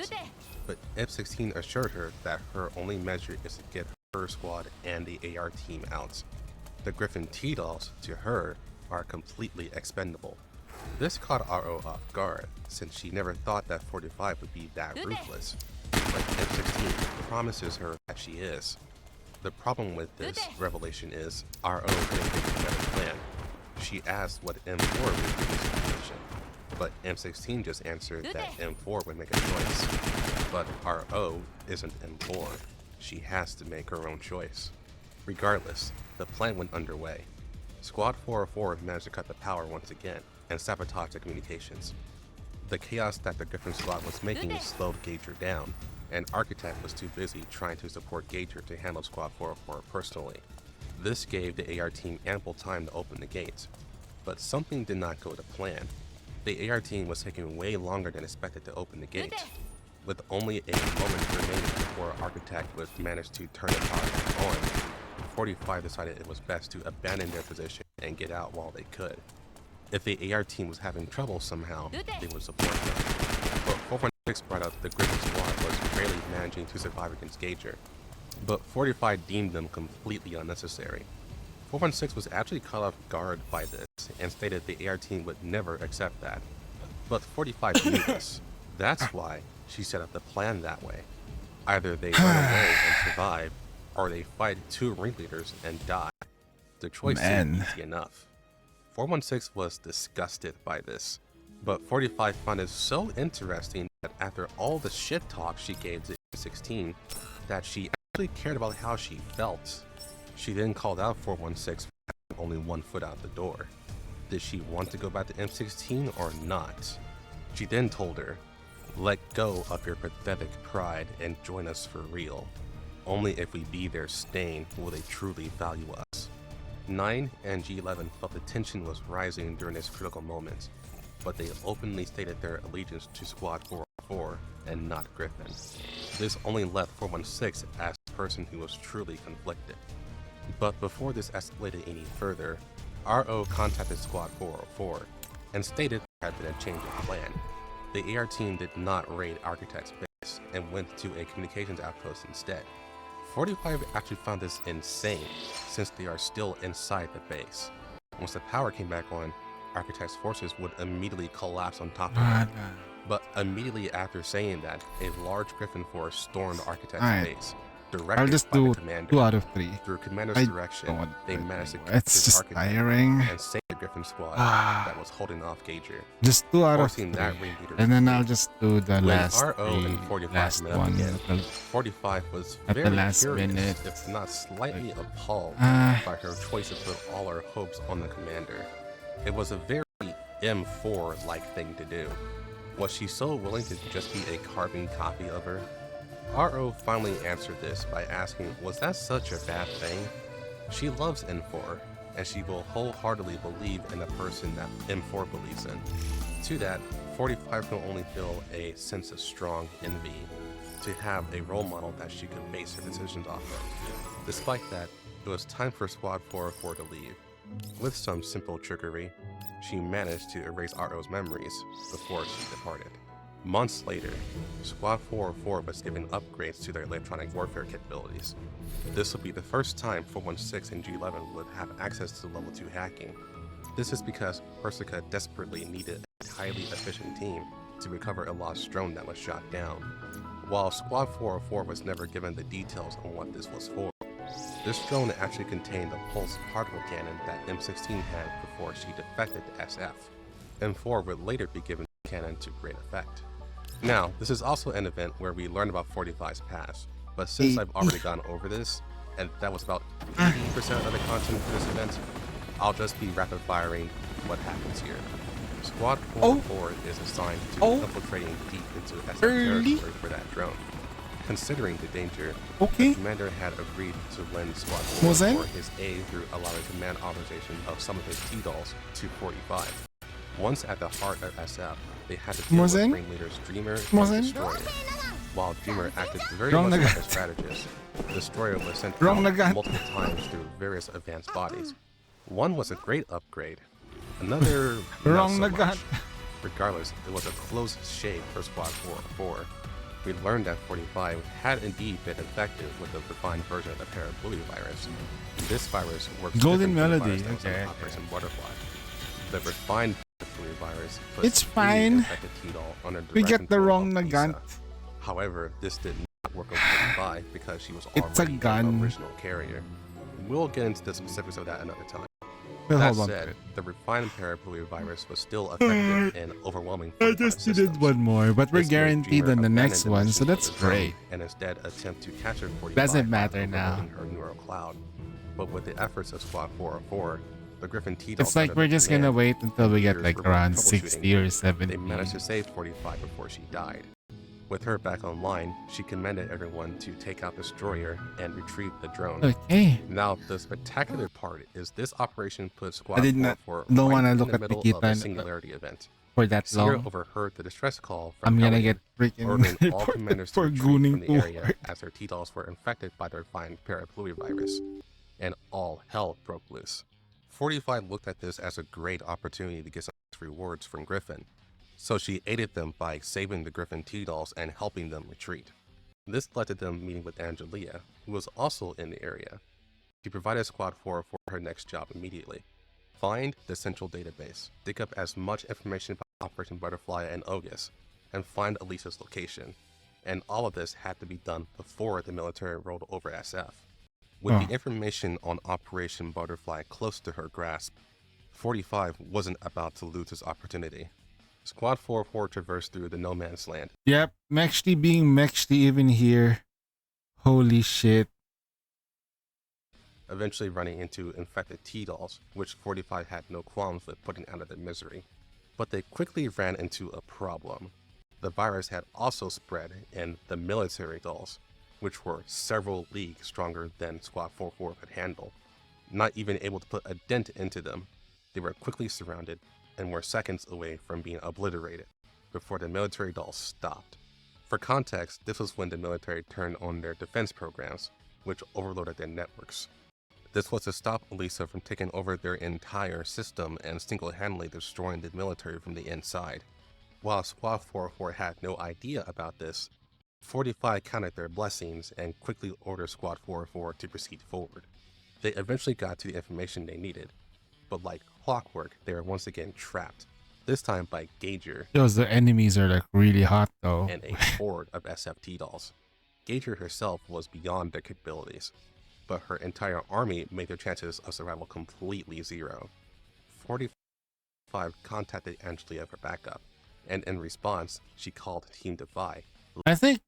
But M16 assured her that her only measure is to get her squad and the AR team out. The Griffin T-Dolls, to her, are completely expendable. This caught RO off guard, since she never thought that 45 would be that ruthless. But M16 promises her that she is. The problem with this revelation is RO didn't think of a better plan. She asked what M4 would do in this situation, but M16 just answered that M4 would make a choice. But RO isn't M4. She has to make her own choice. Regardless, the plan went underway. Squad 404 managed to cut the power once again and sabotage the communications. The chaos that the Griffin squad was making slowed Gager down, and Architect was too busy trying to support Gager to handle Squad 404 personally. This gave the AR team ample time to open the gates, but something did not go to plan. The AR team was taking way longer than expected to open the gate. With only a moment remaining before Architect would manage to turn the power back on, 45 decided it was best to abandon their position and get out while they could. If the AR team was having trouble somehow, they would support them. But 416 brought up the Griffin squad was barely managing to survive against Gager, but 45 deemed them completely unnecessary. 416 was actually caught off guard by this and stated the AR team would never accept that. But 45 knew this. That's why she set up the plan that way. Either they run away and survive, or they fight two ringleaders and die. The choice seemed easy enough. 416 was disgusted by this, but 45 found it so interesting that after all the shit talk she gave to M16, that she actually cared about how she felt. She then called out 416 for having only one foot out the door. Did she want to go back to M16 or not? She then told her, "Let go of your pathetic pride and join us for real. Only if we be their stain will they truly value us." 9 and G11 felt the tension was rising during this critical moment, but they openly stated their allegiance to Squad 404 and not Griffin. This only left 416 as the person who was truly conflicted. But before this escalated any further, RO contacted Squad 404 and stated there had been a change in plan. The AR team did not raid Architect's base and went to a communications outpost instead. 45 actually found this insane, since they are still inside the base. Once the power came back on, Architect's forces would immediately collapse on top of them. But immediately after saying that, a large Griffin force stormed Architect's base, directed I'll just by do the commander. 2 out of 3. Through commander's I direction, don't they managed to It's just Architect tiring. and save the Griffin squad that was holding off Gager, Just 2 out of 3. forcing that ringleader And then to I'll flee. just do the When last RO and 3, 45 last met up one. again, It'll- 45 was at the very last curious, minute. if not slightly appalled Ah. by her choice to put all her hopes on the commander. It was a very M4-like thing to do. Was she so willing to just be a carbon copy of her? RO finally answered this by asking, was that such a bad thing? She loves M4, and she will wholeheartedly believe in the person that M4 believes in. To that, 45 can only feel a sense of strong envy to have a role model that she could base her decisions off of. Despite that, it was time for Squad 404 to leave. With some simple trickery, she managed to erase RO's memories before she departed. Months later, Squad 404 was given upgrades to their electronic warfare capabilities. This would be the first time 416 and G11 would have access to level 2 hacking. This is because Persica desperately needed a highly efficient team to recover a lost drone that was shot down, while Squad 404 was never given the details on what this was for. This drone actually contained the pulse particle cannon that M16 had before she defected to SF. M4 would later be given the cannon to great effect. Now, this is also an event where we learn about 45's past, but since I've already gone over this, and that was about 80% of the content for this event, I'll just be rapid firing what happens here. Squad 404 is assigned to infiltrating deep into SF territory for that drone. Considering the danger, the commander had agreed to lend Squad 404 his aid through allowing command authorization of some of his T-Dolls to 45. Once at the heart of SF, they had to deal Come on, with Zen. Ring Leader's Dreamer Come on, and Zen. Destroyer. While Dreamer acted very Wrong much like a nagat. strategist, Destroyer was sent Wrong out nagat. multiple times through various advanced bodies. One was a great upgrade, another not Wrong so nagat. much. Regardless, it was a close shave for Squad 404. We learned that 45 had indeed been infected with a refined version of the Parabluey virus. This virus works Golden different from the Melody, virus that was okay, in okay. Operation Butterfly. The refined Parabluey virus It's fine. infected T-Doll under We direct get the control wrong of Nagant. Lisa. However, this did not work on 45 because she was It's a already gun. an original carrier. We'll get into the specifics of that another time. Well, That hold on. said, the refined Parapluey virus was still effective in overwhelming I 45 just systems. needed one more, but we're This made guaranteed Dreamer on the abandon next the one, mission so that's of his own great. And instead attempt to capture 45 Doesn't by matter now. overloading her neural cloud. But with the efforts of Squad 404, the Griffin T-Doll It's like under we're their just gonna command, wait until we get computers like were around troubleshooting 60 or They 70. managed to save 45 before she died. With her back online, she commanded everyone to take out Destroyer and retrieve the drone. Okay. Now, the spectacular part is this operation put I Squad did not- 404 don't right wanna in look the at middle of Nikita a and- singularity event. For that Sierra long, overheard the distress call from I'm gonna Elliot, get ordering freaking all commanders to for retreat from gooning the too area hard. as their T-Dolls were infected by the refined Parapluey virus, and all hell broke loose. 45 looked at this as a great opportunity to get some rewards from Griffin, so she aided them by saving the Griffin T-Dolls and helping them retreat. This led to them meeting with Angelia, who was also in the area. She provided Squad 4 for her next job immediately. Find the central database, dig up as much information about Operation Butterfly and Ogus, and find Elisa's location. And all of this had to be done before the military rolled over SF. With Oh. the information on Operation Butterfly close to her grasp, 45 wasn't about to lose this opportunity. Squad 404 traversed through the no man's land. Yep, Mexty being Mexty even here. Holy shit. Eventually running into infected T-Dolls, which 45 had no qualms with putting out of their misery. But they quickly ran into a problem. The virus had also spread in the military dolls, which were several leagues stronger than Squad 44 could handle. Not even able to put a dent into them, they were quickly surrounded and were seconds away from being obliterated before the military dolls stopped. For context, this was when the military turned on their defense programs, which overloaded their networks. This was to stop Elisa from taking over their entire system and single-handedly destroying the military from the inside. While Squad 404 had no idea about this, 45 counted their blessings and quickly ordered Squad 404 to proceed forward. They eventually got to the information they needed, but like clockwork, they were once again trapped, this time by Gager Those the enemies are like really hot though. and a horde of SFT dolls. Gager herself was beyond their capabilities, but her entire army made their chances of survival completely zero. 45 contacted Angelia for backup, and in response, she called Team Defy. I think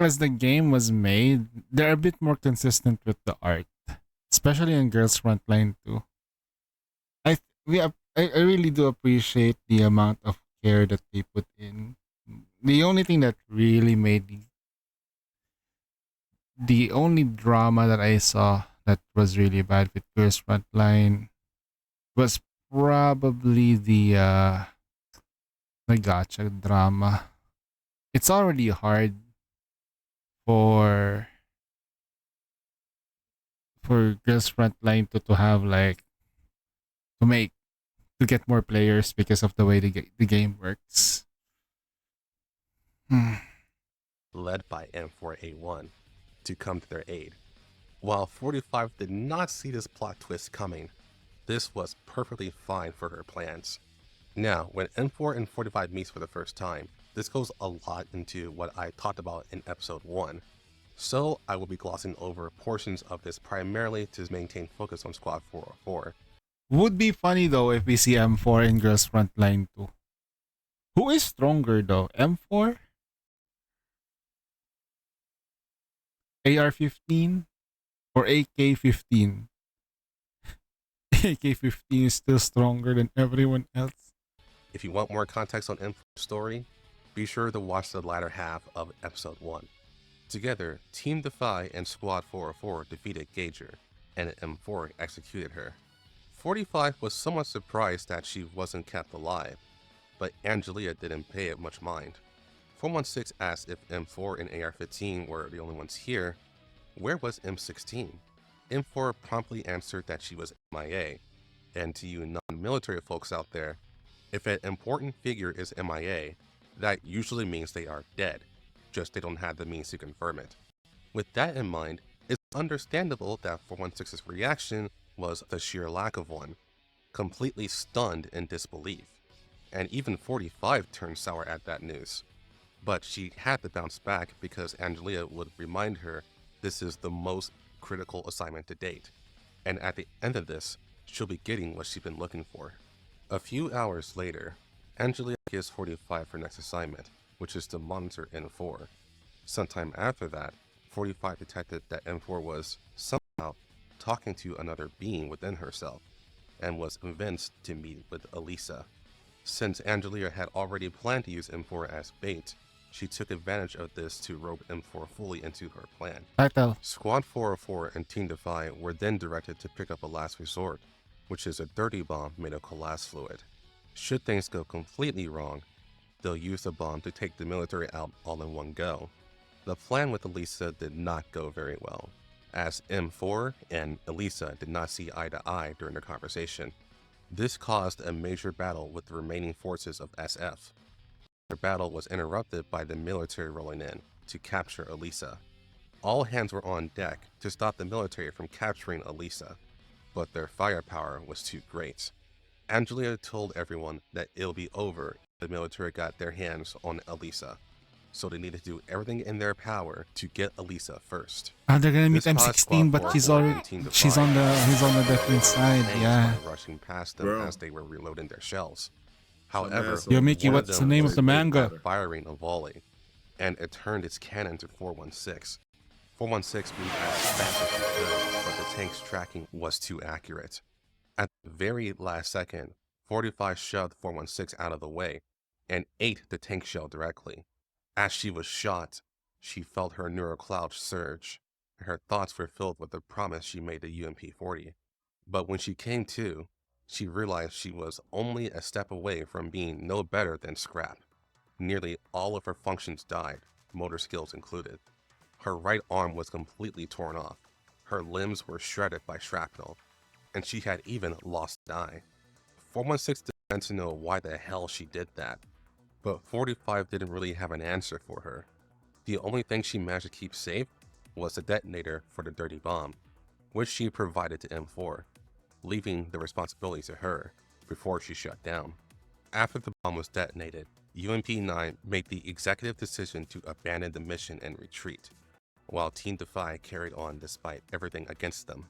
as the game was made, they're a bit more consistent with the art, especially in Girls Frontline 2. I really do appreciate the amount of care that they put in. The only thing that really made the only drama that I saw that was really bad with Girls Frontline was probably the gacha drama. It's already hard for Girls Frontline to have like to get more players because of the way the game works. Led by M4A1 to come to their aid. While 45 did not see this plot twist coming, this was perfectly fine for her plans. Now, when M4 and 45 meets for the first time, this goes a lot into what I talked about in episode 1, so I will be glossing over portions of this primarily to maintain focus on Squad 404. Would be funny though if we see M4 in Girls Frontline 2. Who is stronger though? M4? AR-15? Or AK-15? AK-15 is still stronger than everyone else. If you want more context on M4's story, be sure to watch the latter half of episode 1. Together, Team Defy and Squad 404 defeated Gager, and M4 executed her. 45 was somewhat surprised that she wasn't kept alive, but Angelia didn't pay it much mind. 416 asked if M4 and AR-15 were the only ones here. Where was M16? M4 promptly answered that she was MIA, and to you non-military folks out there, if an important figure is MIA, that usually means they are dead, just they don't have the means to confirm it. With that in mind, it's understandable that 416's reaction was the sheer lack of one, completely stunned in disbelief. And even 45 turned sour at that news. But she had to bounce back because Angelia would remind her this is the most critical assignment to date, and at the end of this, she'll be getting what she's been looking for. A few hours later, Angelia gives 45 her next assignment, which is to monitor M4. Sometime after that, 45 detected that M4 was somehow talking to another being within herself, and was convinced to meet with Elisa. Since Angelia had already planned to use M4 as bait, she took advantage of this to rope M4 fully into her plan. Title. Squad 404 and Team Defy were then directed to pick up a last resort, which is a dirty bomb made of colas fluid. Should things go completely wrong, they'll use the bomb to take the military out all in one go. The plan with Elisa did not go very well, as M4 and Elisa did not see eye to eye during the conversation. This caused a major battle with the remaining forces of SF. The battle was interrupted by the military rolling in to capture Elisa. All hands were on deck to stop the military from capturing Elisa, but their firepower was too great. Angelia told everyone that it'll be over if the military got their hands on Elisa, so they needed to do everything in their power to get Elisa first. Ah, they're gonna meet This caused M16, but Squad he's 4 already and Team he's Defy on the defense side. tanks Yeah. started rushing past them Bro. as they were reloading their shells. However, asshole. Yo, Mickey, one of what's them the name was of the manga? firing a volley, and it turned its cannon to 416. 416 moved as fast as she could, but the tank's tracking was too accurate. At the very last second, 45 shoved 416 out of the way and ate the tank shell directly. As she was shot, she felt her neural cloud surge, and her thoughts were filled with the promise she made to UMP-40. But when she came to, she realized she was only a step away from being no better than scrap. Nearly all of her functions died, motor skills included. Her right arm was completely torn off, her limbs were shredded by shrapnel, and she had even lost an eye. 416 didn't to know why the hell she did that, but 45 didn't really have an answer for her. The only thing she managed to keep safe was the detonator for the dirty bomb, which she provided to M4, leaving the responsibility to her before she shut down. After the bomb was detonated, UMP-9 made the executive decision to abandon the mission and retreat, while Team Defy carried on despite everything against them.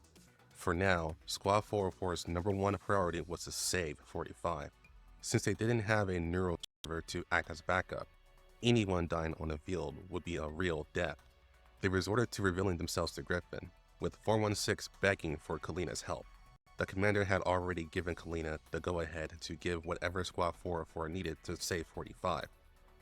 For now, Squad 404's #1 priority was to save 45. Since they didn't have a neural server to act as backup, anyone dying on the field would be a real death. They resorted to revealing themselves to Griffin, with 416 begging for Kalina's help. The commander had already given Kalina the go-ahead to give whatever Squad 404 needed to save 45,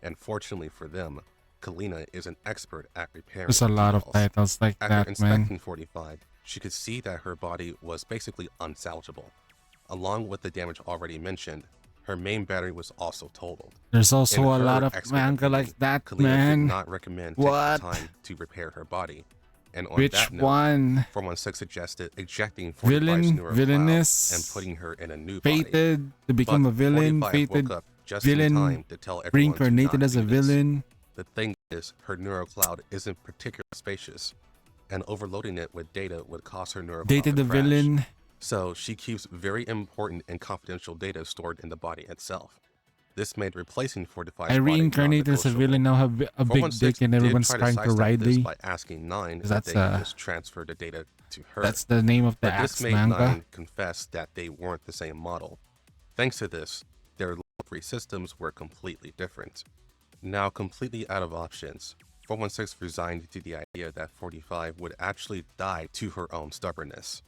and fortunately for them, Kalina is an expert at repairing There's a lot of vehicles. titles like After that, inspecting man. 45, she could see that her body was basically unsalvageable. Along with the damage already mentioned, her main battery was also totaled. There's also In a her lot of expert manga opinion, like that, Kalina did man. not recommend What? taking time to repair her body. And on Which that note, one? 416 suggested ejecting 45's Villain, neural villainous, cloud and putting her in a new body. fated to become But a villain, 45 fated woke up just in villain, time to tell everyone to reincarnated not as a do this. villain. The thing is, her neural cloud isn't particularly spacious, and overloading it with data would cause her neural cloud Dated to the crash. villain. So she keeps very important and confidential data stored in the body itself. This made replacing 45's I body reincarnated as a non-negotiable. villain, now have a big 416 dick and did everyone's try trying to sidestep ride this me. by asking 9 'Cause that that's, they could just transfer the data to her. That's the name of the But this Axe made manga. 9 confess that they weren't the same model. Thanks to this, their level 3 systems were completely different. Now completely out of options, 416 resigned to the idea that 45 would actually die to her own stubbornness.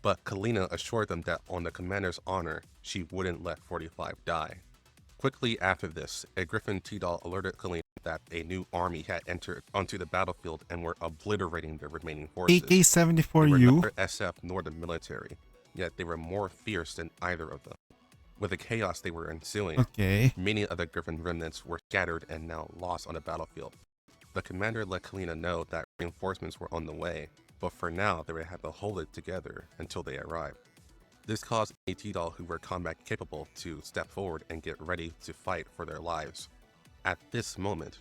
But Kalina assured them that on the commander's honor, she wouldn't let 45 die. Quickly after this, a Griffin T-Doll alerted Kalina that a new army had entered onto the battlefield and were obliterating the remaining forces. They were AK-74U. neither SF nor the military. yet they were more fierce than either of them. With the chaos they were ensuing, Okay. many of the Griffin remnants were scattered and now lost on the battlefield. The commander let Kalina know that reinforcements were on the way, but for now they would have to hold it together until they arrived. This caused any T-Doll who were combat capable to step forward and get ready to fight for their lives. At this moment,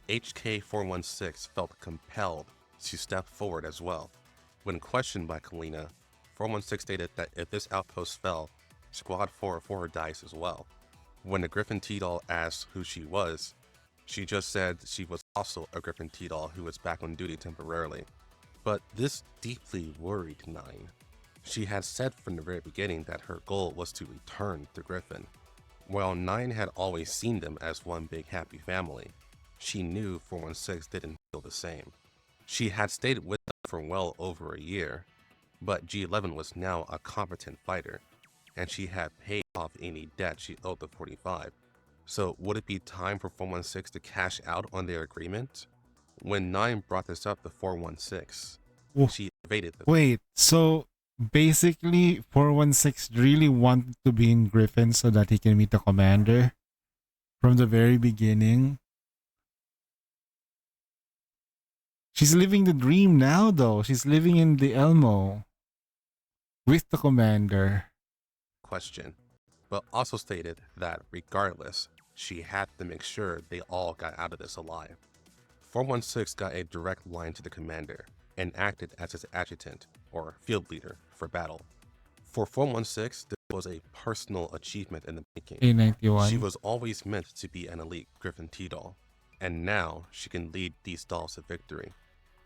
HK416 felt compelled to step forward as well. When questioned by Kalina, 416 stated that if this outpost fell, Squad 404 dies as well. When the Griffin T-Doll asked who she was, she just said she was also a Griffin T-Doll who was back on duty temporarily. But this deeply worried Nine. She had said from the very beginning that her goal was to return to Griffin. While Nine had always seen them as one big happy family, she knew 416 didn't feel the same. She had stayed with them for well over a year, but G11 was now a competent fighter, and she had paid off any debt she owed the 45. So would it be time for 416 to cash out on their agreement? When 9 brought this up to 416, Whoa. she evaded the Wait, so basically 416 really wanted to be in Griffin so that he can meet the commander from the very beginning. She's living the dream now though. She's living in the Elmo with the commander. question, but also stated that regardless, she had to make sure they all got out of this alive. 416 got a direct line to the commander and acted as his adjutant, or field leader, for battle. For 416, this was a personal achievement in the making. A91. She was always meant to be an elite Griffin T-Doll, and now she can lead these dolls to victory.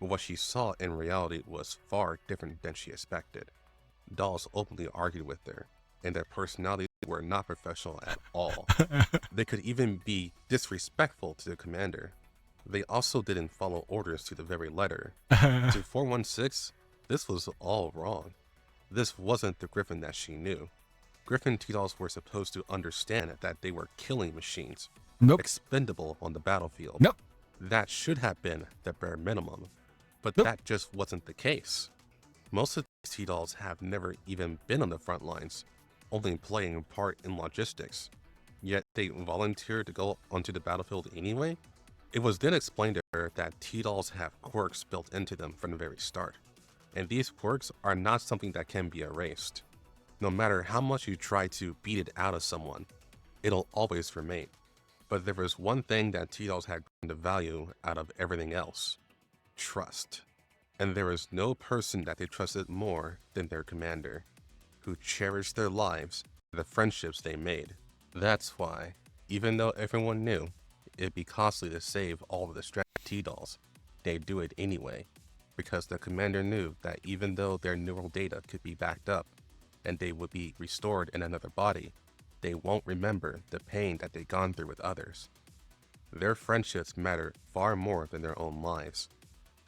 But what she saw in reality was far different than she expected. Dolls openly argued with her, and their personalities were not professional at all. They could even be disrespectful to the commander. They also didn't follow orders to the very letter. To 416, this was all wrong. This wasn't the Griffin that she knew. Griffin T-Dolls were supposed to understand that they were killing machines, Nope. expendable on the battlefield. Nope. That should have been the bare minimum, but Nope. that just wasn't the case. Most of these T-Dolls have never even been on the front lines, only playing a part in logistics, yet they volunteered to go onto the battlefield anyway? It was then explained to her that T-Dolls have quirks built into them from the very start, and these quirks are not something that can be erased. No matter how much you try to beat it out of someone, it'll always remain. But there was one thing that T-Dolls had grown to value out of everything else: trust. And there was no person that they trusted more than their commander, who cherished their lives and the friendships they made. That's why, even though everyone knew it'd be costly to save all of the strapped T-Dolls, they'd do it anyway, because the commander knew that even though their neural data could be backed up and they would be restored in another body, they won't remember the pain that they've gone through with others. Their friendships matter far more than their own lives.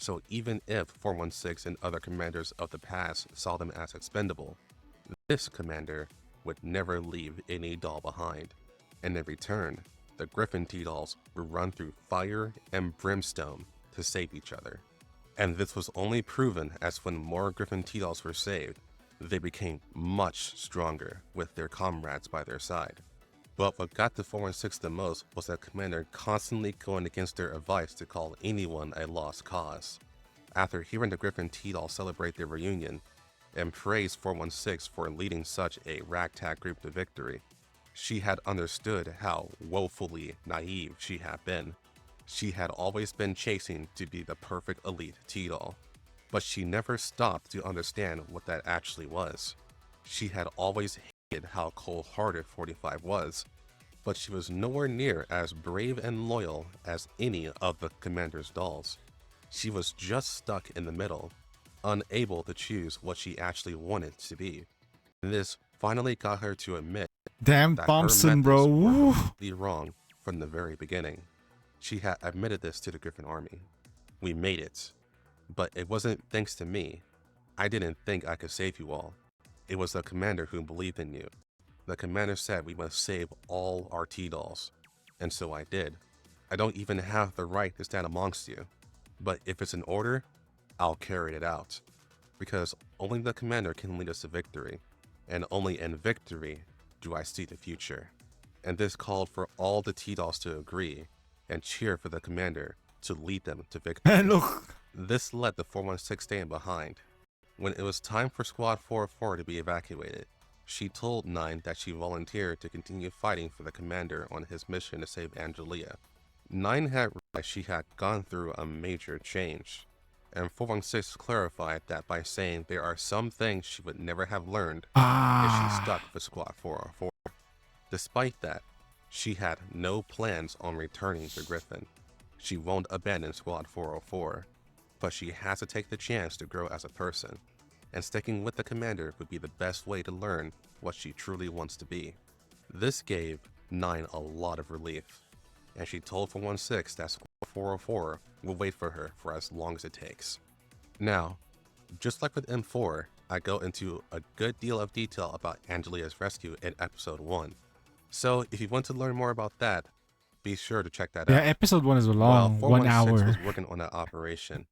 So even if 416 and other commanders of the past saw them as expendable, this commander would never leave any doll behind. And in return, the Griffin T-Dolls would run through fire and brimstone to save each other. And this was only proven as when more Griffin T-Dolls were saved, they became much stronger with their comrades by their side. But what got to 416 the most was that commander constantly going against their advice to call anyone a lost cause. After hearing the Griffin T-Doll celebrate their reunion and praise 416 for leading such a ragtag group to victory, she had understood how woefully naive she had been. She had always been chasing to be the perfect elite T-Doll, but she never stopped to understand what that actually was. She had always hated how cold-hearted 45 was, but she was nowhere near as brave and loyal as any of the commander's dolls. She was just stuck in the middle, unable to choose what she actually wanted to be. And this finally got her to admit Damn that Thompson, her methods bro. were Woo. completely wrong from the very beginning. She had admitted this to the Griffin Army. We made it, but it wasn't thanks to me. I didn't think I could save you all. It was the commander who believed in you. The commander said we must save all our T-Dolls, and so I did. I don't even have the right to stand amongst you, but if it's an order, I'll carry it out, because only the commander can lead us to victory. and only in victory do I see the future. And this called for all the T-Dolls to agree and cheer for the commander to lead them to victory. And look. This let the 416 stay behind. When it was time for Squad 404 to be evacuated, she told 9 that she volunteered to continue fighting for the commander on his mission to save Angelia. 9 had realized she had gone through a major change, and 416 clarified that by saying there are some things she would never have learned if she stuck with Squad 404. Despite that, she had no plans on returning to Griffin. She won't abandon Squad 404, but she has to take the chance to grow as a person, and sticking with the commander would be the best way to learn what she truly wants to be. This gave 9 a lot of relief, and she told 416 that Squad 404 will wait for her for as long as it takes. Now, just like with M4, I go into a good deal of detail about Angelia's rescue in episode 1. So if you want to learn more about that, be sure to check that Yeah, out. episode 1 is long, While 1 416 hour. was working on that operation,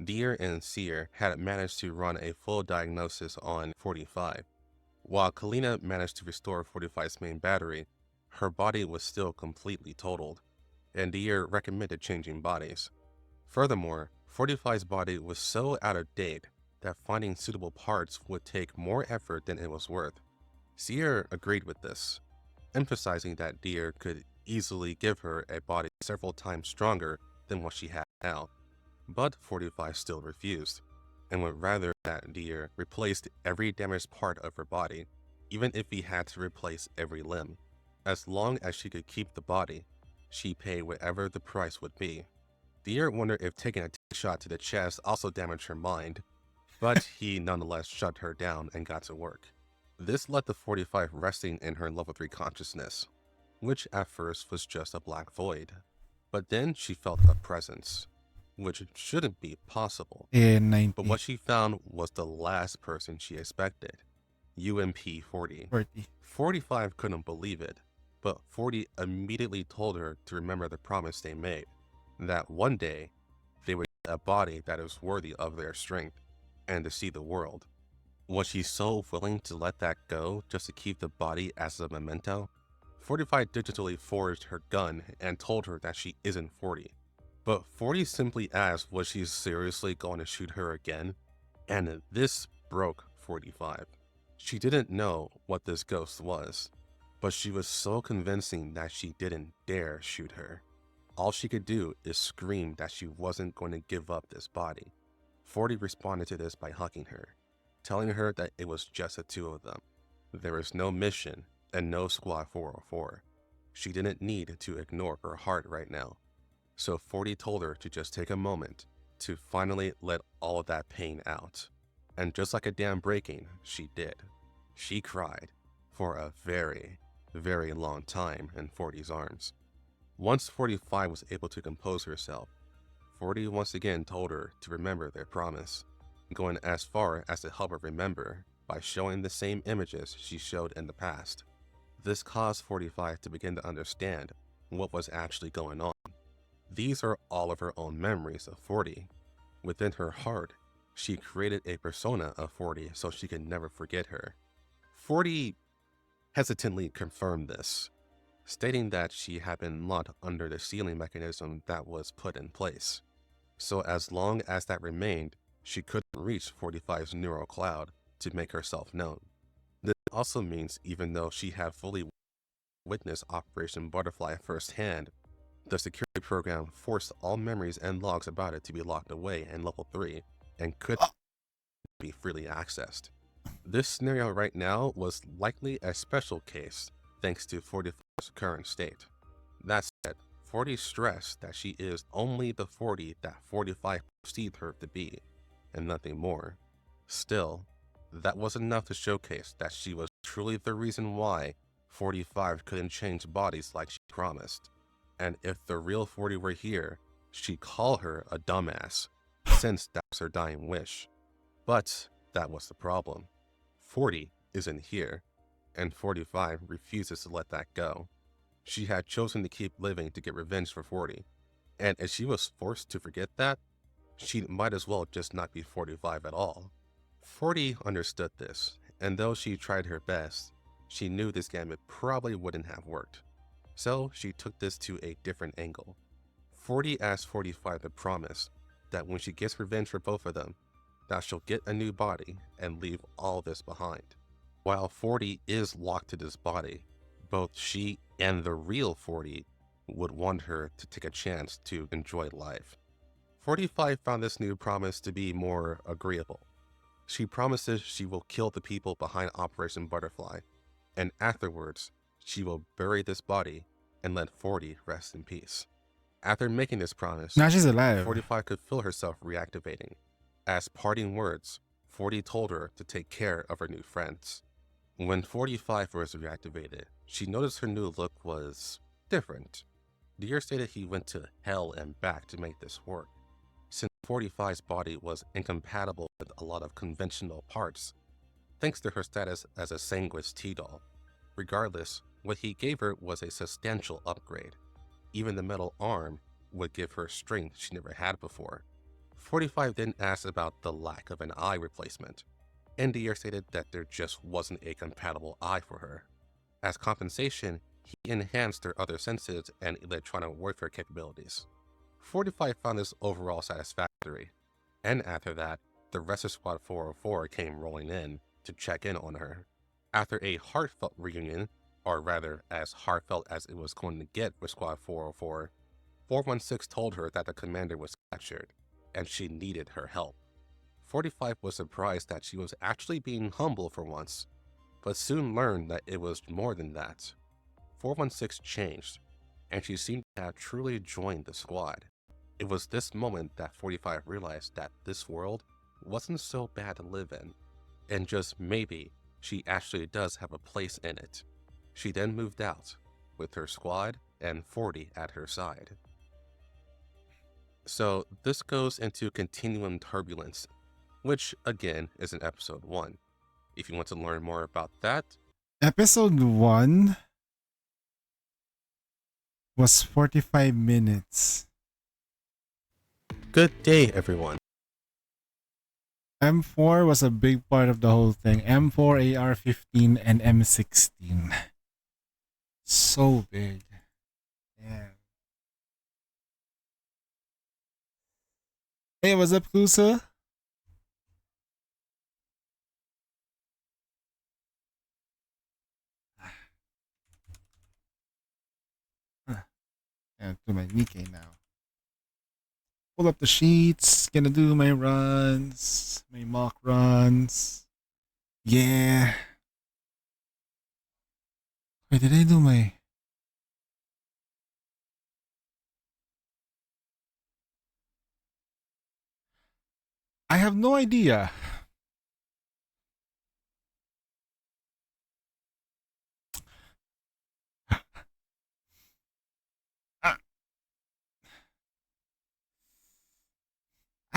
Deer and Seer had managed to run a full diagnosis on 45. While Kalina managed to restore 45's main battery, her body was still completely totaled, and Deer recommended changing bodies. Furthermore, 45's body was so out of date that finding suitable parts would take more effort than it was worth. Seer agreed with this, emphasizing that Deer could easily give her a body several times stronger than what she had now. But 45 still refused, and would rather that Deer replaced every damaged part of her body, even if he had to replace every limb. As long as she could keep the body, she paid whatever the price would be. Deer wondered if taking a shot to the chest also damaged her mind, but he nonetheless shut her down and got to work. This led to 45 resting in her level 3 consciousness, which at first was just a black void. But then she felt a presence, which shouldn't be possible. In 90. But what she found was the last person she expected, UMP 40. 40. 45 couldn't believe it, but 40 immediately told her to remember the promise they made, that one day they would get a body that is worthy of their strength and to see the world. Was she so willing to let that go just to keep the body as a memento? 45 digitally forged her gun and told her that she isn't 40. But 40 simply asked was she seriously going to shoot her again? And this broke 45. She didn't know what this ghost was, but she was so convincing that she didn't dare shoot her. All she could do is scream that she wasn't going to give up this body. 40 responded to this by hugging her, telling her that it was just the two of them. There was no mission and no Squad 404. She didn't need to ignore her heart right now. So 40 told her to just take a moment to finally let all of that pain out. And just like a dam breaking, she did. She cried for a very, very long time in 40's arms. Once 45 was able to compose herself, 40 once again told her to remember their promise, going as far as to help her remember by showing the same images she showed in the past. This caused 45 to begin to understand what was actually going on. These are all of her own memories of 40. Within her heart, she created a persona of 40 so she could never forget her. 40 hesitantly confirmed this, stating that she had been locked under the sealing mechanism that was put in place. So as long as that remained, she couldn't reach 45's neural cloud to make herself known. This also means even though she had fully witnessed Operation Butterfly firsthand, the security program forced all memories and logs about it to be locked away in level 3 and could be freely accessed. This scenario right now was likely a special case thanks to 45's current state. That said, 40 stressed that she is only the 40 that 45 perceived her to be, and nothing more. Still, that was enough to showcase that she was truly the reason why 45 couldn't change bodies like she promised. And if the real 40 were here, she'd call her a dumbass, since that was her dying wish. But that was the problem. 40 isn't here, and 45 refuses to let that go. She had chosen to keep living to get revenge for 40, and if she was forced to forget that, she might as well just not be 45 at all. 40 understood this, and though she tried her best, she knew this gambit probably wouldn't have worked. So she took this to a different angle. 40 asked 45 to promise that when she gets revenge for both of them, that she'll get a new body and leave all this behind. While 40 is locked to this body, both she and the real 40 would want her to take a chance to enjoy life. 45 found this new promise to be more agreeable. She promises she will kill the people behind Operation Butterfly, and afterwards, she will bury this body and let 40 rest in peace. After making this promise, Now she's alive. 45 could feel herself reactivating. As parting words, 40 told her to take care of her new friends. When 45 was reactivated, she noticed her new look was different. Dier stated he went to hell and back to make this work, since 45's body was incompatible with a lot of conventional parts, thanks to her status as a Sanguis T-doll. Regardless, what he gave her was a substantial upgrade. Even the metal arm would give her strength she never had before. 45 then asked about the lack of an eye replacement, and Dier stated that there just wasn't a compatible eye for her. As compensation, he enhanced her other senses and electronic warfare capabilities. 45 found this overall satisfactory, and after that, the rest of Squad 404 came rolling in to check in on her. After a heartfelt reunion, or rather as heartfelt as it was going to get with Squad 404, 416 told her that the commander was captured, and she needed her help. 45 was surprised that she was actually being humble for once, but soon learned that it was more than that. 416 changed, and she seemed to have truly joined the squad. It was this moment that 45 realized that this world wasn't so bad to live in, and just maybe she actually does have a place in it. She then moved out, with her squad and 40 at her side. So this goes into Continuum Turbulence, which again is in episode 1. If you want to learn more about that, Episode 1 was 45 minutes. good day everyone. M4 was a big part of the whole thing. M4, AR-15, and M16. So big. Yeah. Hey, what's up, Kusa? Gonna do my Nikkei now. Pull up the sheets. Gonna do my runs. My mock runs. Yeah. Wait, did I do my... I have no idea.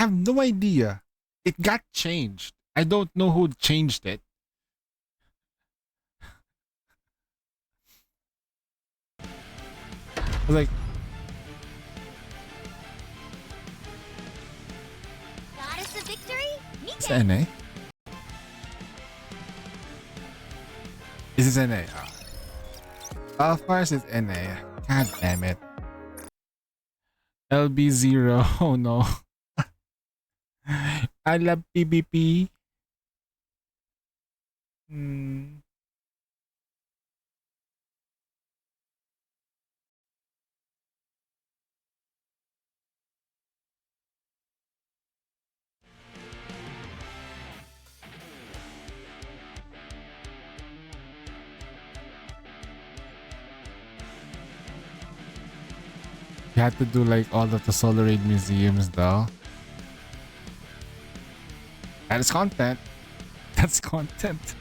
I have no idea. It got changed. I don't know who changed it. Like, Goddess of victory? it's NA. Is it NA? Oh, of course it's NA. God damn it. LB0. Oh no. I love PvP. You had to do like all of the Solar Raid museums though. That is content. That's content.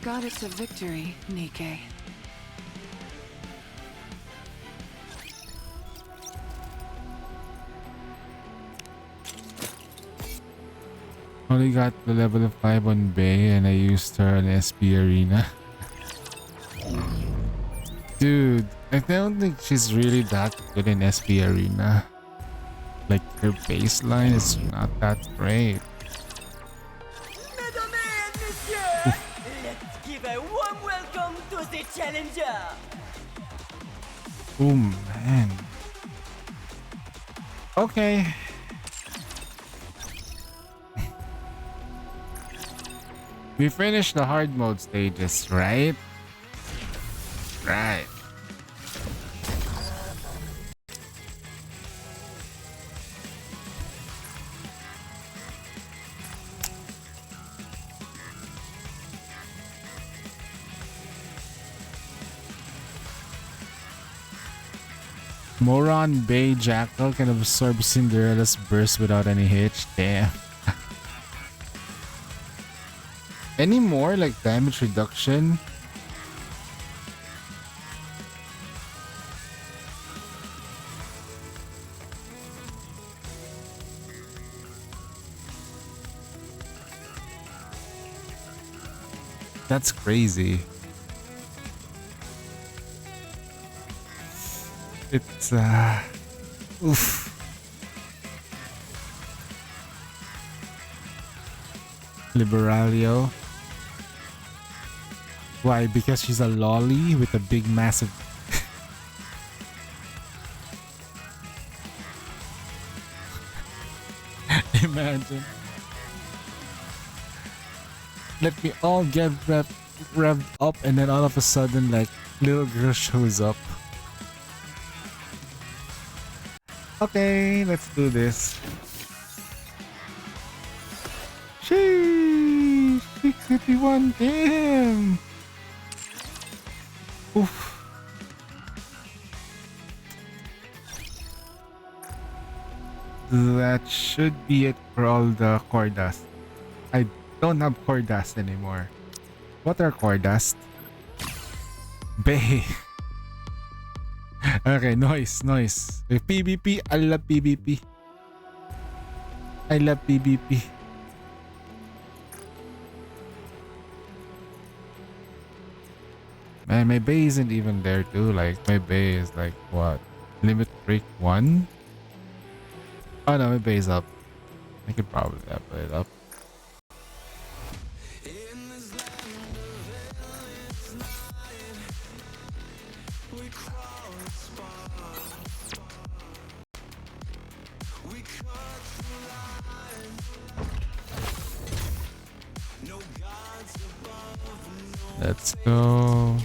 got it to victory, Nikke. Only got the level of 5 on Bay and I used her on SP Arena. Dude, I don't think she's really that good in SP Arena. Like, her baseline is not that great. Mesdames et messieurs, let's give a warm welcome to the challenger. Oh man. Okay. We finished the hard mode stages, right? Right. Moron Bay Jackal can absorb Cinderella's burst without any hitch. Damn. Any more like damage reduction? That's crazy. It's oof. Liberalio. Why? Because she's a lolly with a big massive imagine. Let me all get revved up and then all of a sudden like little girl shows up. Okay, let's do this. Sheesh, 651, damn. Oof. That should be it for all the core dust. I don't have core dust anymore. What are core dust? Bay. Okay, noise. PvP, I love PvP. I love PvP. Man, my bay isn't even there too. Like, my bay is like, what? Limit break 1? Oh no, my bay is up. I could probably put it up. Let's go.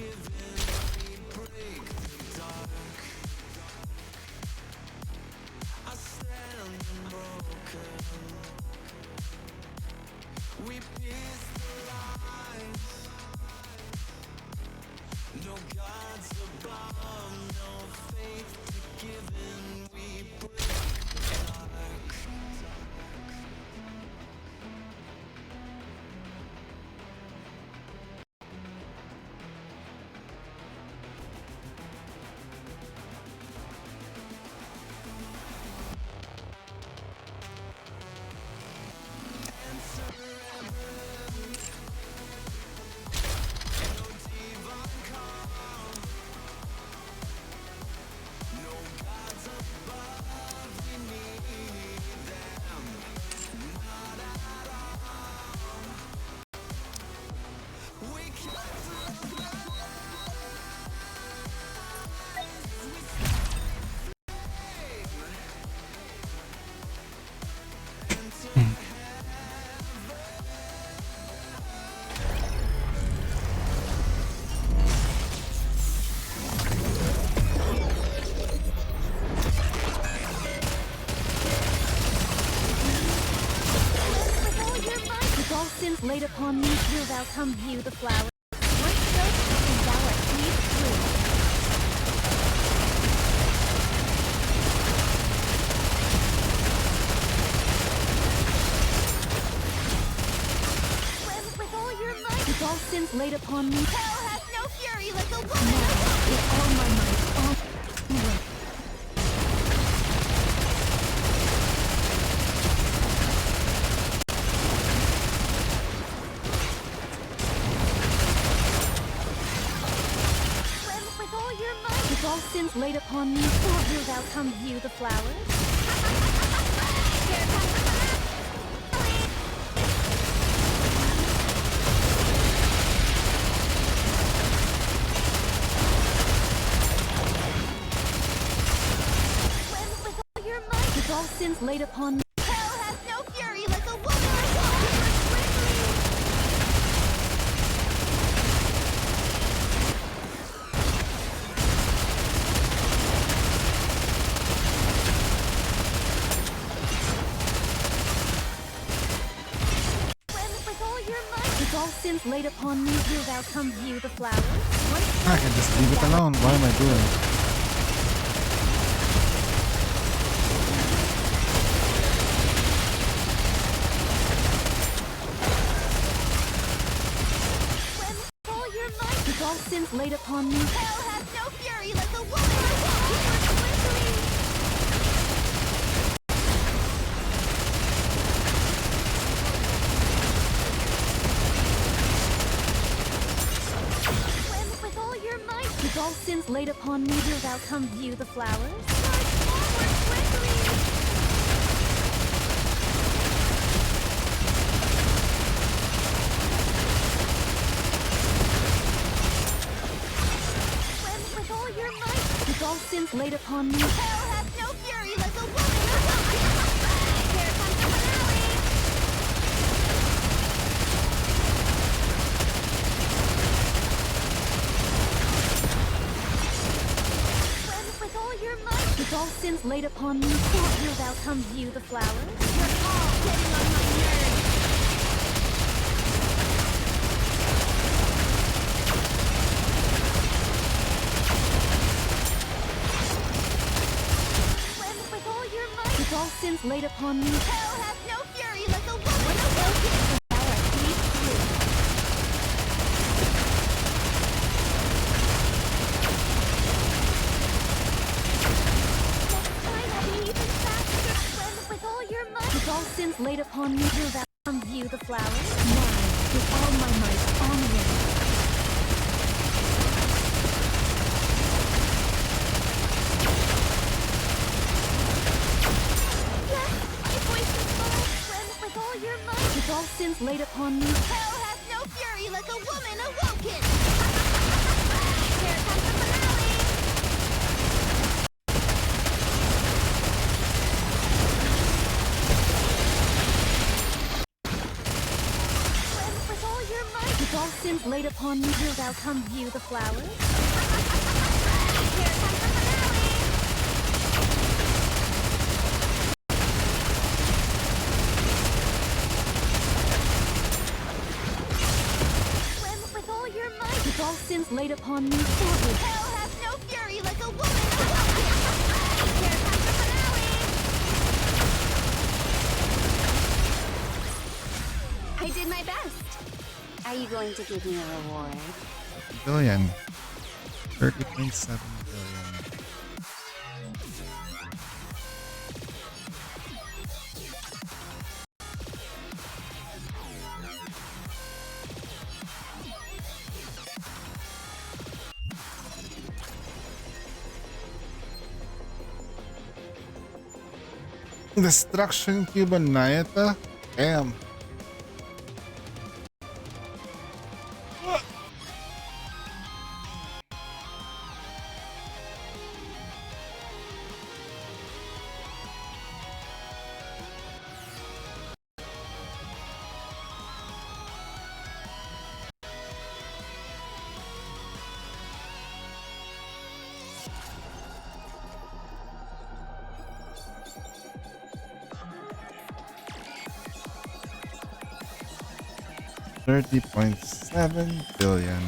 Laid upon me, will thou come view the flower. Once soaked, and thou art breathed through. With all your might, with all sins laid upon me. Hell has no fury like a woman. Now, with all my might, on. With all your might, with all sins laid upon me, or wilt thou come view the flowers? Here comes the with all sins laid upon me. Hell has no fury like a woman. With all your might, with all sins laid upon me, wilt thou come view the flowers? I can just leave it alone. What am I doing? With all sins laid upon me. Hell has no fury like a woman. With all your might, with all sins laid upon me, wilt thou come view the flowers? Charge forward quickly. With all sins laid upon me. Hell has no fury like a woman. Here comes the finale. With all your might, with all sins laid upon me, or wilt thou come view the flowers? You're all getting on my nerves. With all sins laid upon me. Hell has no fury like a woman. With all your might, with all sins laid upon me, wilt thou come view the flowers? Now, with all my might, onward. With all sins laid upon me. Hell has no fury like a woman awoken. Here comes the finale. With all your might, with all sins laid upon me, wilt thou come view the flowers? Here comes the finale. With all sins laid upon me, forward. Hell has no fury like a woman. Here comes the finale. I did my best. Are you going to give me a reward? Billion. 30.7 billion. Destruction Cube on Nayata? Damn. $30.7 billion.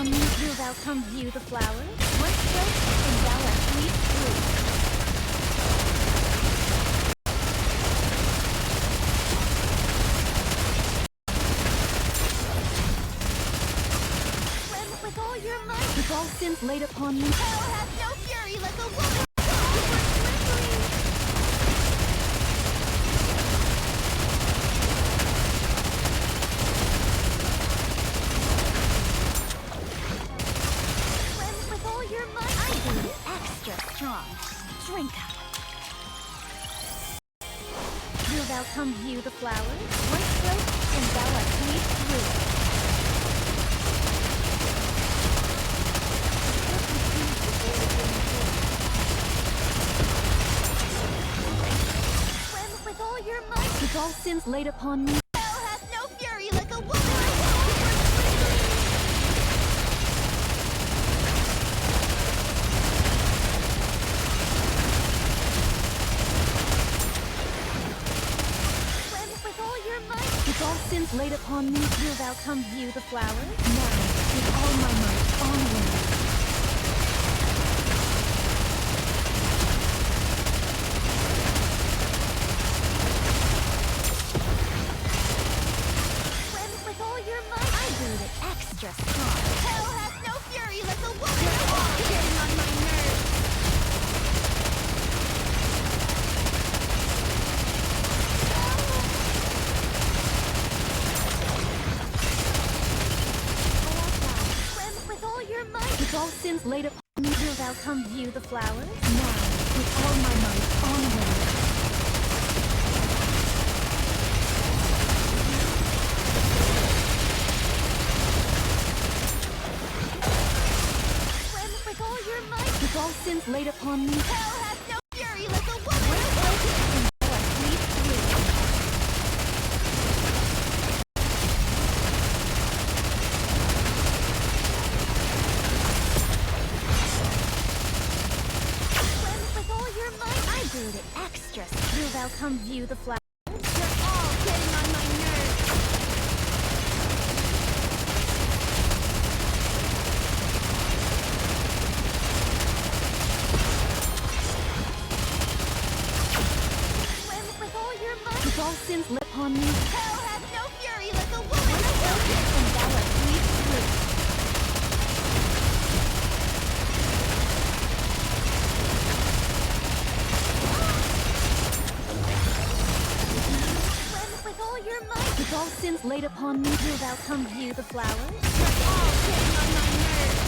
upon me, wilt thou come view the flowers? One stroke, and thou art sweet through. With all your might, with all sins laid upon me, hell hath no fury like a woman. With all your might, I do extra strong. Drink up. Wilt thou come view the flowers? One stroke, and thou art sweet through. With all your might, with all sins laid upon me, hell hath no fury like a woman. With all your might, with all sins laid upon me, wilt thou come view the flowers? Now, with all my might, onward. Extra strong. Hell has no fury like a woman. You're all getting on my nerves. With all your might, with all sins laid upon me, wilt thou come view the flowers? Now, with all my might, onward. With all sins laid upon me, hell hath no fury like a woman. And thou art sweet through. With all your might, I brewed it extra. Wilt thou come view the flowers? You're all getting on my nerves. With all sins lit upon me, hell hath no fury like a woman. And thou art sweet through. With all your might, with all sins laid upon me, wilt thou come view the flowers? You're all getting on my nerves.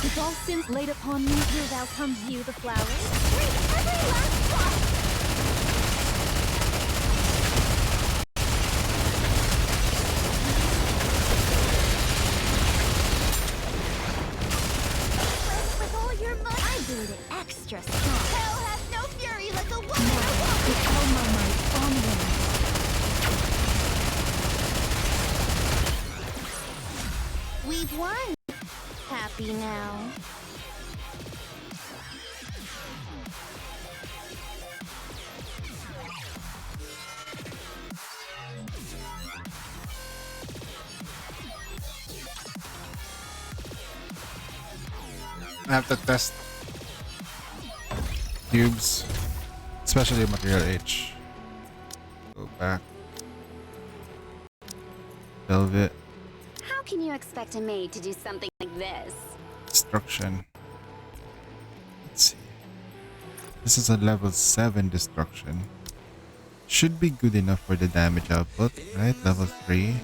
With all sins laid upon me, wilt thou come view the flowers? Drink every last drop! With all your might, I brewed it extra strong. Hell hath no fury like a woman. Now, with all my might, onward. We've won. Happy now. I have to test cubes, especially Material H. Go back. Velvet. How can you expect a maid to do something like this? Destruction. Let's see. This is a level 7 destruction. Should be good enough for the damage output, right? Level 3.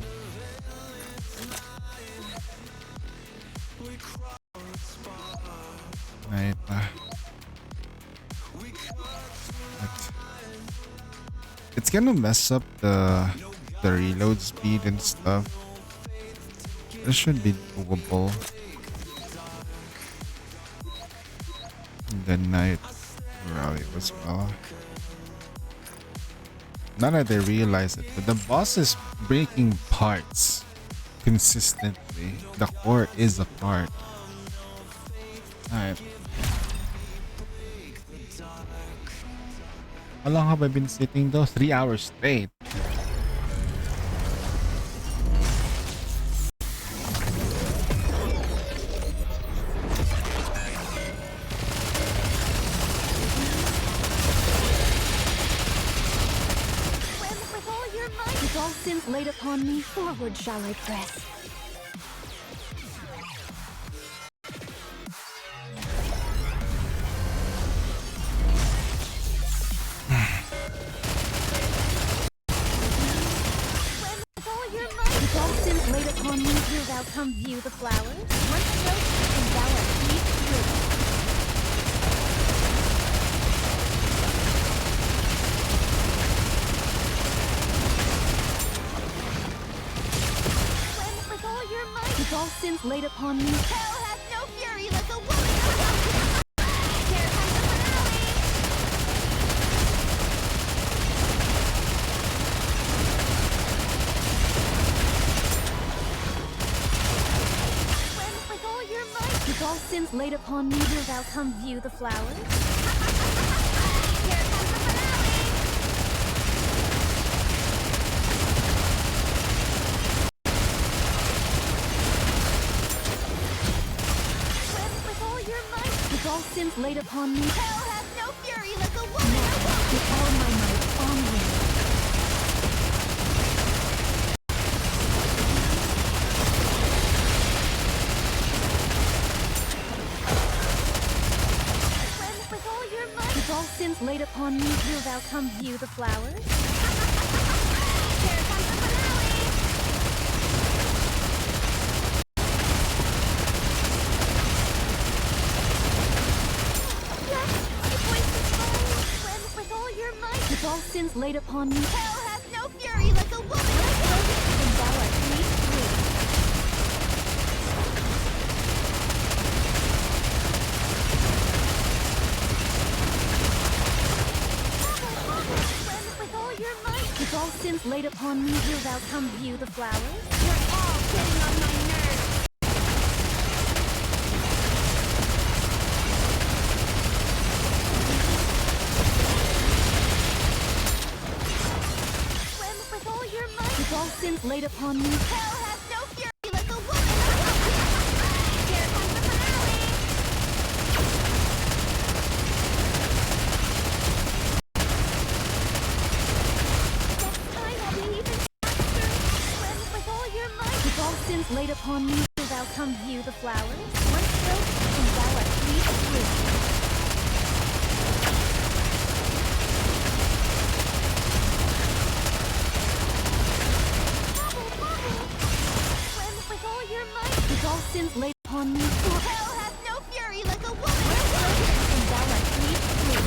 Right. It's gonna mess up the reload speed and stuff. This should be doable. the night rally as well. Now that I realize it, but the boss is breaking parts consistently. The core is a part. Alright. How long have I been sitting though? 3 hours straight. With all your might, with all sins laid upon me, forward shall I press. With all your might, with all sins laid upon me, wilt thou come view the flowers? One stroke, and thou art deep through. With all your might, with all sins laid upon me, hell has no fury like a woman. Here comes the finale. With all your might, with all sins laid upon me, wilt thou come view the flowers? Here comes the finale. With all your might, with all sins laid upon me, hell has no fury like a woman. With all my might, onward. With all your might, with all sins laid upon me, wilt thou come view the flowers? Here comes the finale. With all your might, with all sins laid upon me, hell has no fury like a woman. And thou art deep through. With all your might, with all sins laid upon me, wilt thou come view the flowers? You're all getting on my nerves. With all your might, with all sins laid upon me, hell has no fury like a woman. Here comes the finale. Next time I'll be even faster. With all your might, with all sins laid upon me, wilt thou come view the flowers? One stroke, and thou art deep through. With all your might, with all sins laid upon me, for hell has no fury like a woman. And thou art deep through.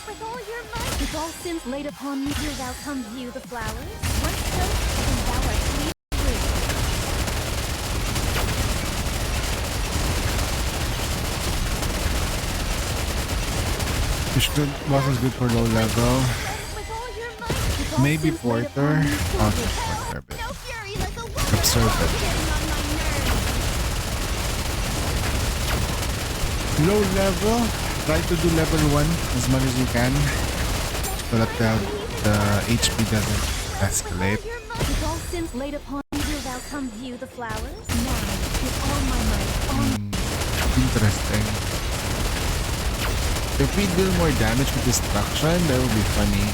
With all your might, with all sins laid upon me, wilt thou come view the flowers? One stroke, and thou art deep through. Fish good. Boss is good for low level. With all your might, with all Maybe sins laid Porter. upon me, I'll for just hell Porter a bit. no fury like a woman. Observe it. Getting on my nerves. Low level. Try to do level 1 as much as you can so that the HP doesn't escalate. With all sins laid upon me, wilt thou come view the flowers? Now, with all my might, on. Interesting. If we deal more damage with destruction, that would be funny.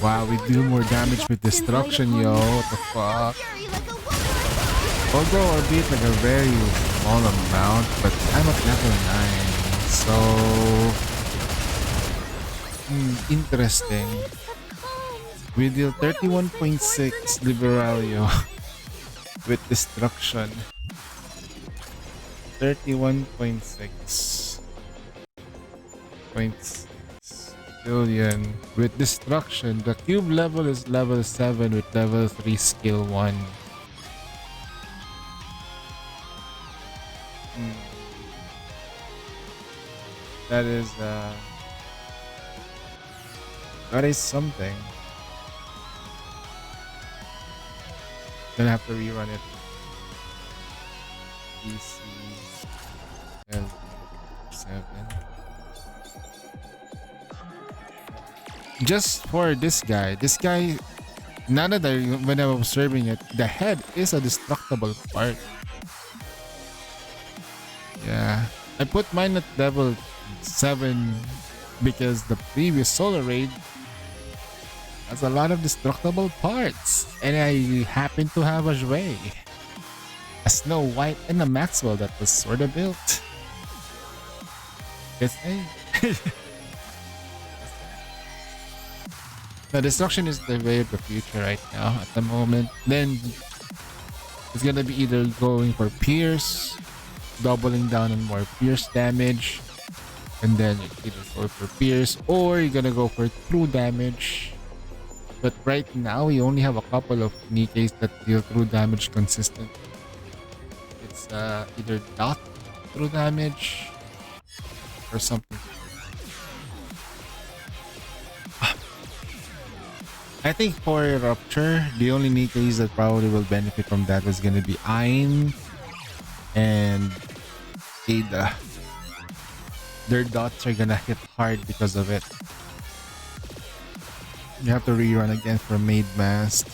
Wow, we deal more damage with destruction, yo. What the fuck? Although albeit like a very small amount, but I'm at level 9, so interesting. We deal 31.6 Liberalia with destruction. 31.6. Billion. With destruction, the cube level is level 7 with level 3 skill 1. That is something. Gonna have to rerun it. PC L7. Just for this guy, now that when I'm observing it, the head is a destructible part. Yeah, I put mine at level 7 because the previous Solar Raid has a lot of destructible parts, and I happen to have a Zhui, a Snow White, and a Maxwell that was sort of built. It's the destruction is the way of the future right now at the moment. Then it's gonna be either going for pierce, doubling down on more pierce damage, and then you either go for pierce or you're gonna go for true damage. But right now we only have a couple of Nikkeis that deal true damage consistent. It's either dot true damage or something. I think for Rupture, the only Nikkeis that probably will benefit from that is gonna be Ayn and Ada. Their dots are gonna hit hard because of it. You have to rerun again for Maid Mast.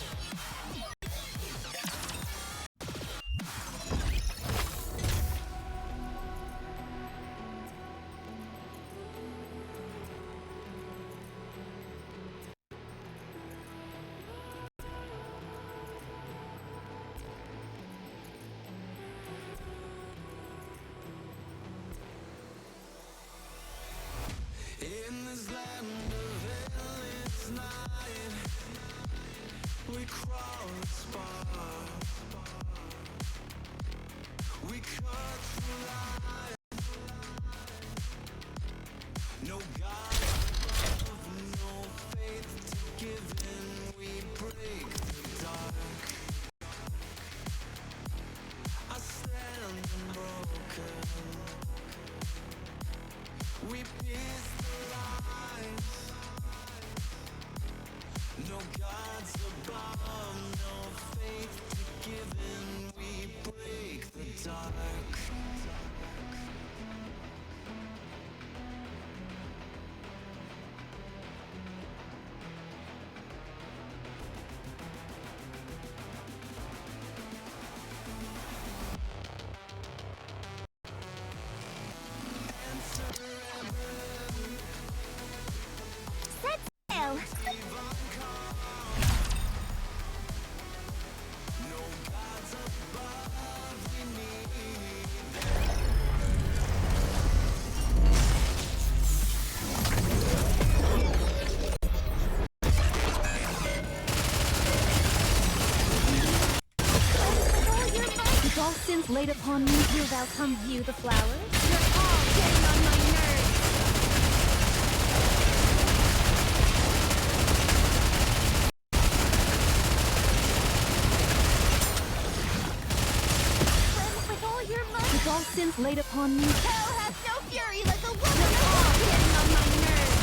Laid upon me, wilt thou come view the flowers? You're all getting on my nerves. When with all your might, with all sins laid upon me, hell has no fury like a woman. You're all getting on my nerves.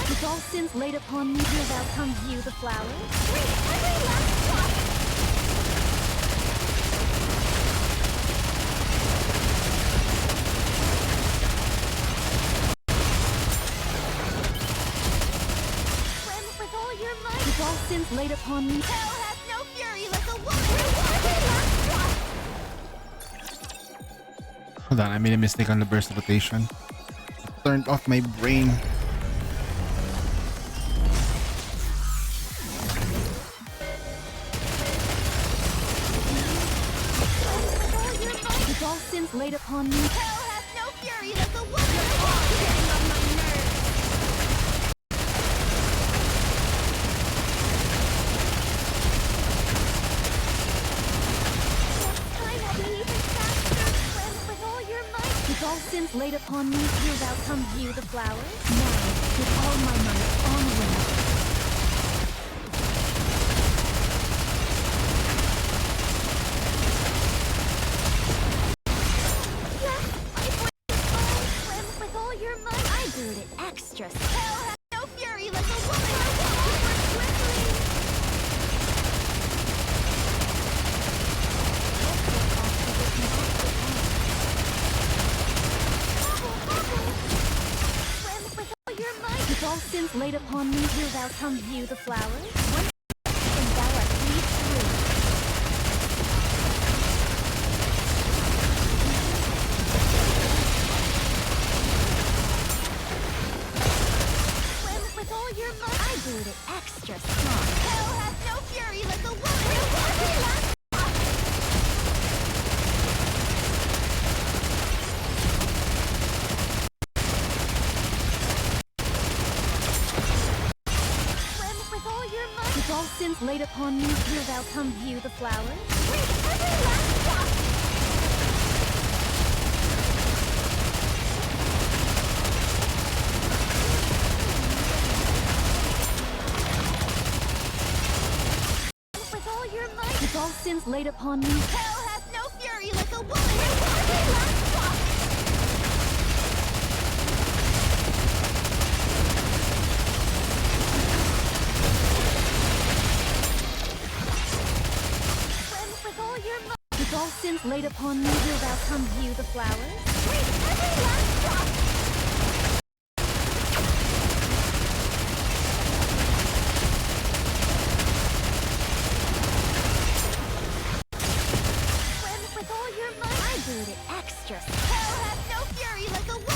With all sins laid upon me, wilt thou come view the flowers? Read every last drop! When with all your might, with all sins laid upon me, hell has no fury like a woman. Read every last drop! Hold on, I made a mistake on the burst rotation. It turned off my brain. Laid upon me, hell has no fury like a woman. You're all getting on my nerves. With all sins laid upon me, here thou come view the flowers. Now, with all my might, onward. With all your might, I brewed it extra. Hell has no fury like a woman. With all sins laid upon me, here thou come view the flowers. Once and thou art weaved through. Swim with all your might. I brewed it extra strong. Hell has no fury like a woman. With all sins laid upon me, here thou come view the flowers. Drink every last drop! With all your might, with all sins laid upon me, hell has no fury like a woman. Drink every last drop! With all sins laid upon me, here thou come view the flowers. Drink every last drop! Swim with all your might. I brewed it extra. Hell has no fury like a woman.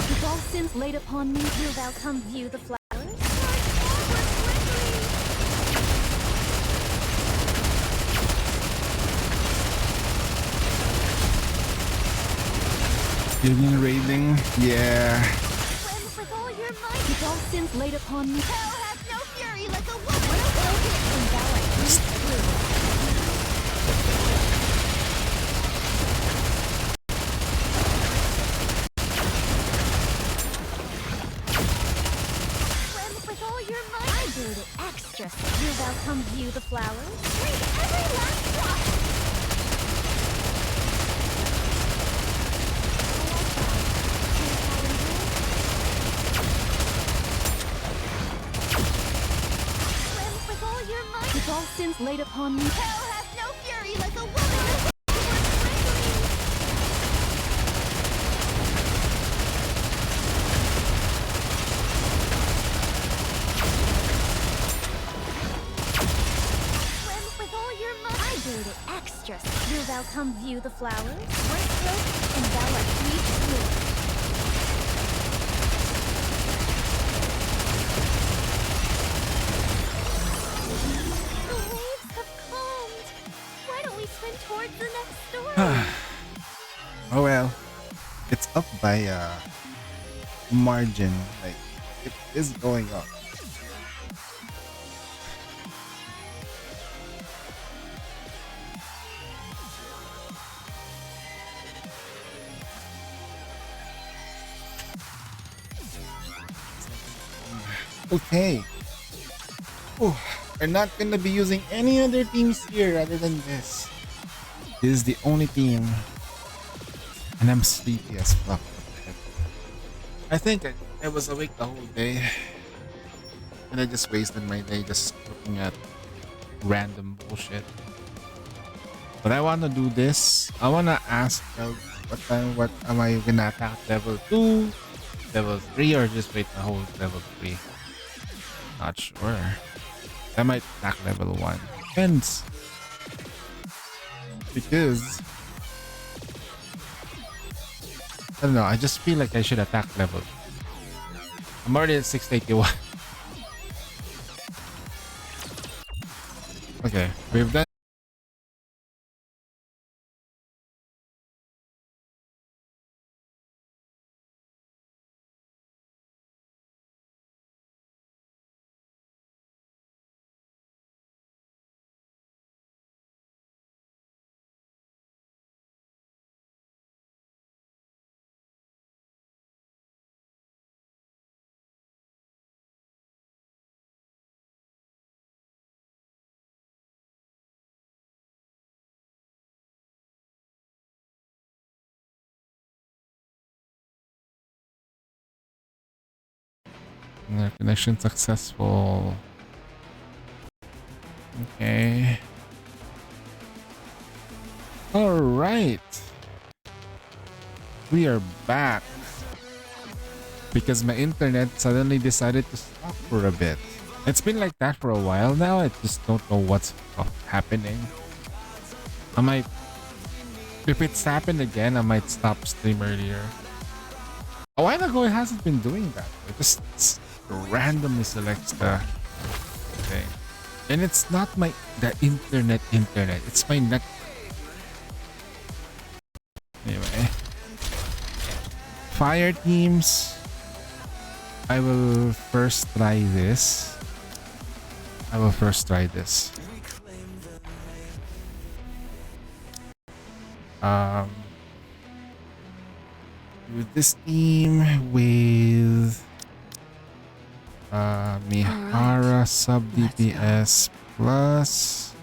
With all sins laid upon me, here thou come view the flowers. Union raiding? Yeah. With all your might, with all sins laid upon me, hell has no fury like a woman. And thou art weaved through. Extra. Here thou come view the flowers. Drink every last drop! Swim with all your might. With all sins laid upon me, hell has no fury like a woman. Extra. Here thou come view the flowers. White cloak, and thou art weaved through. The waves have calmed. Why don't we swim towards the next storm? Oh well. It's up by a margin. Like, it is going up. Okay. Oh, we're not gonna be using any other teams here other than this. This is the only team. And I'm sleepy as fuck. I think I was awake the whole day. And I just wasted my day just looking at random bullshit. But I wanna do this. I wanna ask what am I gonna attack level 2, level 3, or just wait the whole level 3? Not sure. I might attack level 1. Depends. Because I don't know, I just feel like I should attack level. I'm already at 681. Okay, we've done Connection successful. Okay. All right. We are back. Because my internet suddenly decided to stop for a bit. It's been like that for a while now. I just don't know what's happening. I might... If it's happened again, I might stop stream earlier. A while ago, it hasn't been doing that. It just randomly selects the thing. And it's not the internet. It's my net. Anyway. Fire teams. I will first try this. With this team with Mihara sub DPS plus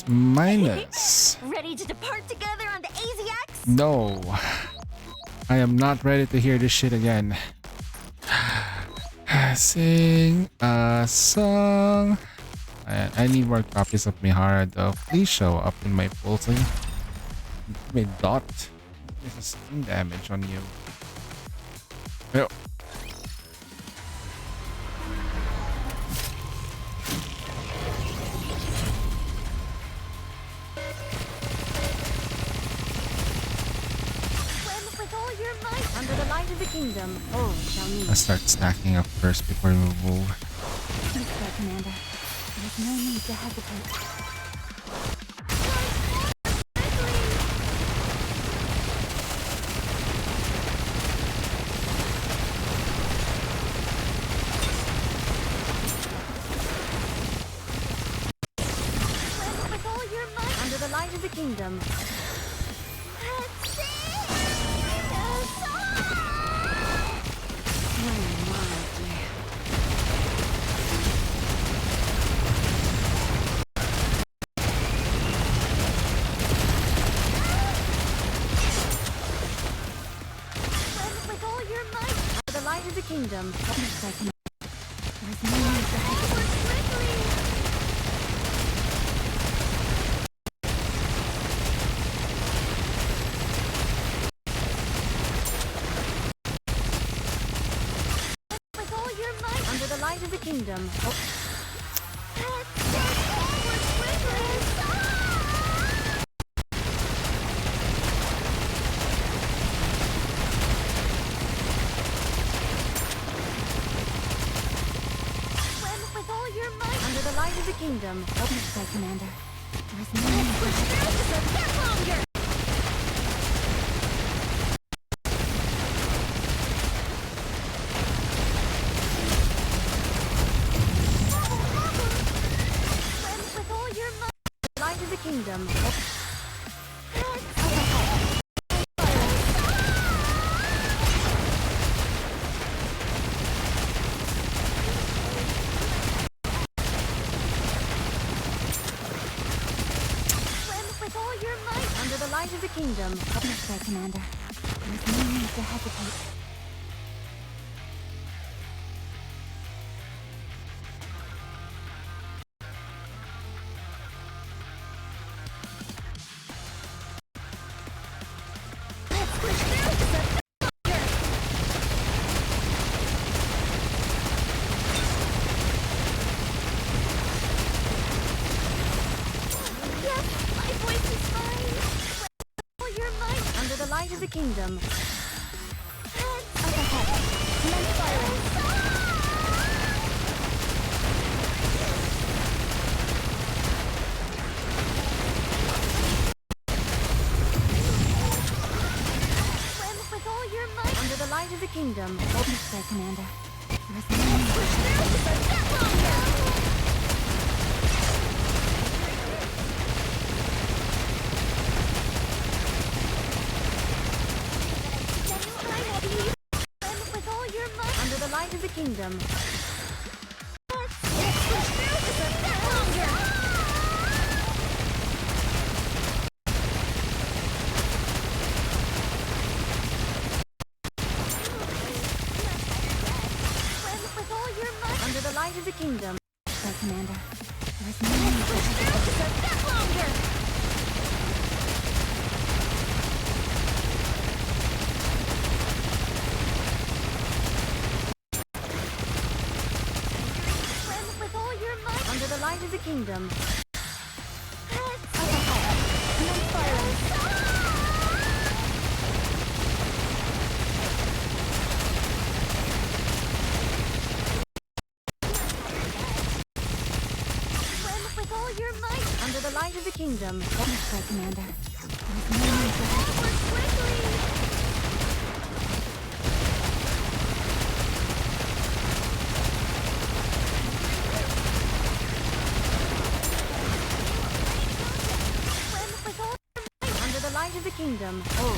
minus. Ready to depart together on the AZX? No, I am not ready to hear this shit again. Sing a song. I need more copies of Mihara though. Please show up in my pulsing. My dot. There's a sting damage on you. Yo. With all your might, under the light of the kingdom, all shall meet. Let's start stacking up first before we move. Please go, Commander. There's no need to hesitate. With all your might, under the light of the kingdom. Kingdom. There's no need to hesitate. With all your might, under the light of the kingdom. Kingdom. Yes, my Commander. There's no need to hesitate a bit longer. With all your might, light of the kingdom. Of the kingdom. Yes, my Commander. There's no need to hesitate. Let's push through. Yes, my voice is fine. Your might under the light of the kingdom. Up ahead. Commence firing. With all your might under the light of the kingdom. Yes, my Commander. There's no need to hesitate a bit longer. Of the kingdom. Let's push through just a bit longer. is a kingdom. Sorry, Commander. There's no need to push through just a bit longer. Swim with all your might. Under the light is a kingdom. Up ahead. Commence firing. Under the light of the kingdom. That's right, Commander. There's no need to work quickly. Swim with all your might. Under the light of the kingdom. Oh.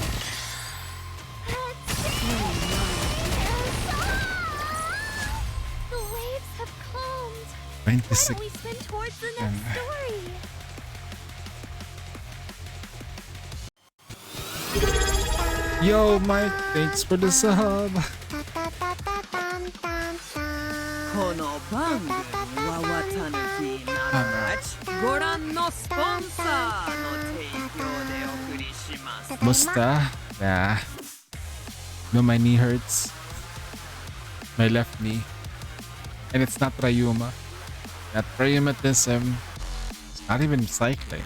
The waves have calmed. Why 96. don't we spin towards the next story? Yo, Mike, thanks for the sub. この番組は綿の日なちご覧のスポンサーの提供でお送りします。 Musta? Yeah. No, my knee hurts. My left knee. And it's not Rayuma. Not rheumatism. It's not even cycling.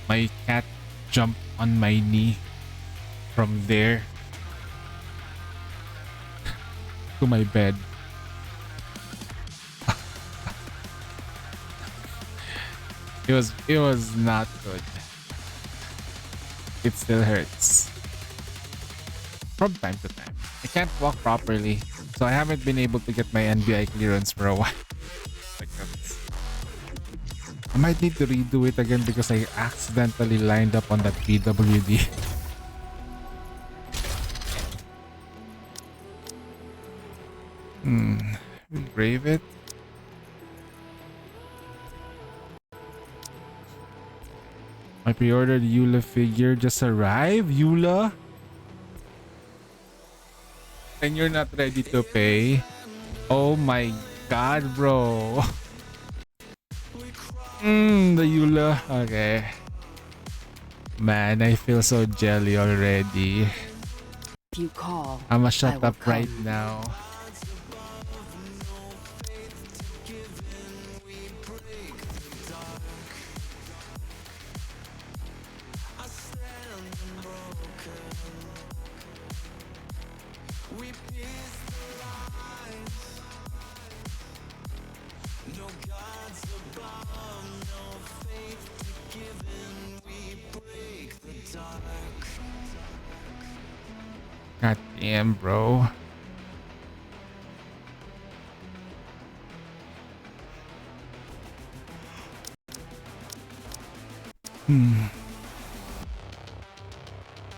My cat jumped on my knee from there to my bed. It was not good. It still hurts from time to time. I can't walk properly, so I haven't been able to get my NBI clearance for a while. Like that's... I might need to redo it again because I accidentally lined up on that PWD. We'll brave it. My pre-ordered Eula figure just arrived. Eula? And you're not ready to pay? Oh my god, bro. The Eula. Okay. Man, I feel so jelly already. If you call, I'ma I shut will up come. right now. God damn, bro.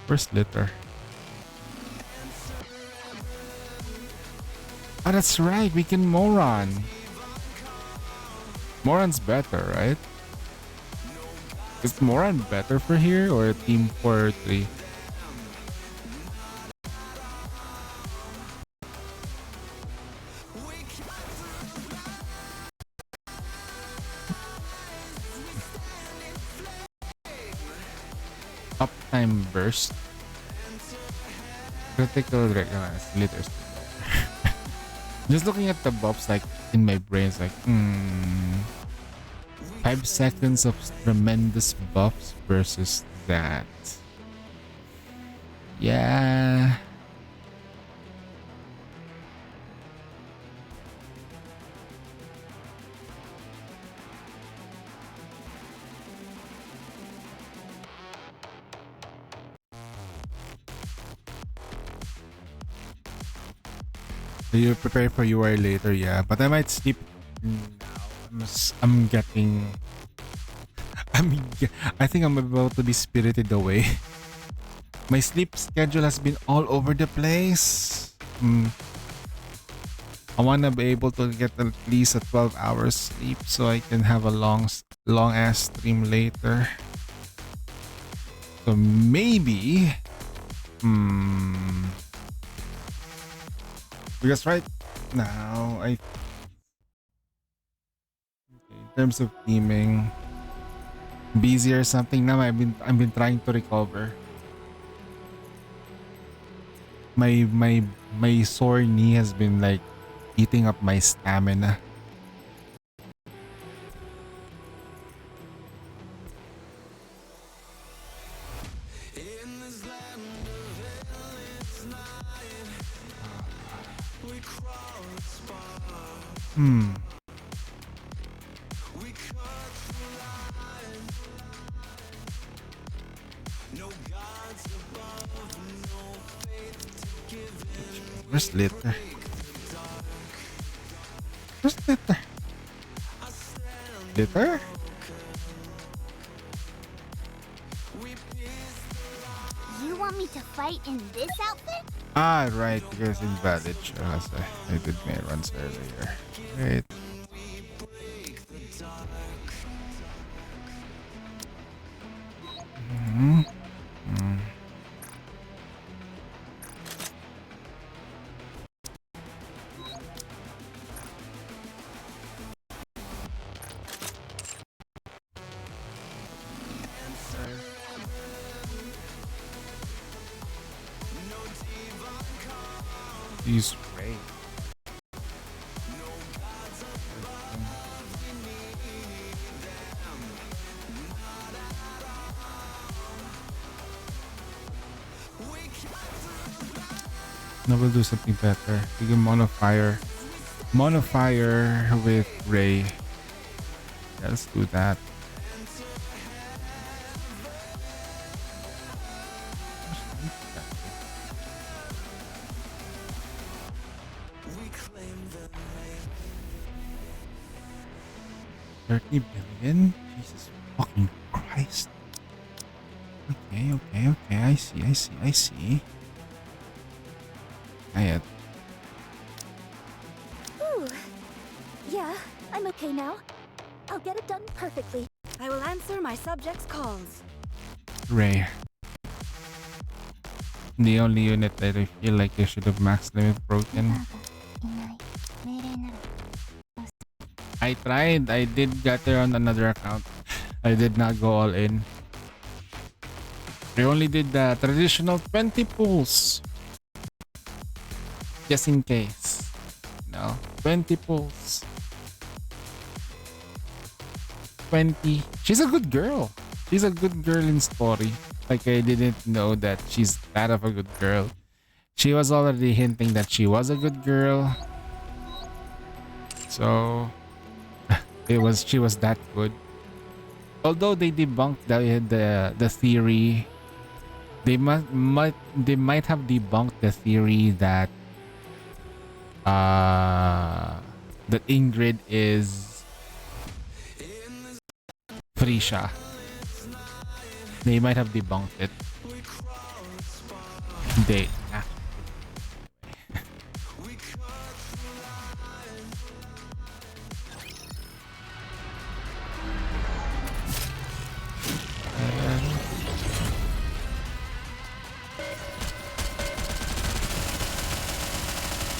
Where's Litter? Oh, that's right. We can Moron. Moron's better, right? Is Moron better for here or Team 4 or 3? Uptime burst. Critical recognize Litters. Just looking at the buffs like in my brain, it's like 5 seconds of tremendous buffs versus that. Yeah. So you prepare for UR later, yeah. But I might sleep now. I'm getting... I think I'm about to be spirited away. My sleep schedule has been all over the place. I want to be able to get at least a 12 hours sleep so I can have a long ass stream later. So maybe... Because now. In terms of teaming, busy or something now. I've been trying to recover. My sore knee has been like eating up my stamina. Hmm. Where's Litter? Where's Litter? Litter? You want me to fight in this outfit? Ah, right, because invalid shows. I did my runs earlier. Wait. Hmm. He's great. No, we'll do something better. We can monofire with Ray. Yeah, let's do that. $30 billion? Jesus fucking Christ. Okay. I see. Ayat. Ooh. Yeah, I'm okay now. I'll get it done perfectly. I will answer my subjects' calls. Ray. The only unit that I feel like they should have max limit broken. I tried. I did get there on another account. I did not go all in. I only did the traditional 20 pulls. Just in case. No. 20 pulls. 20. She's a good girl. She's a good girl in story. Like, I didn't know that she's that of a good girl. She was already hinting that she was a good girl. So she was that good. Although they debunked the theory, they might have debunked the theory that that Ingrid is Frisha. They might have debunked it.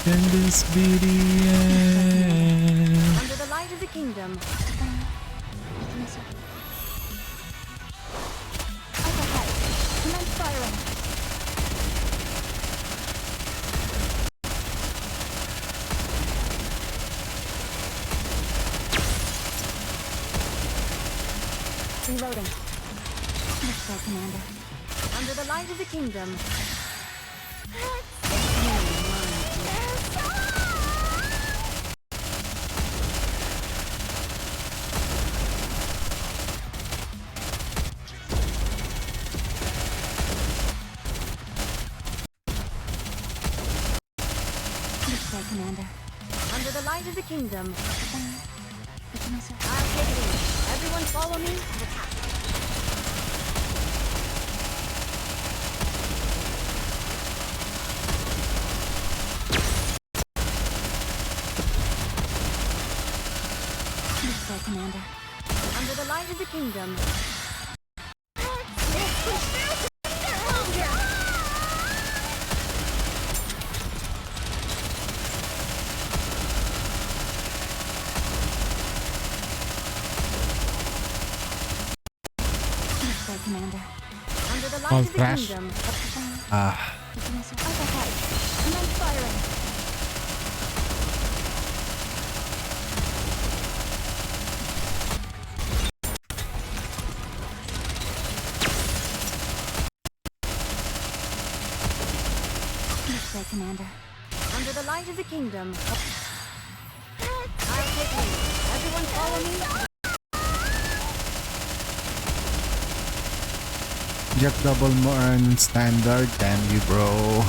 Can this be the end? Under the light of the kingdom. Up ahead. Commence firing. Reloading. Let's go, Commander. Under the light of the kingdom. Commander. Under the light of the kingdom. I'll take it in. Everyone follow me. Attack. Let's go, Commander. Under the light of the kingdom. Called of the Crash? kingdom. Ah, Up ahead. Commence firing. This way, Commander. Under the light of the kingdom. I'll take lead. Everyone follow me. Jack double mo earn standard. Damn you, bro.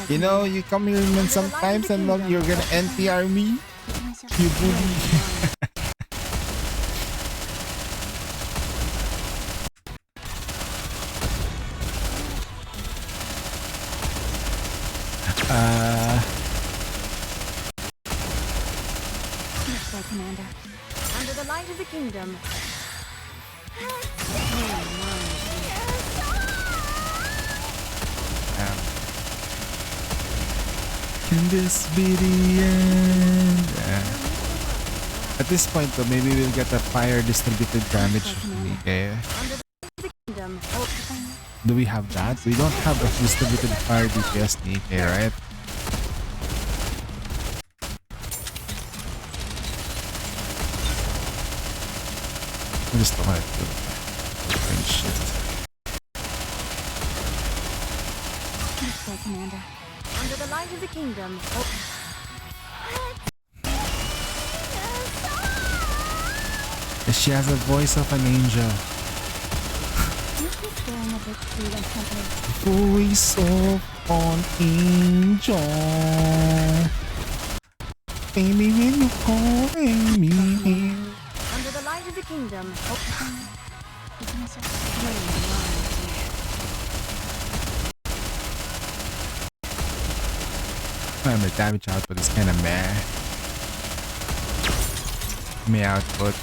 You know, you come here man sometimes and well, you're gonna NTR me. You bully. This way, Commander. Under the light of the kingdom. Can this be the end? At this point though, maybe we'll get a fire distributed damage. Okay. Under the kingdom. Do we have that? We don't have a distributed fire DPS DK, right? I just don't want to do shit. This way, Commander. Under the light of the kingdom. She has a voice of an angel. Voice of an angel. Baby, when you calling me. Under the light of the kingdom. The damage output is kind of meh. Meh output.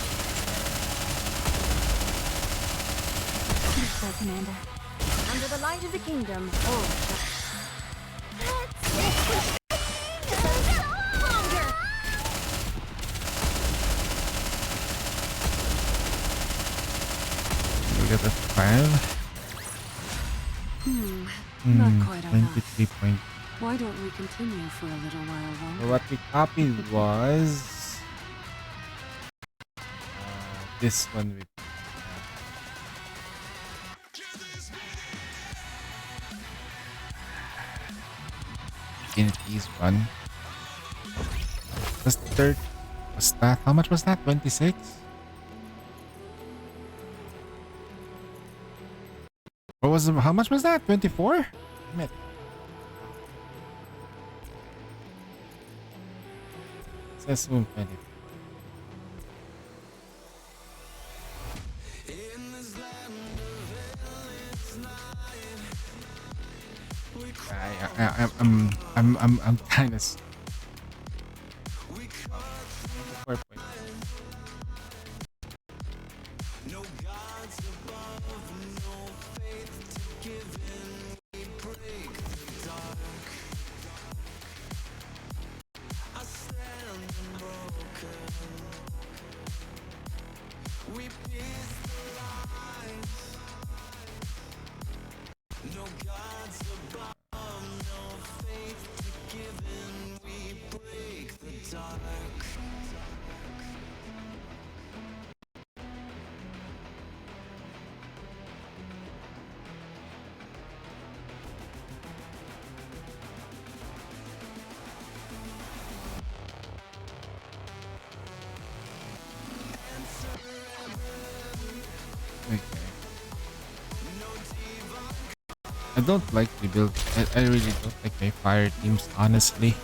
This way, Commander. Under the light of the kingdom. We got a 5. Not quite enough. 23 point. Why don't we continue for a little while So longer? what we copied was this one with Infinity's one. Was third? Was that? How much was that? 26? What was the, how much was that? 24? Damn it. It says soon 20. I'm kind of. I don't like the build. I really don't like my fire teams, honestly.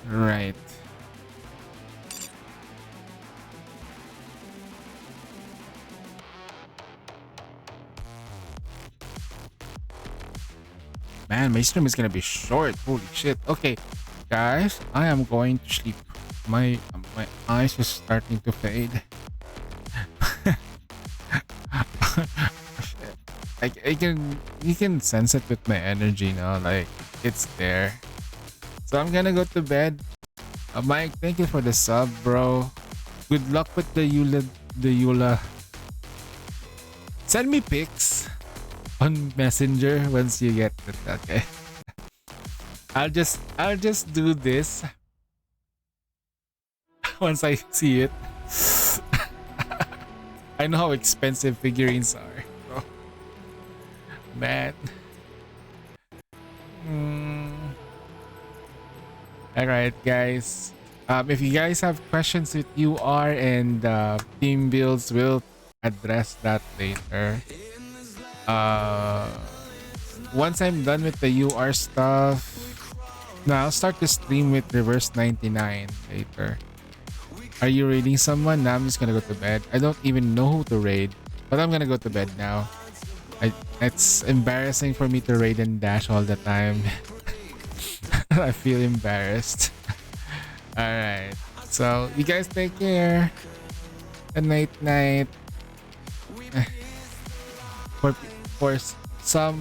Right. Man, my stream is gonna be short. Holy shit. Okay, guys, I am going to sleep. My eyes is starting to fade. Like you can sense it with my energy now. Like it's there. So I'm gonna go to bed. Mike, thank you for the sub, bro. Good luck with the Eula. Send me pics on Messenger once you get it. Okay. I'll just do this once I see it. I know how expensive figurines are, bro. Man. Alright, guys. If you guys have questions with UR and team builds, we'll address that later. Once I'm done with the UR stuff, now I'll start the stream with Reverse 99 later. Are you raiding someone? Nah, I'm just gonna go to bed. I don't even know who to raid, but I'm gonna go to bed now. It's embarrassing for me to raid and dash all the time. I feel embarrassed. Alright, so you guys take care. Good night. For some